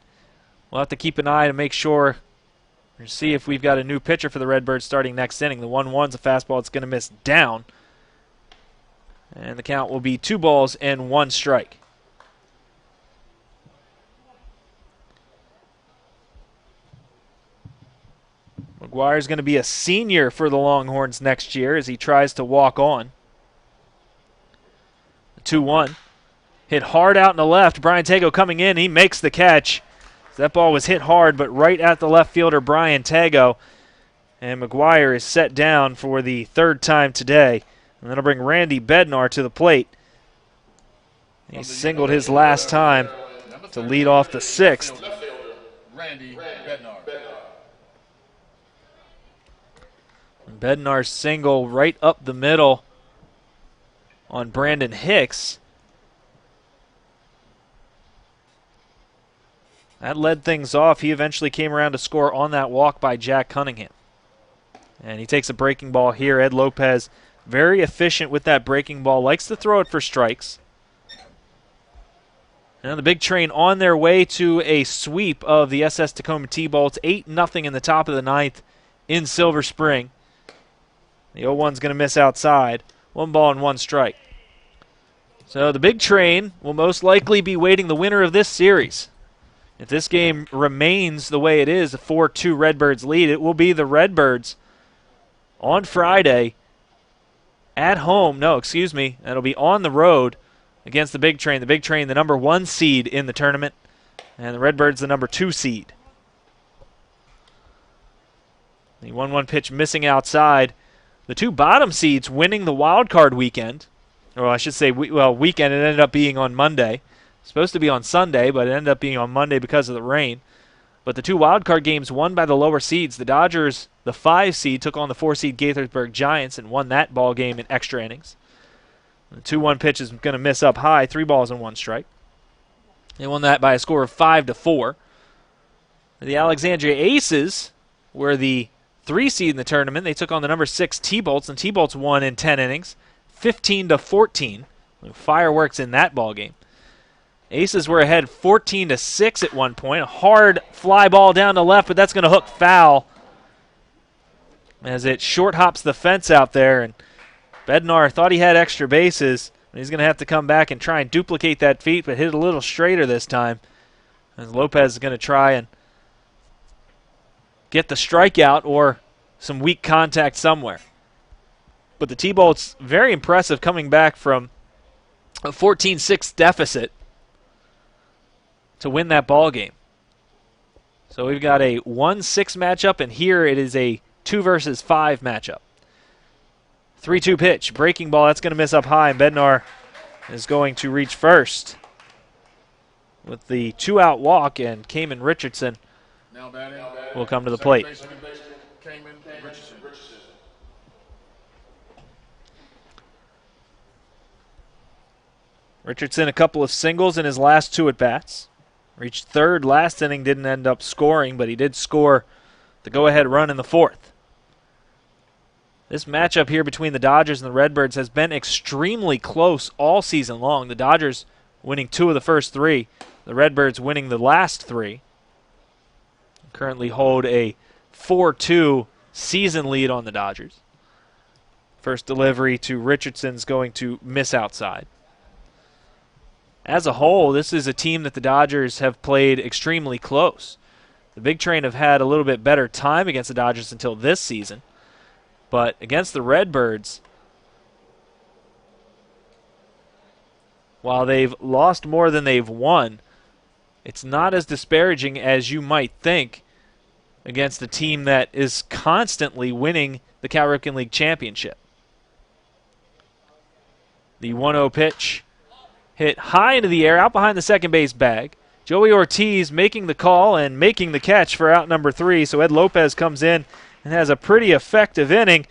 we'll have to keep an eye to make sure and see if we've got a new pitcher for the Redbirds starting next inning. The 1-1's a fastball. It's going to miss down. And the count will be 2 balls and 1 strike. McGuire's going to be a senior for the Longhorns next year as he tries to walk on. 2-1. Hit hard out in the left. Brian Tago coming in. He makes the catch. That ball was hit hard, but right at the left fielder, Brian Tago. And McGuire is set down for the 3rd time today. And that'll bring Randy Bednar to the plate. He singled his last time to lead off the 6th. Randy Bednar. Bednar's single right up the middle on Brandon Hicks. That led things off. He eventually came around to score on that walk by Jack Cunningham. And he takes a breaking ball here. Ed Lopez, very efficient with that breaking ball, likes to throw it for strikes. Now the Big Train on their way to a sweep of the SS Tacoma T-Bolts, 8-0 in the top of the ninth in Silver Spring. The 0-1's going to miss outside. 1 ball and 1 strike. So the Big Train will most likely be waiting the winner of this series. If this game remains the way it is, a 4-2 Redbirds lead, it will be the Redbirds on Friday at home. No, excuse me. That'll be on the road against the Big Train. The Big Train, the number 1 seed in the tournament, and the Redbirds, the number 2 seed. The 1-1 pitch missing outside. The 2 bottom seeds winning the wild card weekend. Or I should say, weekend. It ended up being on Monday. Supposed to be on Sunday, but it ended up being on Monday because of the rain. But the 2 wild card games won by the lower seeds. The Dodgers, the 5 seed, took on the 4 seed Gaithersburg Giants and won that ball game in extra innings. The 2-1 pitch is going to miss up high, 3 balls and 1 strike. They won that by a score of 5-4. The Alexandria Aces were the 3 seed in the tournament. They took on the number 6 T-Bolts, and T-Bolts won in 10 innings, 15-14. Fireworks in that ball game. Aces were ahead 14-6 at one point. A hard fly ball down to left, but that's going to hook foul as it short hops the fence out there. And Bednar thought he had extra bases. He's going to have to come back and try and duplicate that feat, but hit it a little straighter this time. And Lopez is going to try and get the strikeout or some weak contact somewhere. But the T-Bolts, very impressive coming back from a 14-6 deficit to win that ball game. So we've got a 1-6 matchup, and here it is a 2 versus 5 matchup. 3-2 pitch, breaking ball, that's going to miss up high, and Bednar is going to reach first with the 2-out walk, and Cayman Richardson will come to the plate. Richardson, a couple of singles in his last 2 at-bats. Reached third last inning, didn't end up scoring, but he did score the go-ahead run in the 4th. This matchup here between the Dodgers and the Redbirds has been extremely close all season long. The Dodgers winning 2 of the first 3. The Redbirds winning the last 3. Currently hold a 4-2 season lead on the Dodgers. First delivery to Richardson's going to miss outside. As a whole, this is a team that the Dodgers have played extremely close. The Big Train have had a little bit better time against the Dodgers until this season. But against the Redbirds, while they've lost more than they've won, it's not as disparaging as you might think against a team that is constantly winning the Cal Ripken League Championship. The 1-0 pitch hit high into the air, out behind the second base bag. Joey Ortiz making the call and making the catch for out number 3. So Ed Lopez comes in and has a pretty effective inning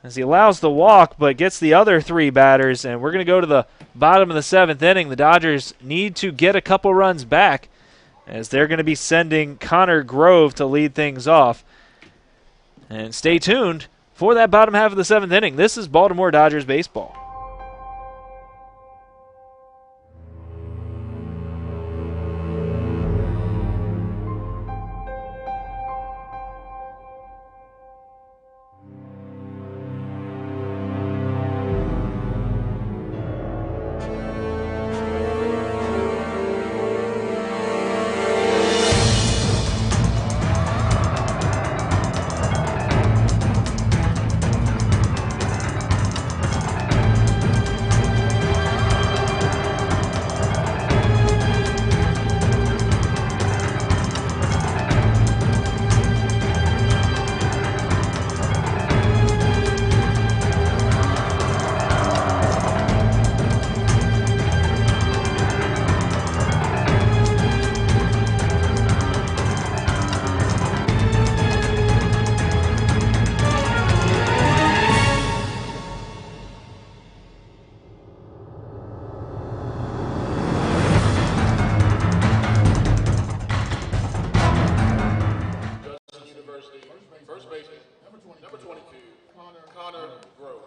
as he allows the walk but gets the other 3 batters. And we're going to go to the bottom of the 7th inning. The Dodgers need to get a couple runs back as they're going to be sending Connor Grove to lead things off. And stay tuned for that bottom half of the 7th inning. This is Baltimore Dodgers baseball. Number 22, Connor Grove.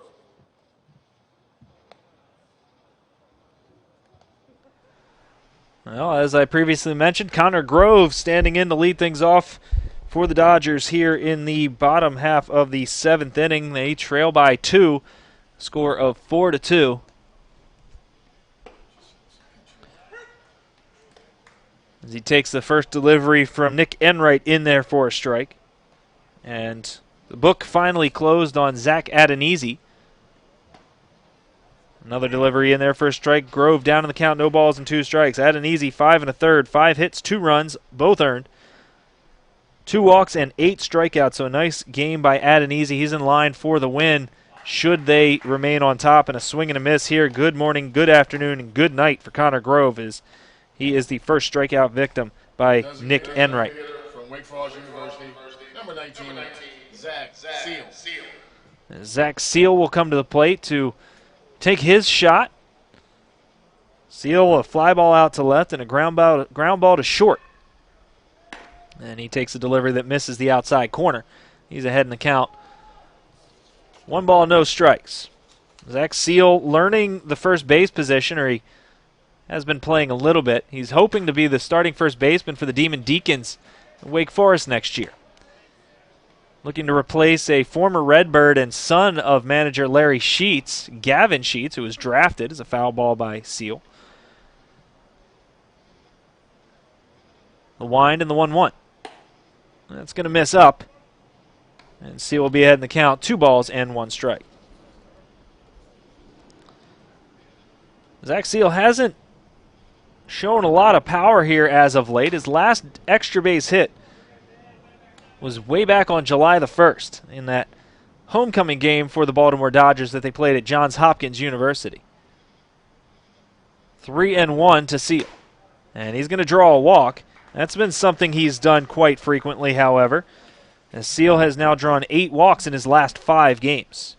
Well, as I previously mentioned, Connor Grove standing in to lead things off for the Dodgers here in the bottom half of the 7th inning. They trail by 2, score of 4-2. As he takes the first delivery from Nick Enright in there for a strike. And the book finally closed on Zach Adenese. Another delivery in there for a strike. Grove down in the count, no balls and 2 strikes. Adenese 5 1/3, 5 hits, 2 runs, both earned. 2 walks and 8 strikeouts, so a nice game by Adenese. He's in line for the win should they remain on top. And a swing and a miss here. Good morning, good afternoon, and good night for Connor Grove. He is the first strikeout victim by Nick Enright. From Wake Forest University, number 19, Zach Seal. Zach Seal will come to the plate to take his shot. Seal, a fly ball out to left and a ground ball to short. And he takes a delivery that misses the outside corner. He's ahead in the count. 1 ball, no strikes. Zach Seal learning the first base position, or he has been playing a little bit. He's hoping to be the starting first baseman for the Demon Deacons in Wake Forest next year. Looking to replace a former Redbird and son of manager Larry Sheets, Gavin Sheets, who was drafted as a foul ball by Seal. The wind and the 1-1. That's going to miss up. And Seal will be ahead in the count. 2 balls and 1 strike. Zach Seal hasn't shown a lot of power here as of late. His last extra base hit was way back on July the 1st in that homecoming game for the Baltimore Dodgers that they played at Johns Hopkins University. 3-1 to Seal. And he's going to draw a walk. That's been something he's done quite frequently, however, as Seal has now drawn 8 walks in his last 5 games.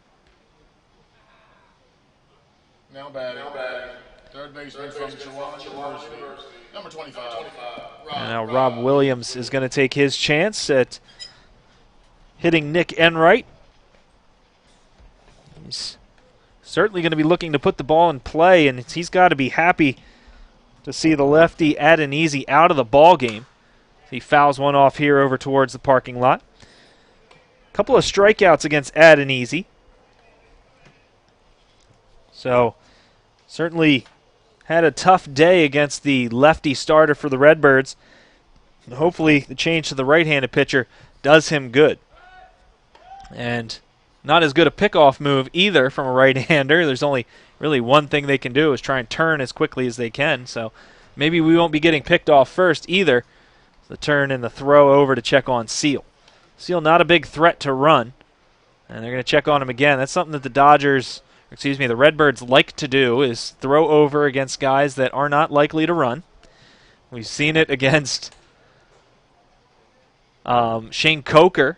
Now batting. Third baseman from Chihuahua University, number 25. And now Rob Williams is going to take his chance at hitting Nick Enright. He's certainly going to be looking to put the ball in play, and he's got to be happy to see the lefty Adenese out of the ball game. He fouls one off here over towards the parking lot. A couple of strikeouts against Adenese. So certainly had a tough day against the lefty starter for the Redbirds. And hopefully the change to the right-handed pitcher does him good. And not as good a pickoff move either from a right-hander. There's only really one thing they can do is try and turn as quickly as they can. So maybe we won't be getting picked off first either. The turn and the throw over to check on Seal. Seal not a big threat to run. And they're going to check on him again. That's something that the Redbirds like to do, is throw over against guys that are not likely to run. We've seen it against Shane Coker.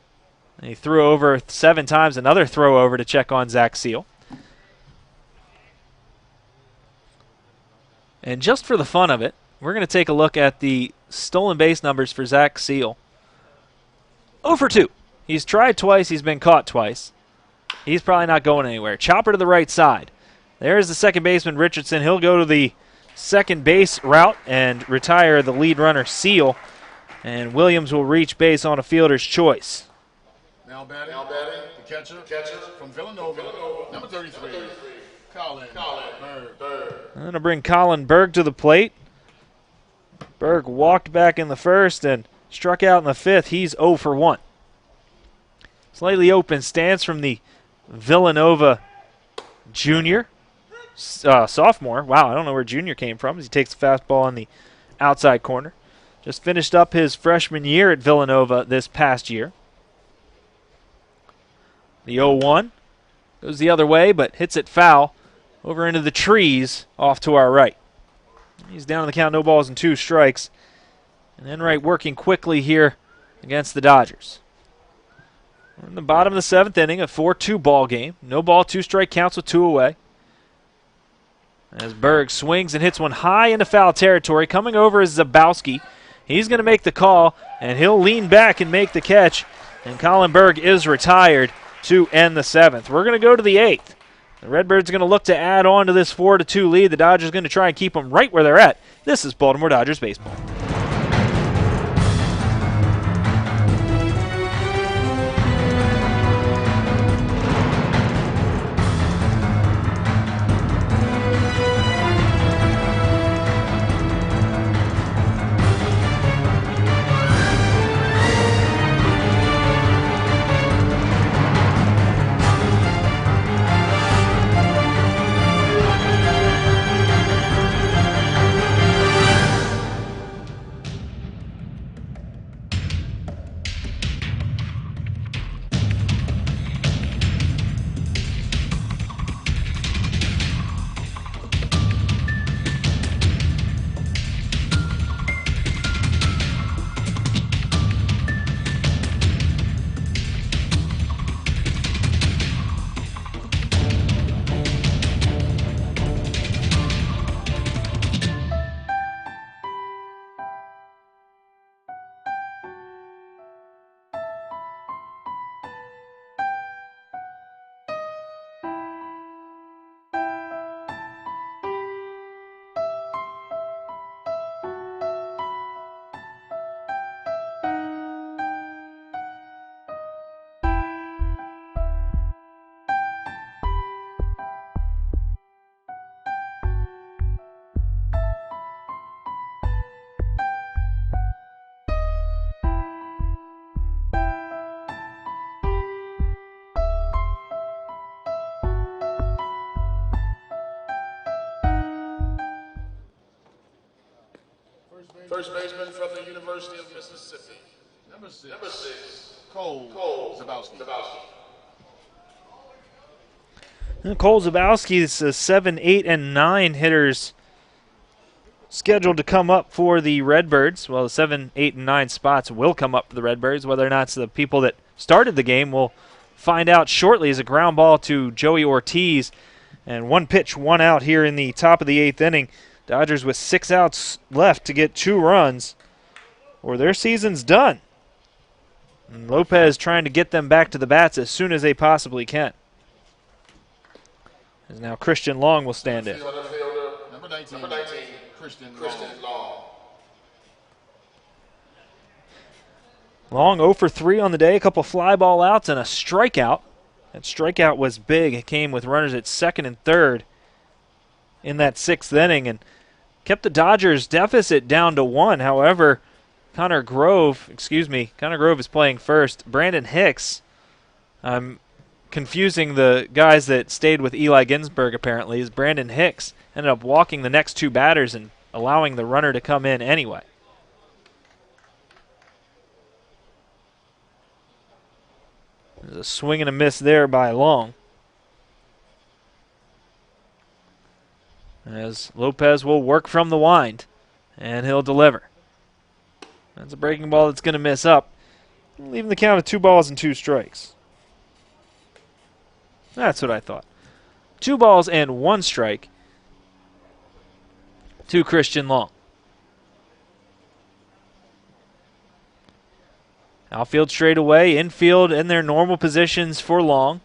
He threw over 7 times, another throw over to check on Zach Seal. And just for the fun of it, we're going to take a look at the stolen base numbers for Zach Seal. 0 for 2. He's tried twice, he's been caught twice. He's probably not going anywhere. Chopper to the right side. There's the second baseman, Richardson. He'll go to the second base route and retire the lead runner, Seal. And Williams will reach base on a fielder's choice. Now batting, the catcher from Villanova, number 33, Colin Berg. I'm going to bring Colin Berg to the plate. Berg walked back in the first and struck out in the 5th. He's 0 for 1. Slightly open stance from the Villanova junior, sophomore. Wow, I don't know where junior came from as he takes the fastball in the outside corner. Just finished up his freshman year at Villanova this past year. The 0-1 goes the other way, but hits it foul over into the trees off to our right. He's down in the count, no balls and 2 strikes. And Enright working quickly here against the Dodgers. We're in the bottom of the 7th inning, a 4-2 ball game. No ball, 2 strike counts with 2 away. As Berg swings and hits one high into foul territory. Coming over is Zabowski. He's going to make the call, and he'll lean back and make the catch. And Colin Berg is retired to end the 7th. We're going to go to the 8th. The Redbirds are going to look to add on to this 4-2 lead. The Dodgers are going to try and keep them right where they're at. This is Baltimore Dodgers baseball. First baseman from the University of Mississippi. Number 6. Number 6. Cole Zabowski. Cole Zabowski is 7, 8, and 9 hitters scheduled to come up for the Redbirds. Well, the 7, 8, and 9 spots will come up for the Redbirds. Whether or not it's the people that started the game, we'll find out shortly. As a ground ball to Joey Ortiz. And 1 pitch, 1 out here in the top of the 8th inning. Dodgers with 6 outs left to get 2 runs, or their season's done. And Lopez trying to get them back to the bats as soon as they possibly can. As now Christian Long will stand in. Number 19. Christian Long. Long 0 for 3 on the day, a couple fly ball outs and a strikeout. That strikeout was big. It came with runners at 2nd and 3rd in that 6th inning and kept the Dodgers deficit down to 1. However, Connor Grove is playing first. Brandon Hicks, I'm confusing the guys that stayed with Eli Ginsberg apparently, is Brandon Hicks ended up walking the next 2 batters and allowing the runner to come in anyway. There's a swing and a miss there by Long. As Lopez will work from the wind, and he'll deliver. That's a breaking ball that's going to miss up, leaving the count of 2 balls and 2 strikes. That's what I thought. 2 balls and 1 strike to Christian Long. Outfield straight away, infield in their normal positions for Long.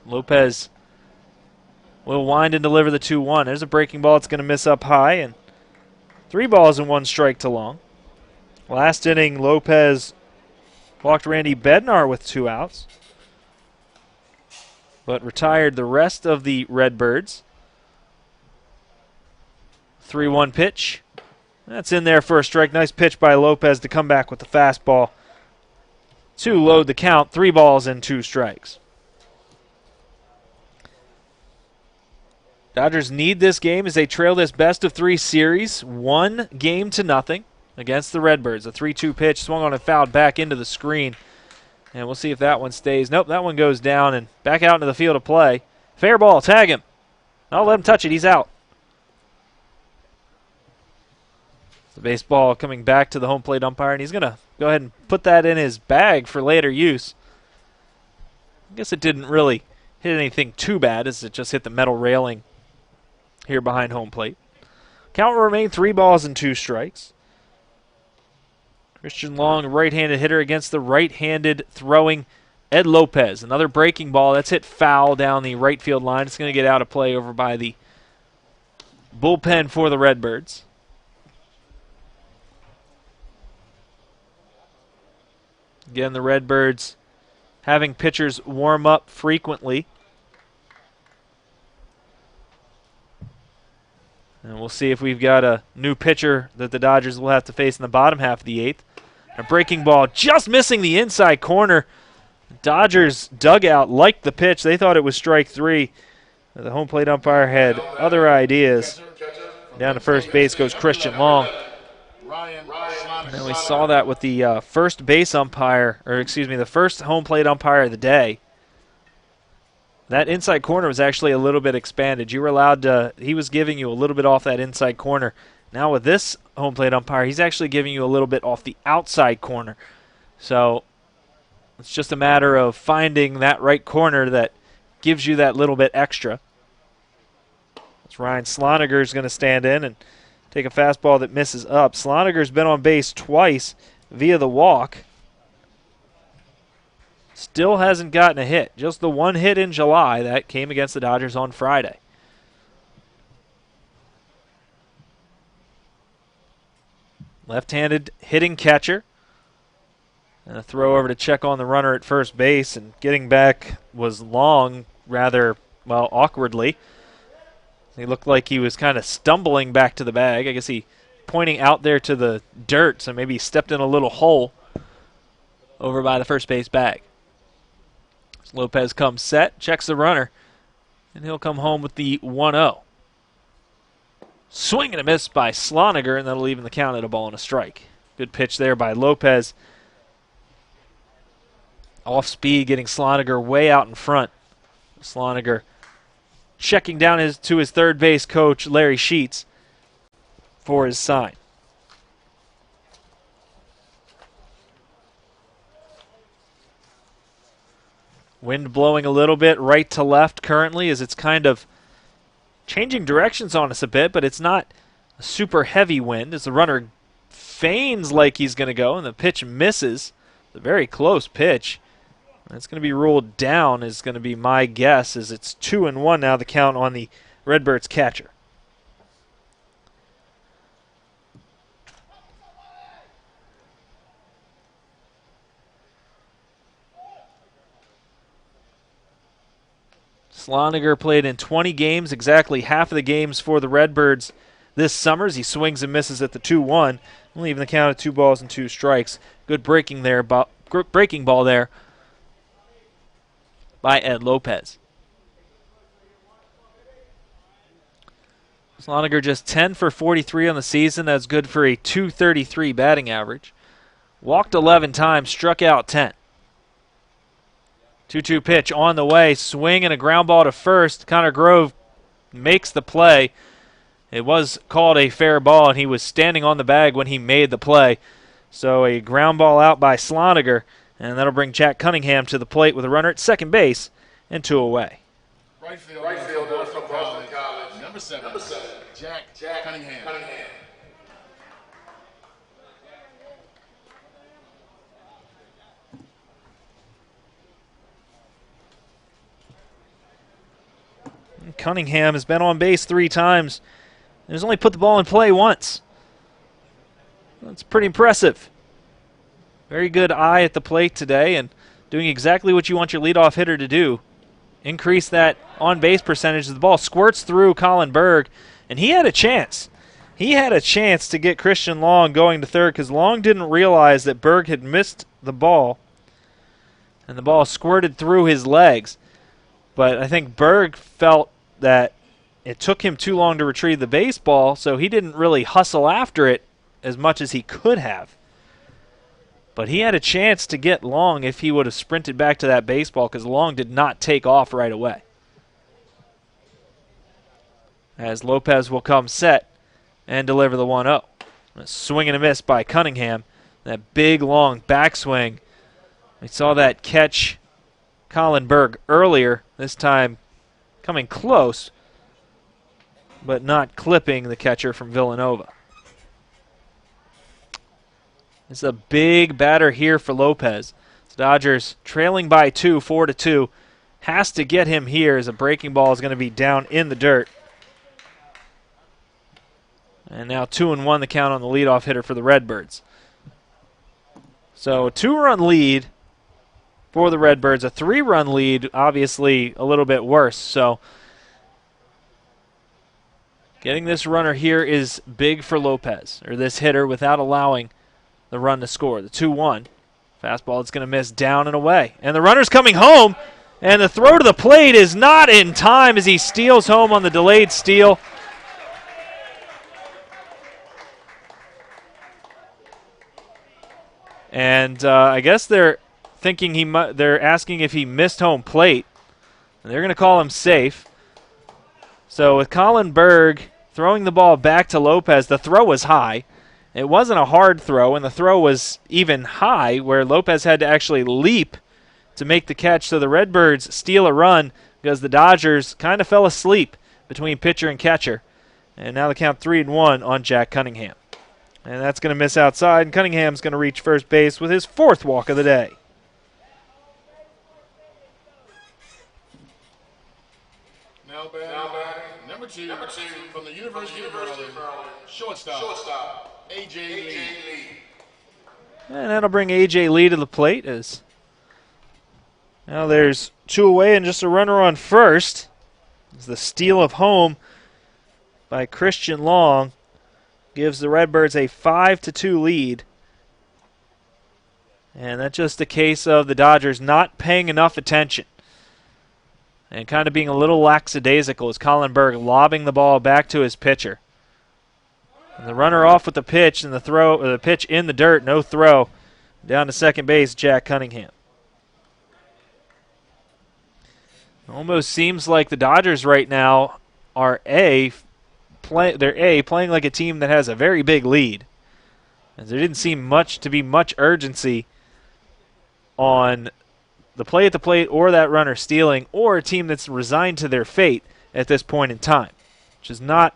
Lopez will wind and deliver the 2-1. There's a breaking ball. It's going to miss up high, and 3 balls and 1 strike to Long. Last inning, Lopez walked Randy Bednar with 2 outs, but retired the rest of the Redbirds. 3-1 pitch. That's in there for a strike. Nice pitch by Lopez to come back with the fastball to load the count. 3 balls and 2 strikes. Dodgers need this game as they trail this best-of-3 series 1-0 against the Redbirds. A 3-2 pitch swung on and fouled back into the screen. And we'll see if that one stays. Nope, that one goes down and back out into the field of play. Fair ball, tag him. I'll let him touch it, he's out. The baseball coming back to the home plate umpire, and he's going to go ahead and put that in his bag for later use. I guess it didn't really hit anything too bad as it just hit the metal railing here behind home plate. Count will remain 3 balls and 2 strikes. Christian Long, right-handed hitter against the right-handed throwing Ed Lopez, another breaking ball. That's hit foul down the right field line. It's going to get out of play over by the bullpen for the Redbirds. Again, the Redbirds having pitchers warm up frequently. And we'll see if we've got a new pitcher that the Dodgers will have to face in the bottom half of the eighth. A breaking ball just missing the inside corner. Dodgers dugout liked the pitch. They thought it was strike three. The home plate umpire had other ideas. Down to first base goes Christian Long. And we saw that with the first base umpire, or excuse me, the first home plate umpire of the day. That inside corner was actually a little bit expanded. You were allowed to, he was giving you a little bit off that inside corner. Now with this home plate umpire, he's actually giving you a little bit off the outside corner. So it's just a matter of finding that right corner that gives you that little bit extra. It's Ryan Sloniger is going to stand in and take a fastball that misses up. Sloniger's been on base twice via the walk. Still hasn't gotten a hit. Just the one hit in July that came against the Dodgers on Friday. Left-handed hitting catcher. And a throw over to check on the runner at first base, and getting back was Long rather, well, awkwardly. He looked like he was kind of stumbling back to the bag. I guess he pointing out there to the dirt, so maybe he stepped in a little hole over by the first base bag. Lopez comes set, checks the runner, and he'll come home with the 1-0. Swing and a miss by Sloniger, and that'll even the count at a ball and a strike. Good pitch there by Lopez. Off speed, getting Sloniger way out in front. Sloniger checking down to his third base coach, Larry Sheets, for his sign. Wind blowing a little bit right to left currently as it's kind of changing directions on us a bit, but it's not a super heavy wind as the runner feigns like he's going to go and the pitch misses. It's a very close pitch. It's going to be ruled down is going to be my guess, as it's 2-1 now, the count on the Redbirds catcher. Sloniger played in 20 games, exactly half of the games for the Redbirds this summer. He swings and misses at the 2-1, leaving the count at 2 balls and 2 strikes. Good breaking ball there by Ed Lopez. Sloniger just 10 for 43 on the season. That's good for a .233 batting average. Walked 11 times, struck out 10. 2-2 pitch on the way. Swing and a ground ball to first. Connor Grove makes the play. It was called a fair ball, and he was standing on the bag when he made the play. So a ground ball out by Sloniger, and that'll bring Jack Cunningham to the plate with a runner at second base and 2 away. Right fielder from Boston College. Number 7, Jack Cunningham. Cunningham has been on base 3 times and has only put the ball in play once. That's pretty impressive. Very good eye at the plate today and doing exactly what you want your leadoff hitter to do. Increase that on-base percentage. The ball squirts through Colin Berg, and he had a chance. He had a chance to get Christian Long going to third because Long didn't realize that Berg had missed the ball, and the ball squirted through his legs. But I think Berg felt that it took him too long to retrieve the baseball, so he didn't really hustle after it as much as he could have. But he had a chance to get Long if he would have sprinted back to that baseball because Long did not take off right away. As Lopez will come set and deliver the 1-0. A swing and a miss by Cunningham. That big, long backswing. We saw that catch Colin Berg earlier, this time coming close, but not clipping the catcher from Villanova. It's a big batter here for Lopez. Dodgers trailing by 2, 4-2. Has to get him here as a breaking ball is going to be down in the dirt. And now 2-1 the count on the leadoff hitter for the Redbirds. So a 2-run lead for the Redbirds. A 3-run lead, obviously a little bit worse. So getting this runner here is big for Lopez, or this hitter, without allowing the run to score. The 2-1. Fastball is going to miss down and away. And the runner's coming home, and the throw to the plate is not in time as he steals home on the delayed steal. And I guess they're thinking they're asking if he missed home plate, and they're going to call him safe. So with Colin Berg throwing the ball back to Lopez, the throw was high. It wasn't a hard throw, and the throw was even high where Lopez had to actually leap to make the catch. So the Redbirds steal a run because the Dodgers kind of fell asleep between pitcher and catcher. And now the count 3-1 on Jack Cunningham. And that's going to miss outside, and Cunningham's going to reach first base with his 4th walk of the day. Now batting, number two from the University of Maryland, shortstop, A.J. Lee. And that'll bring A.J. Lee to the plate as now there's 2 away and just a runner on first. As the steal of home by Christian Long gives the Redbirds a 5-2 lead. And that's just a case of the Dodgers not paying enough attention and kind of being a little lackadaisical as Colin Berg lobbing the ball back to his pitcher. And the runner off with the pitch, and the pitch in the dirt, no throw. Down to second base, Jack Cunningham. Almost seems like the Dodgers right now are playing like a team that has a very big lead. As there didn't seem to be much urgency on the play at the plate or that runner stealing, or a team that's resigned to their fate at this point in time, which is not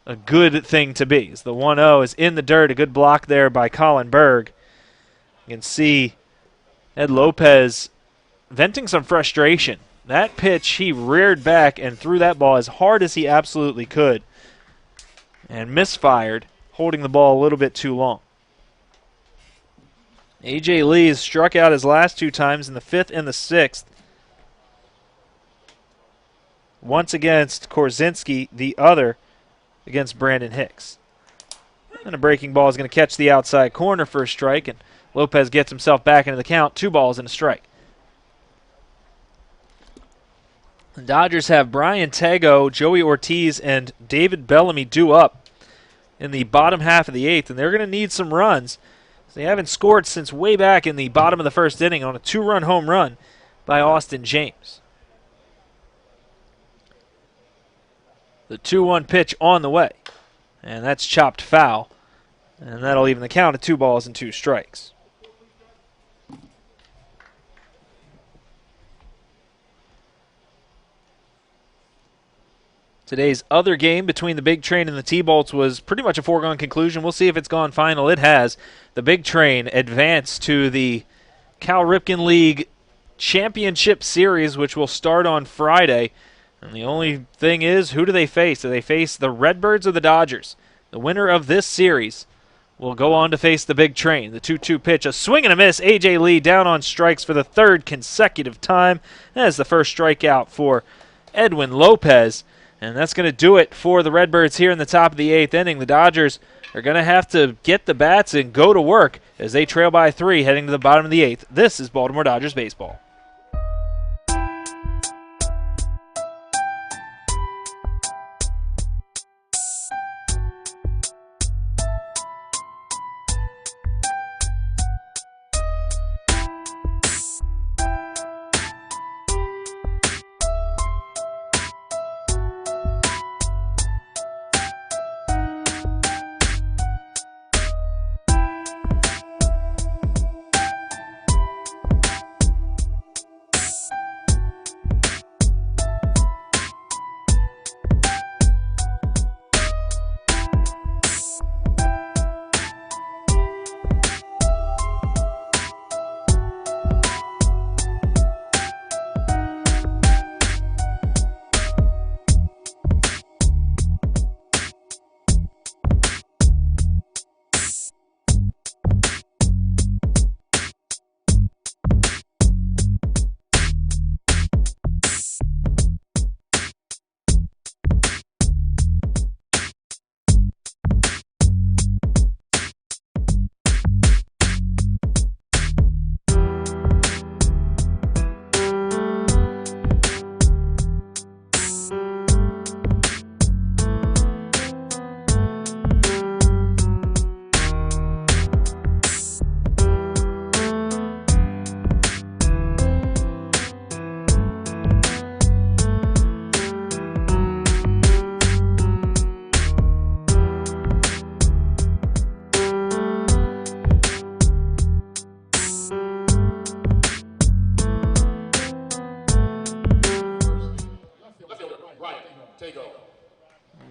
a good thing to be. As the 1-0 is in the dirt, a good block there by Colin Berg. You can see Ed Lopez venting some frustration. That pitch, he reared back and threw that ball as hard as he absolutely could and misfired, holding the ball a little bit too long. A.J. Lee has struck out his last 2 times in the 5th and the 6th. Once against Korzinski, the other against Brandon Hicks. And a breaking ball is going to catch the outside corner for a strike, and Lopez gets himself back into the count. 2 balls and a strike. The Dodgers have Brian Tago, Joey Ortiz, and David Bellamy due up in the bottom half of the 8th, and they're going to need some runs. They haven't scored since way back in the bottom of the 1st inning on a 2-run home run by Austin James. The 2-1 pitch on the way, and that's chopped foul, and that'll even the count at 2 balls and 2 strikes. Today's other game between the Big Train and the T-Bolts was pretty much a foregone conclusion. We'll see if it's gone final. It has. The Big Train advanced to the Cal Ripken League Championship Series, which will start on Friday. And the only thing is, who do they face? Do they face the Redbirds or the Dodgers? The winner of this series will go on to face the Big Train. The 2-2 pitch, a swing and a miss. A.J. Lee down on strikes for the 3rd consecutive time. That is the first strikeout for Edwin Lopez. And that's going to do it for the Redbirds here in the top of the 8th inning. The Dodgers are going to have to get the bats and go to work as they trail by 3 heading to the bottom of the 8th. This is Baltimore Dodgers baseball.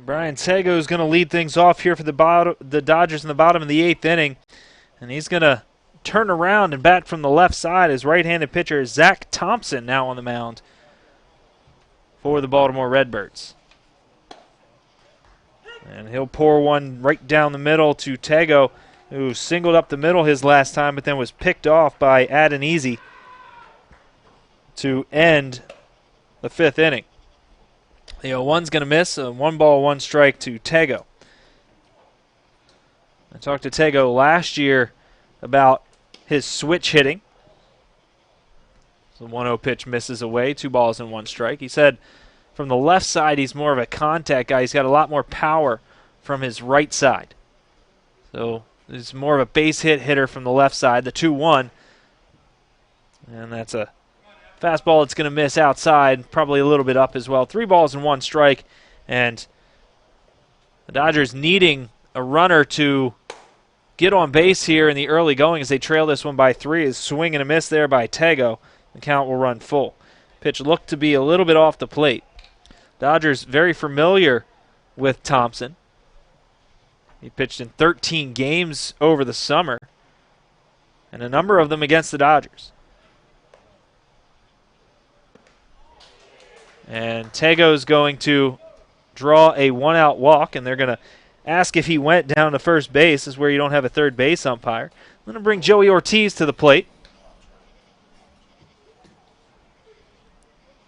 Brian Tego is going to lead things off here for the Dodgers in the bottom of the 8th inning. And he's going to turn around and bat from the left side. His right-handed pitcher, Zach Thompson, now on the mound for the Baltimore Redbirds. And he'll pour one right down the middle to Tego, who singled up the middle his last time, but then was picked off by Adenese to end the 5th inning. The 0-1's going to miss, a 1-ball, 1-strike to Tego. I talked to Tego last year about his switch hitting. The 1-0 pitch misses away, 2 balls and 1 strike. He said from the left side he's more of a contact guy. He's got a lot more power from his right side. So he's more of a base hit hitter from the left side, the 2-1. And that's a fastball that's going to miss outside, probably a little bit up as well. 3 balls and 1 strike. And the Dodgers needing a runner to get on base here in the early going as they trail this one by 3. Is swing and a miss there by Tego. The count will run full. Pitch looked to be a little bit off the plate. Dodgers very familiar with Thompson. He pitched in 13 games over the summer, and a number of them against the Dodgers. And Tego's going to draw a 1-out walk, and they're going to ask if he went down to first base. This is where you don't have a third base umpire. I'm going to bring Joey Ortiz to the plate.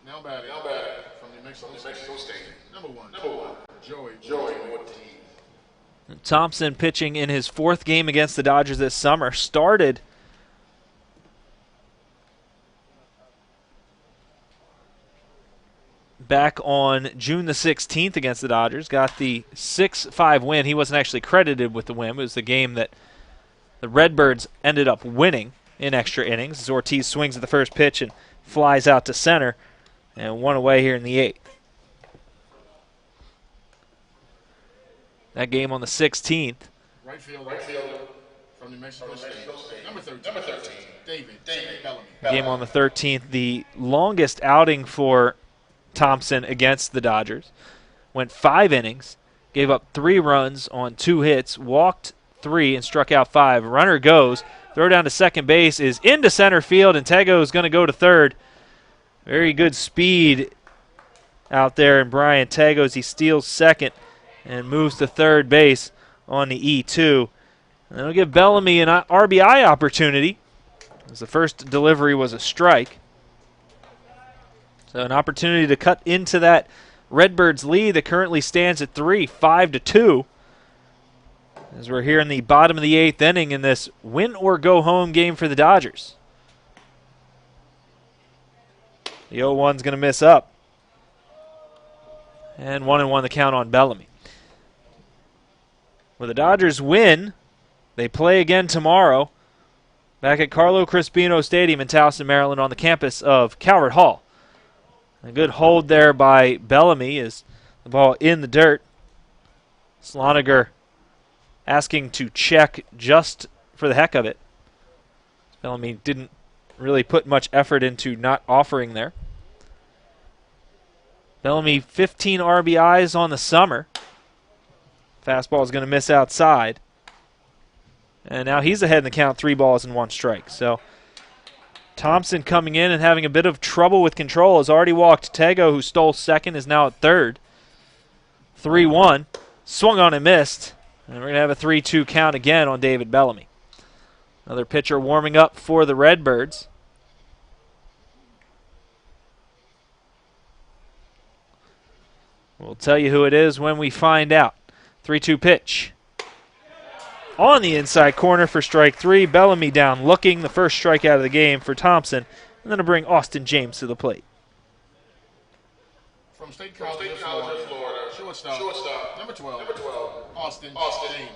Now batting from New Mexico State. Number one, Joey Ortiz. Thompson pitching in his 4th game against the Dodgers this summer. Started back on June the 16th against the Dodgers. Got the 6-5 win. He wasn't actually credited with the win. It was the game that the Redbirds ended up winning in extra innings as Ortiz swings at the first pitch and flies out to center and 1 away here in the 8th. That game on the 16th. Right fielder from New Mexico State. Number 13. David Bellamy. Game on the 13th, the longest outing for Thompson against the Dodgers. Went 5 innings, gave up 3 runs on 2 hits, walked 3 and struck out 5. Runner goes, throw down to second base is into center field, and Tego is going to go to third. Very good speed out there in Brian Tego as he steals second and moves to third base on the E2. And that'll give Bellamy an RBI opportunity, as the first delivery was a strike. So an opportunity to cut into that Redbirds lead that currently stands at 3, 5-2. As we're here in the bottom of the 8th inning in this win-or-go-home game for the Dodgers. The 0-1's going to miss up. And 1-1 the count on Bellamy. With the Dodgers win, they play again tomorrow back at Carlo Crispino Stadium in Towson, Maryland on the campus of Calvert Hall. A good hold there by Bellamy as the ball in the dirt. Sloniger asking to check just for the heck of it. Bellamy didn't really put much effort into not offering there. Bellamy 15 RBIs on the summer. Fastball is going to miss outside. And now he's ahead in the count, 3 balls and 1 strike. So Thompson coming in and having a bit of trouble with control. Has already walked Tego, who stole second, is now at third. 3-1. Swung on and missed. And we're going to have a 3-2 count again on David Bellamy. Another pitcher warming up for the Redbirds. We'll tell you who it is when we find out. 3-2 pitch. On the inside corner for strike 3. Bellamy down looking. The first strikeout of the game for Thompson. And then to bring Austin James to the plate. From State College of Florida. Shortstop. Number 12. Austin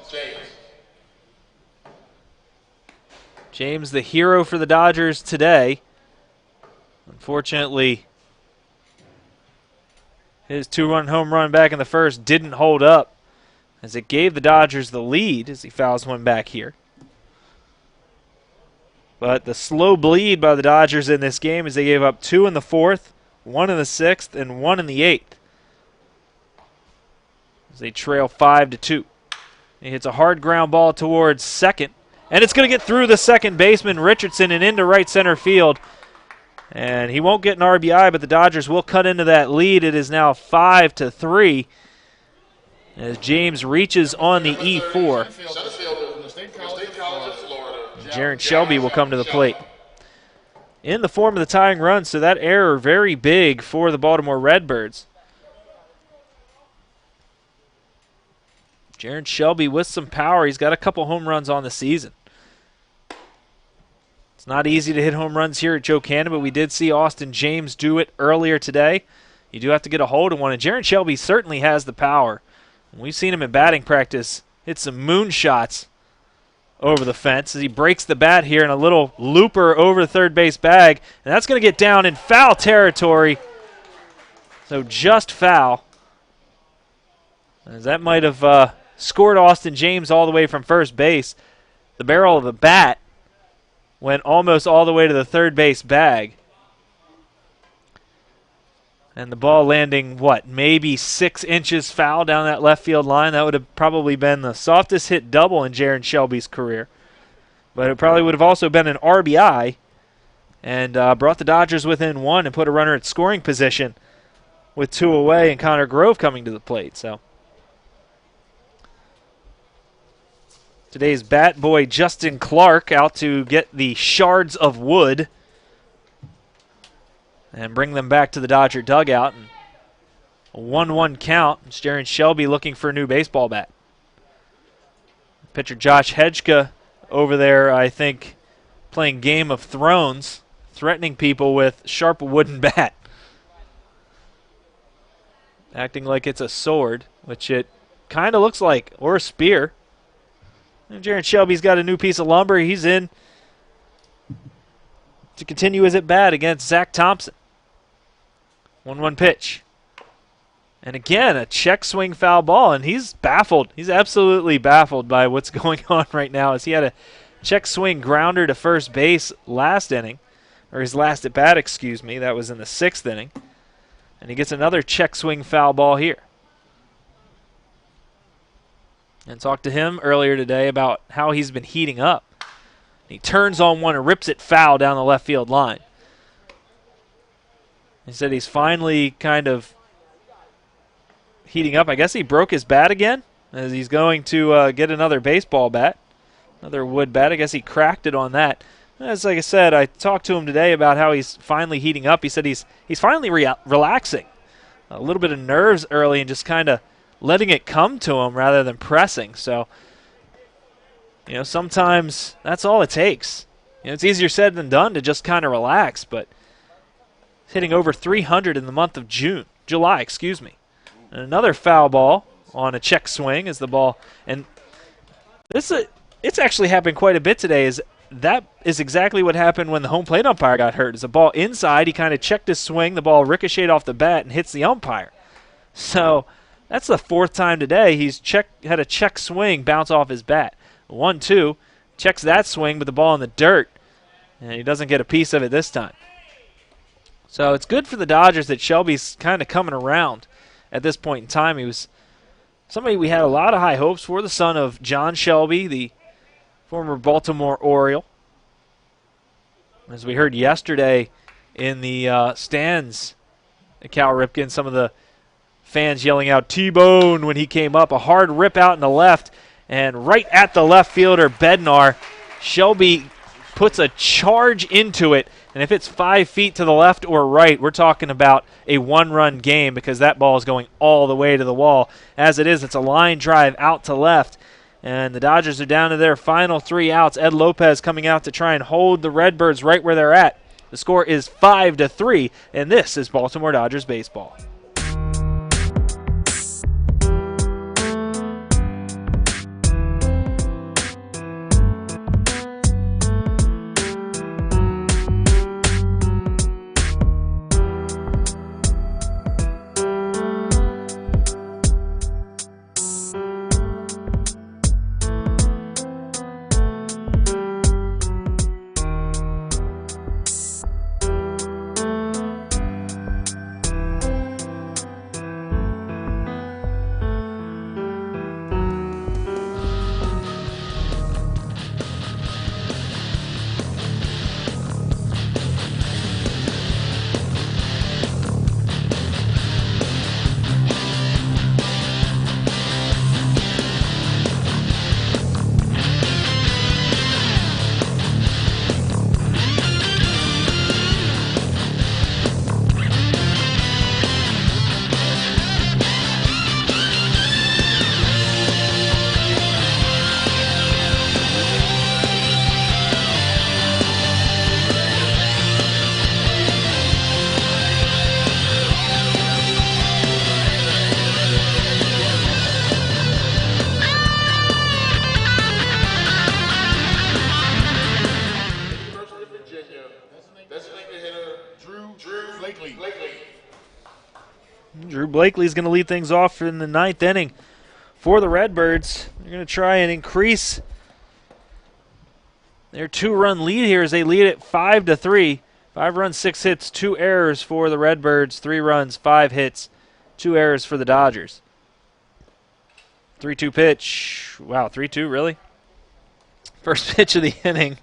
James. James, the hero for the Dodgers today. Unfortunately, his 2-run home run back in the first didn't hold up, as it gave the Dodgers the lead as he fouls one back here. But the slow bleed by the Dodgers in this game as they gave up 2 in the 4th, 1 in the 6th, and 1 in the 8th. as they trail 5-2. He hits a hard ground ball towards second, and it's going to get through the second baseman, Richardson, and into right center field. And he won't get an RBI, but the Dodgers will cut into that lead. It is now 5-3 as James reaches on the E4. Jaron Shelby will come to the plate in the form of the tying run, so that error very big for the Baltimore Redbirds. Jaron Shelby with some power. He's got a couple home runs on the season. It's not easy to hit home runs here at Joe Cannon, but we did see Austin James do it earlier today. You do have to get a hold of one, and Jaron Shelby certainly has the power. We've seen him in batting practice hit some moonshots over the fence as he breaks the bat here in a little looper over the third base bag, and that's going to get down in foul territory. So just foul. As that might have scored Austin James all the way from first base. The barrel of the bat went almost all the way to the third base bag. And the ball landing, maybe 6 inches foul down that left field line. That would have probably been the softest hit double in Jaron Shelby's career. But it probably would have also been an RBI and brought the Dodgers within 1 and put a runner at scoring position with 2 away and Connor Grove coming to the plate. So today's bat boy Justin Clark out to get the shards of wood and bring them back to the Dodger dugout. And a 1-1 count. It's Jaron Shelby looking for a new baseball bat. Pitcher Josh Hedgeka over there, I think, playing Game of Thrones, threatening people with sharp wooden bat. Acting like it's a sword, which it kind of looks like, or a spear. And Jaron Shelby's got a new piece of lumber. He's in to continue his at-bat against Zach Thompson. 1-1 pitch. And again, a check swing foul ball, and he's baffled. He's absolutely baffled by what's going on right now, as he had a check swing grounder to first base last inning, or his last at-bat, excuse me. That was in the 6th inning. And he gets another check swing foul ball here. And talked to him earlier today about how he's been heating up. He turns on one and rips it foul down the left field line. He said he's finally kind of heating up. I guess he broke his bat again as he's going to get another baseball bat, another wood bat. I guess he cracked it on that. As like I said, I talked to him today about how he's finally heating up. He said he's finally relaxing. A little bit of nerves early and just kind of letting it come to him rather than pressing. So, sometimes that's all it takes. It's easier said than done to just kind of relax, but hitting over 300 in the month of July. And another foul ball on a check swing as the ball, and it's actually happened quite a bit today. That is exactly what happened when the home plate umpire got hurt. As a ball inside, he kind of checked his swing, the ball ricocheted off the bat and hits the umpire. So that's the 4th time today he's had a check swing bounce off his bat. 1-2, checks that swing, but the ball in the dirt, and he doesn't get a piece of it this time. So it's good for the Dodgers that Shelby's kind of coming around at this point in time. He was somebody we had a lot of high hopes for, the son of John Shelby, the former Baltimore Oriole. As we heard yesterday in the stands at Cal Ripken, some of the fans yelling out T-Bone when he came up. A hard rip out in the left, and right at the left fielder, Bednar. Shelby puts a charge into it, and if it's 5 feet to the left or right, we're talking about a 1-run game because that ball is going all the way to the wall. As it is, it's a line drive out to left, and the Dodgers are down to their final 3 outs. Ed Lopez coming out to try and hold the Redbirds right where they're at. The score is 5-3, and this is Baltimore Dodgers baseball. Blakely. Drew Blakely's going to lead things off in the 9th inning for the Redbirds. They're going to try and increase their 2-run lead here as they lead it 5-3. 5 runs, 6 hits, 2 errors for the Redbirds. 3 runs, 5 hits, 2 errors for the Dodgers. 3-2 pitch. Wow, 3-2, really? First pitch of the inning.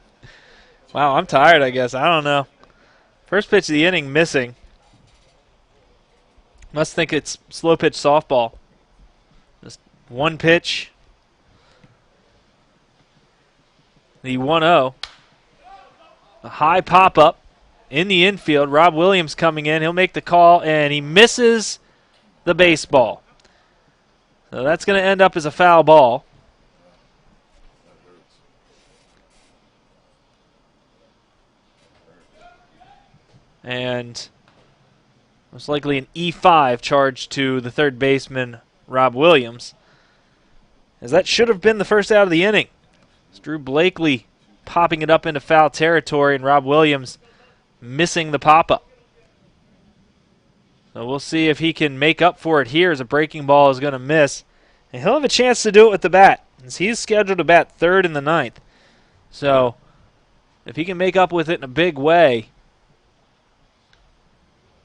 Wow, I'm tired, I guess. I don't know. First pitch of the inning missing. Must think it's slow pitch softball. Just one pitch. The 1-0. A high pop-up in the infield. Rob Williams coming in. He'll make the call, and he misses the baseball. So that's going to end up as a foul ball. And most likely an E5 charged to the third baseman, Rob Williams, as that should have been the first out of the inning. It's Drew Blakely popping it up into foul territory, and Rob Williams missing the pop-up. So we'll see if he can make up for it here as a breaking ball is going to miss. And he'll have a chance to do it with the bat, as he's scheduled to bat third in the 9th. So if he can make up with it in a big way,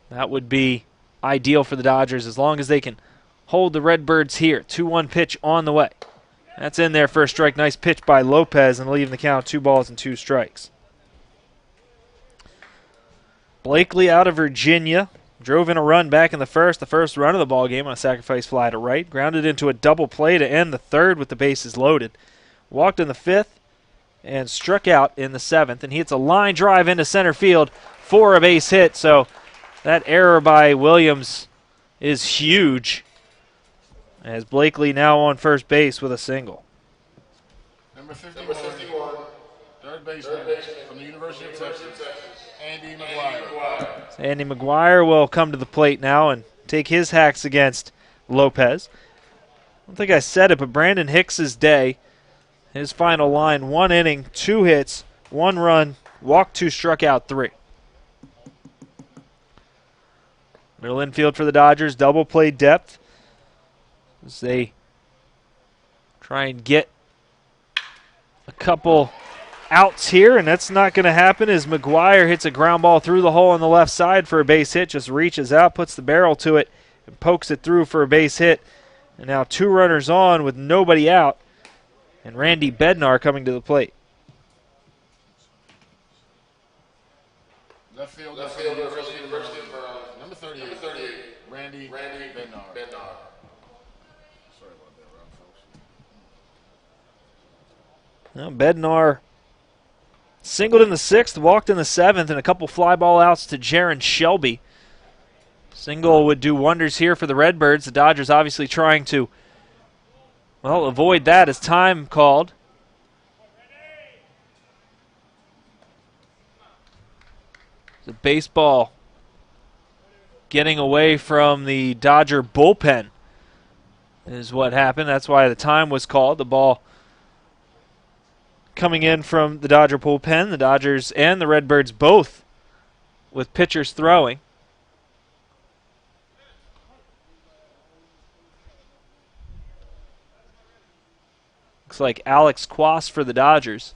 that would be ideal for the Dodgers as long as they can hold the Redbirds here. 2-1 pitch on the way. That's in there for a strike. Nice pitch by Lopez and leaving the count 2 balls and 2 strikes. Blakely out of Virginia. Drove in a run back in the first run of the ball game on a sacrifice fly to right. Grounded into a double play to end the 3rd with the bases loaded. Walked in the 5th and struck out in the 7th. And he hits a line drive into center field for a base hit. So that error by Williams is huge, as Blakely now on first base with a single. Number 51, third baseman from the University of Texas, Andy McGuire. Andy McGuire will come to the plate now and take his hacks against Lopez. I don't think I said it, but Brandon Hicks's day, his final line, 1 inning, 2 hits, 1 run, walked 2, struck out 3. Middle infield for the Dodgers, double play depth as they try and get a couple outs here, and that's not going to happen as McGuire hits a ground ball through the hole on the left side for a base hit, just reaches out, puts the barrel to it, and pokes it through for a base hit. And now 2 runners on with nobody out, and Randy Bednar coming to the plate. Left field, University of Maryland. Number 38, Randy Bednar. Sorry about that, Rob, folks. Now Bednar singled in the 6th, walked in the 7th, and a couple fly ball outs to Jaron Shelby. Single would do wonders here for the Redbirds. The Dodgers obviously trying to, well, avoid that as time called. The baseball getting away from the Dodger bullpen is what happened. That's why the time was called. The ball coming in from the Dodger bullpen. The Dodgers and the Redbirds both with pitchers throwing. Looks like Alex Quas for the Dodgers.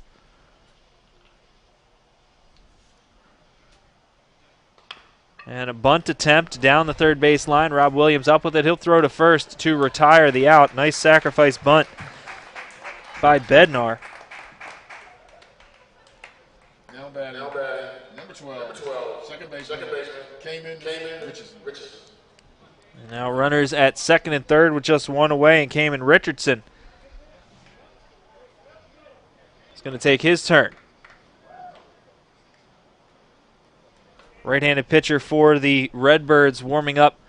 And a bunt attempt down the third base line. Rob Williams up with it. He'll throw to first to retire the out. Nice sacrifice bunt by Bednar. Now batting. Number 12. Second baseman. Cayman Richardson. And now runners at second and third with just 1 away, and Cayman Richardson is going to take his turn. Right-handed pitcher for the Redbirds warming up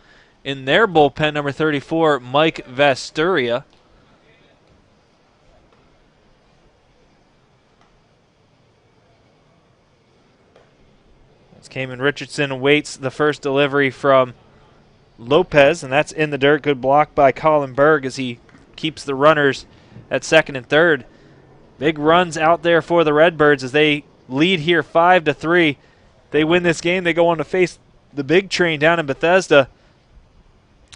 in their bullpen, number 34, Mike Vasturia. As Cayman Richardson awaits the first delivery from Lopez, and that's in the dirt. Good block by Colin Berg as he keeps the runners at second and third. Big runs out there for the Redbirds as they lead here 5-3. They win this game, they go on to face the big train down in Bethesda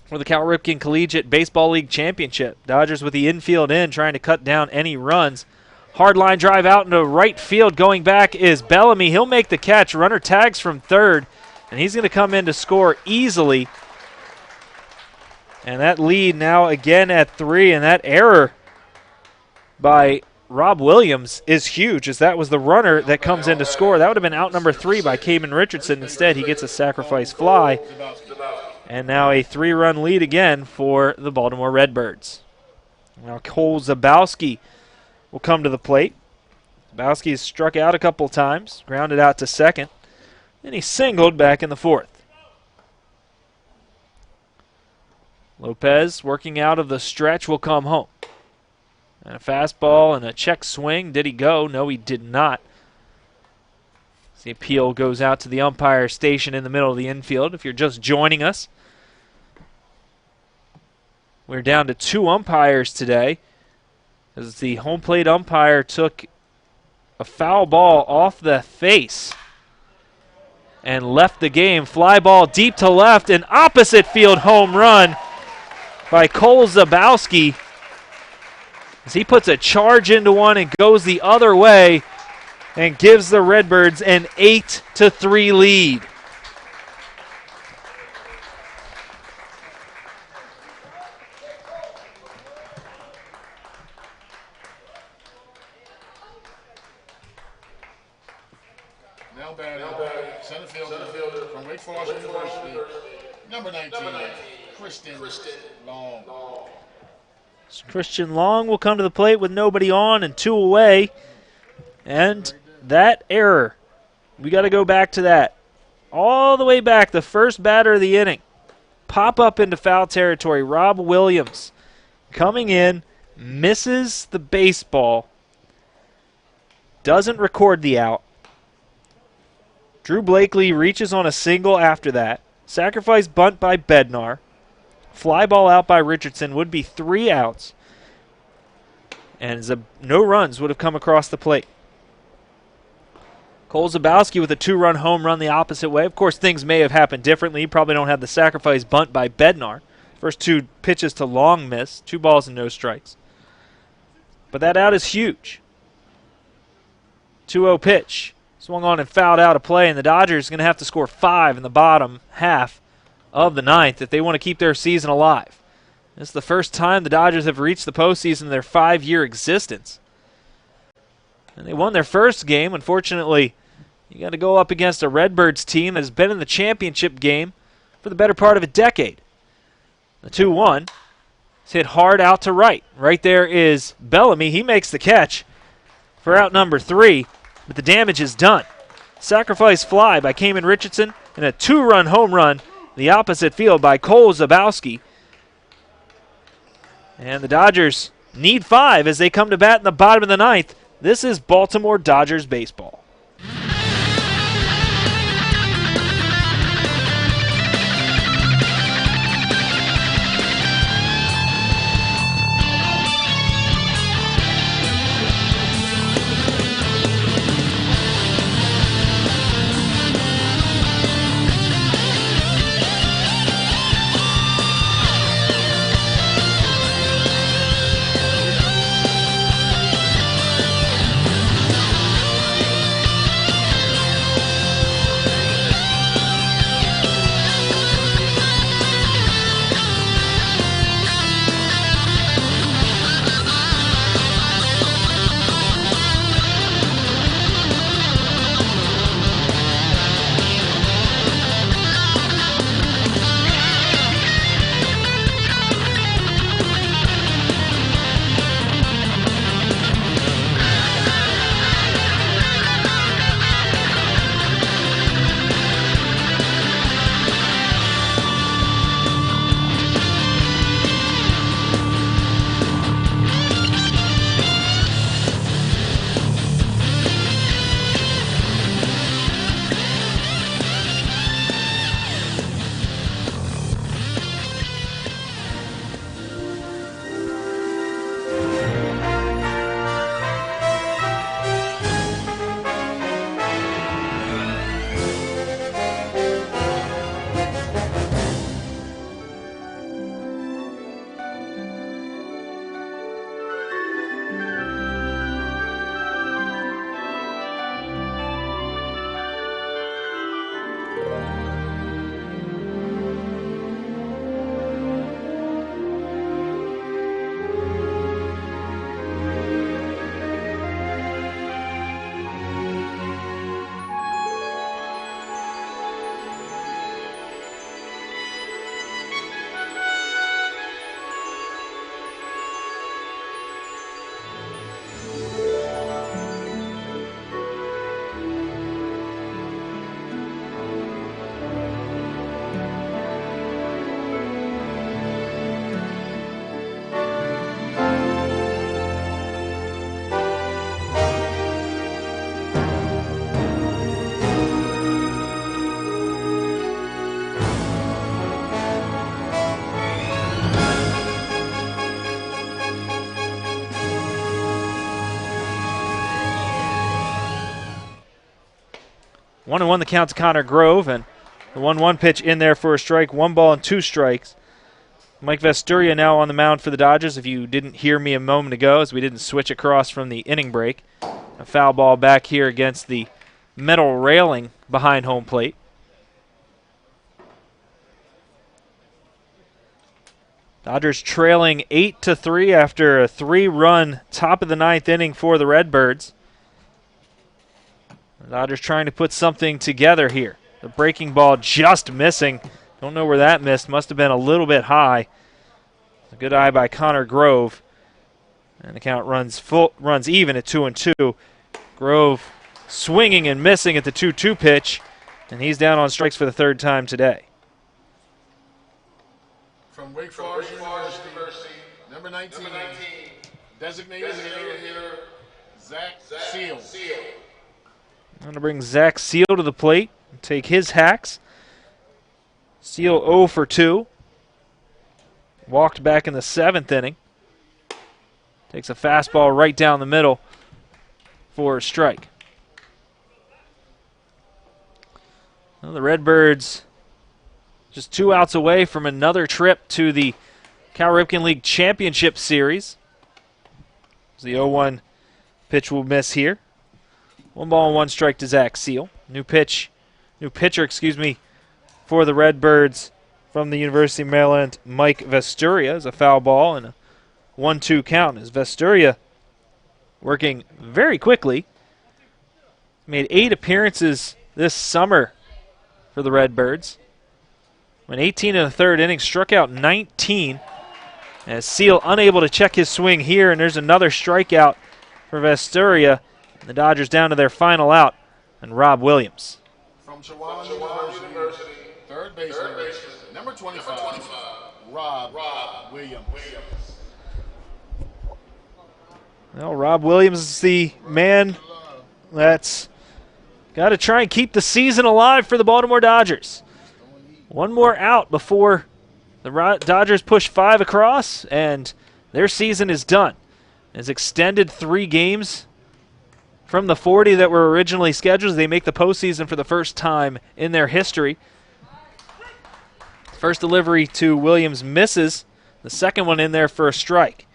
for the Cal Ripken Collegiate Baseball League Championship. Dodgers with the infield in, trying to cut down any runs. Hard line drive out into right field. Going back is Bellamy. He'll make the catch. Runner tags from third, and he's going to come in to score easily. And that lead now again at 3, and that error by Rob Williams is huge, as that was the runner that comes in to score. That would have been out number 3 by Cayman Richardson. Instead, he gets a sacrifice fly. And now a 3-run lead again for the Baltimore Redbirds. Now Cole Zabowski will come to the plate. Zabowski has struck out a couple times, grounded out to second, and he singled back in the 4th. Lopez, working out of the stretch, will come home. And a fastball and a check swing. Did he go? No, he did not. The appeal goes out to the umpire station in the middle of the infield. If you're just joining us, we're down to 2 umpires today, as the home plate umpire took a foul ball off the face and left the game. Fly ball deep to left, an opposite field home run by Cole Zabowski, as he puts a charge into one and goes the other way and gives the Redbirds an 8-3 lead. Now batting, center fielder from Wake Forest University, number 19, Christian Long. Christian Long will come to the plate with nobody on and 2 away. And that error, we got to go back to that. All the way back, the first batter of the inning. Pop up into foul territory. Rob Williams coming in, misses the baseball, doesn't record the out. Drew Blakely reaches on a single after that. Sacrifice bunt by Bednar. Fly ball out by Richardson, would be 3 outs. And no runs would have come across the plate. Cole Zabowski with a 2-run home run the opposite way. Of course, things may have happened differently. You probably don't have the sacrifice bunt by Bednar. First 2 pitches to Long miss. 2 balls and no strikes. But that out is huge. 2-0 pitch. Swung on and fouled out of play, and the Dodgers are going to have to score 5 in the bottom half of the 9th if they want to keep their season alive. This is the first time the Dodgers have reached the postseason in their 5-year existence. And they won their first game. Unfortunately, you got to go up against a Redbirds team that has been in the championship game for the better part of a decade. The 2-1 is hit hard out to right. Right there is Bellamy. He makes the catch for out number 3, but the damage is done. Sacrifice fly by Cayman Richardson and a 2-run home run the opposite field by Cole Zabowski. And the Dodgers need 5 as they come to bat in the bottom of the 9th. This is Baltimore Dodgers baseball. One and one the count to Connor Grove, and the 1-1 pitch in there for a strike. 1 ball and 2 strikes. Mike Vesturia now on the mound for the Dodgers. If you didn't hear me a moment ago, as we didn't switch across from the inning break. A foul ball back here against the metal railing behind home plate. Dodgers trailing 8-3 after a 3-run top of the 9th inning for the Redbirds. The Dodgers trying to put something together here. The breaking ball just missing. Don't know where that missed. Must have been a little bit high. A good eye by Connor Grove. And the count runs even at 2-2. Grove swinging and missing at the 2-2 pitch. And he's down on strikes for the 3rd time today. From Wake Forest University, number 19, designated hitter, Zach Seal. I'm going to bring Zach Seal to the plate and take his hacks. Seal 0 for 2. Walked back in the 7th inning. Takes a fastball right down the middle for a strike. Well, the Redbirds just 2 outs away from another trip to the Cal Ripken League Championship Series. The 0-1 pitch will miss here. 1 ball and 1 strike to Zach Seal. New pitcher, for the Redbirds from the University of Maryland, Mike Vesturia, is a foul ball and a 1-2 count. As Vesturia working very quickly. Made 8 appearances this summer for the Redbirds. Went 18 in the 3rd inning, struck out 19. As Seal unable to check his swing here, and there's another strikeout for Vesturia. The Dodgers down to their final out, and Rob Williams. From Chihuahua University, third baseman, number 25, Rob Williams. Well, Rob Williams is the man that's got to try and keep the season alive for the Baltimore Dodgers. 1 more out before the Dodgers push 5 across, and their season is done. It's extended 3 games from the 40 that were originally scheduled. They make the postseason for the first time in their history. First delivery to Williams misses. The second one in there for a strike.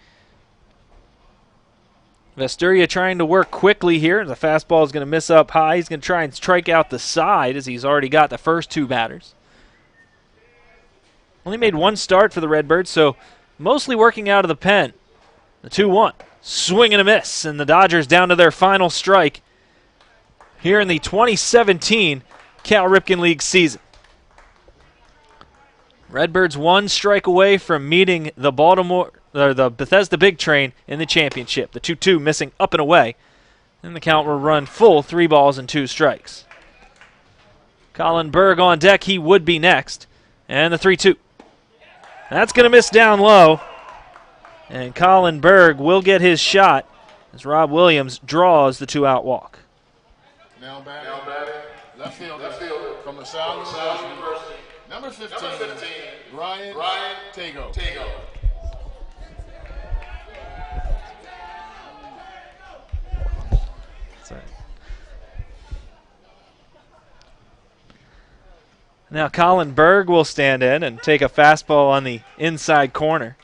Vesturia trying to work quickly here. The fastball is going to miss up high. He's going to try and strike out the side as he's already got the first 2 batters. Only made 1 start for the Redbirds, so mostly working out of the pen. The 2-1. Swing and a miss, and the Dodgers down to their final strike here in the 2017 Cal Ripken League season. Redbirds 1 strike away from meeting the Bethesda Big Train in the championship. The 2-2 missing up and away, and the count will run full 3 balls and 2 strikes. Colin Berg on deck. He would be next, and the 3-2. That's going to miss down low. And Colin Berg will get his shot as Rob Williams draws the 2-out walk. Now batting, left fielder from the South University, number 15, Ryan Tago. Now Colin Berg will stand in and take a fastball on the inside corner.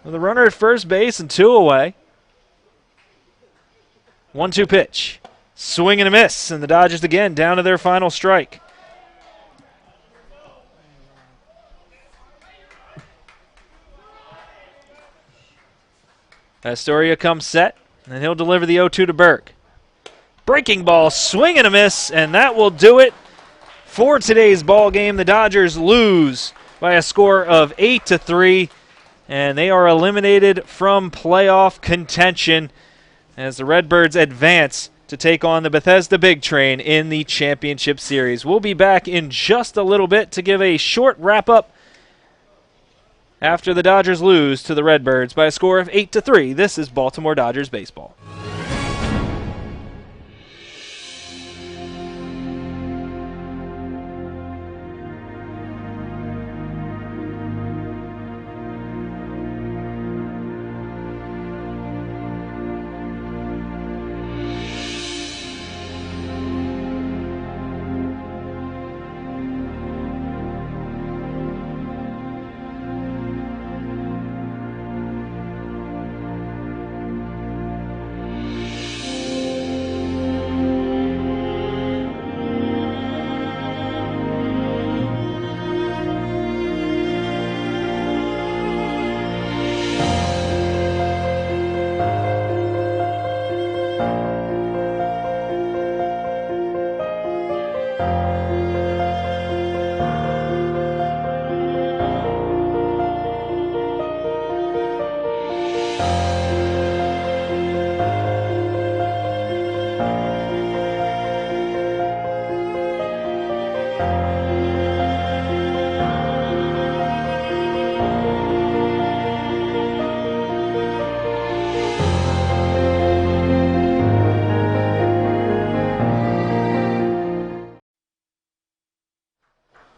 With a runner at first base and 2 away. 1-2 pitch. Swing and a miss, and the Dodgers again down to their final strike. Astoria comes set, and he'll deliver the 0-2 to Burke. Breaking ball, swing and a miss, and that will do it for today's ball game. The Dodgers lose by a score of 8-3, and they are eliminated from playoff contention as the Redbirds advance to take on the Bethesda Big Train in the championship series. We'll be back in just a little bit to give a short wrap-up after the Dodgers lose to the Redbirds by a score of 8-3. This is Baltimore Dodgers baseball.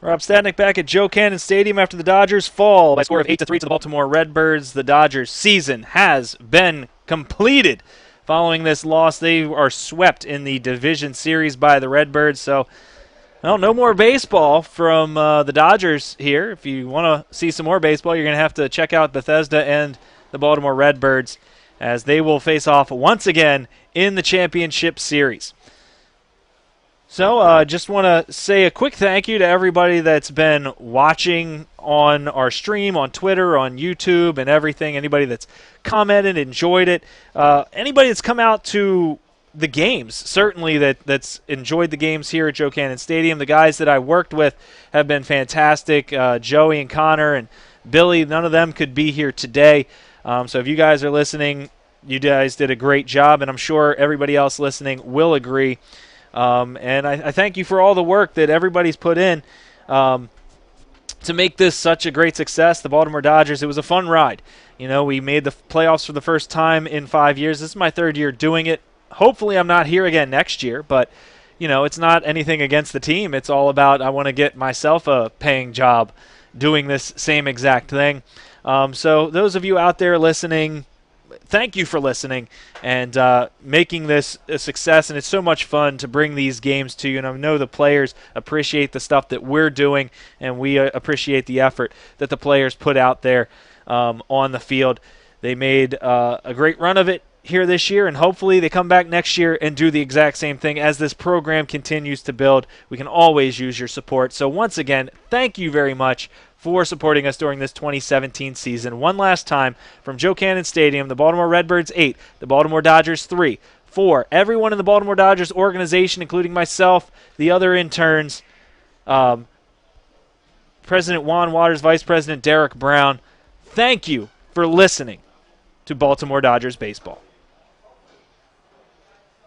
Rob Stadnick back at Joe Cannon Stadium after the Dodgers fall by a score of 8-3 to the Baltimore Redbirds. The Dodgers season has been completed. Following this loss, they are swept in the division series by the Redbirds. So, well, no more baseball from the Dodgers here. If you want to see some more baseball, you're going to have to check out Bethesda and the Baltimore Redbirds as they will face off once again in the championship series. So just want to say a quick thank you to everybody that's been watching on our stream, on Twitter, on YouTube, and everything. Anybody that's commented, enjoyed it. Anybody that's come out to the games, certainly that's enjoyed the games here at Joe Cannon Stadium. The guys that I worked with have been fantastic. Joey and Connor and Billy, none of them could be here today. So if you guys are listening, you guys did a great job, and I'm sure everybody else listening will agree. And I thank you for all the work that everybody's put in to make this such a great success. The Baltimore Dodgers, it was a fun ride. You know, we made the playoffs for the first time in 5 years. This is my third year doing it. Hopefully I'm not here again next year, but, you know, it's not anything against the team. It's all about I want to get myself a paying job doing this same exact thing. So those of you out there listening, thank you for listening and making this a success, and it's so much fun to bring these games to you, and I know the players appreciate the stuff that we're doing, and we appreciate the effort that the players put out there on the field. They made a great run of it here this year, and hopefully they come back next year and do the exact same thing. As this program continues to build, we can always use your support. So once again, thank you very much for supporting us during this 2017 season. One last time from Joe Cannon Stadium, the Baltimore Redbirds 8, the Baltimore Dodgers 3. For everyone in the Baltimore Dodgers organization, including myself, the other interns, President Juan Waters, Vice President Derek Brown, thank you for listening to Baltimore Dodgers baseball.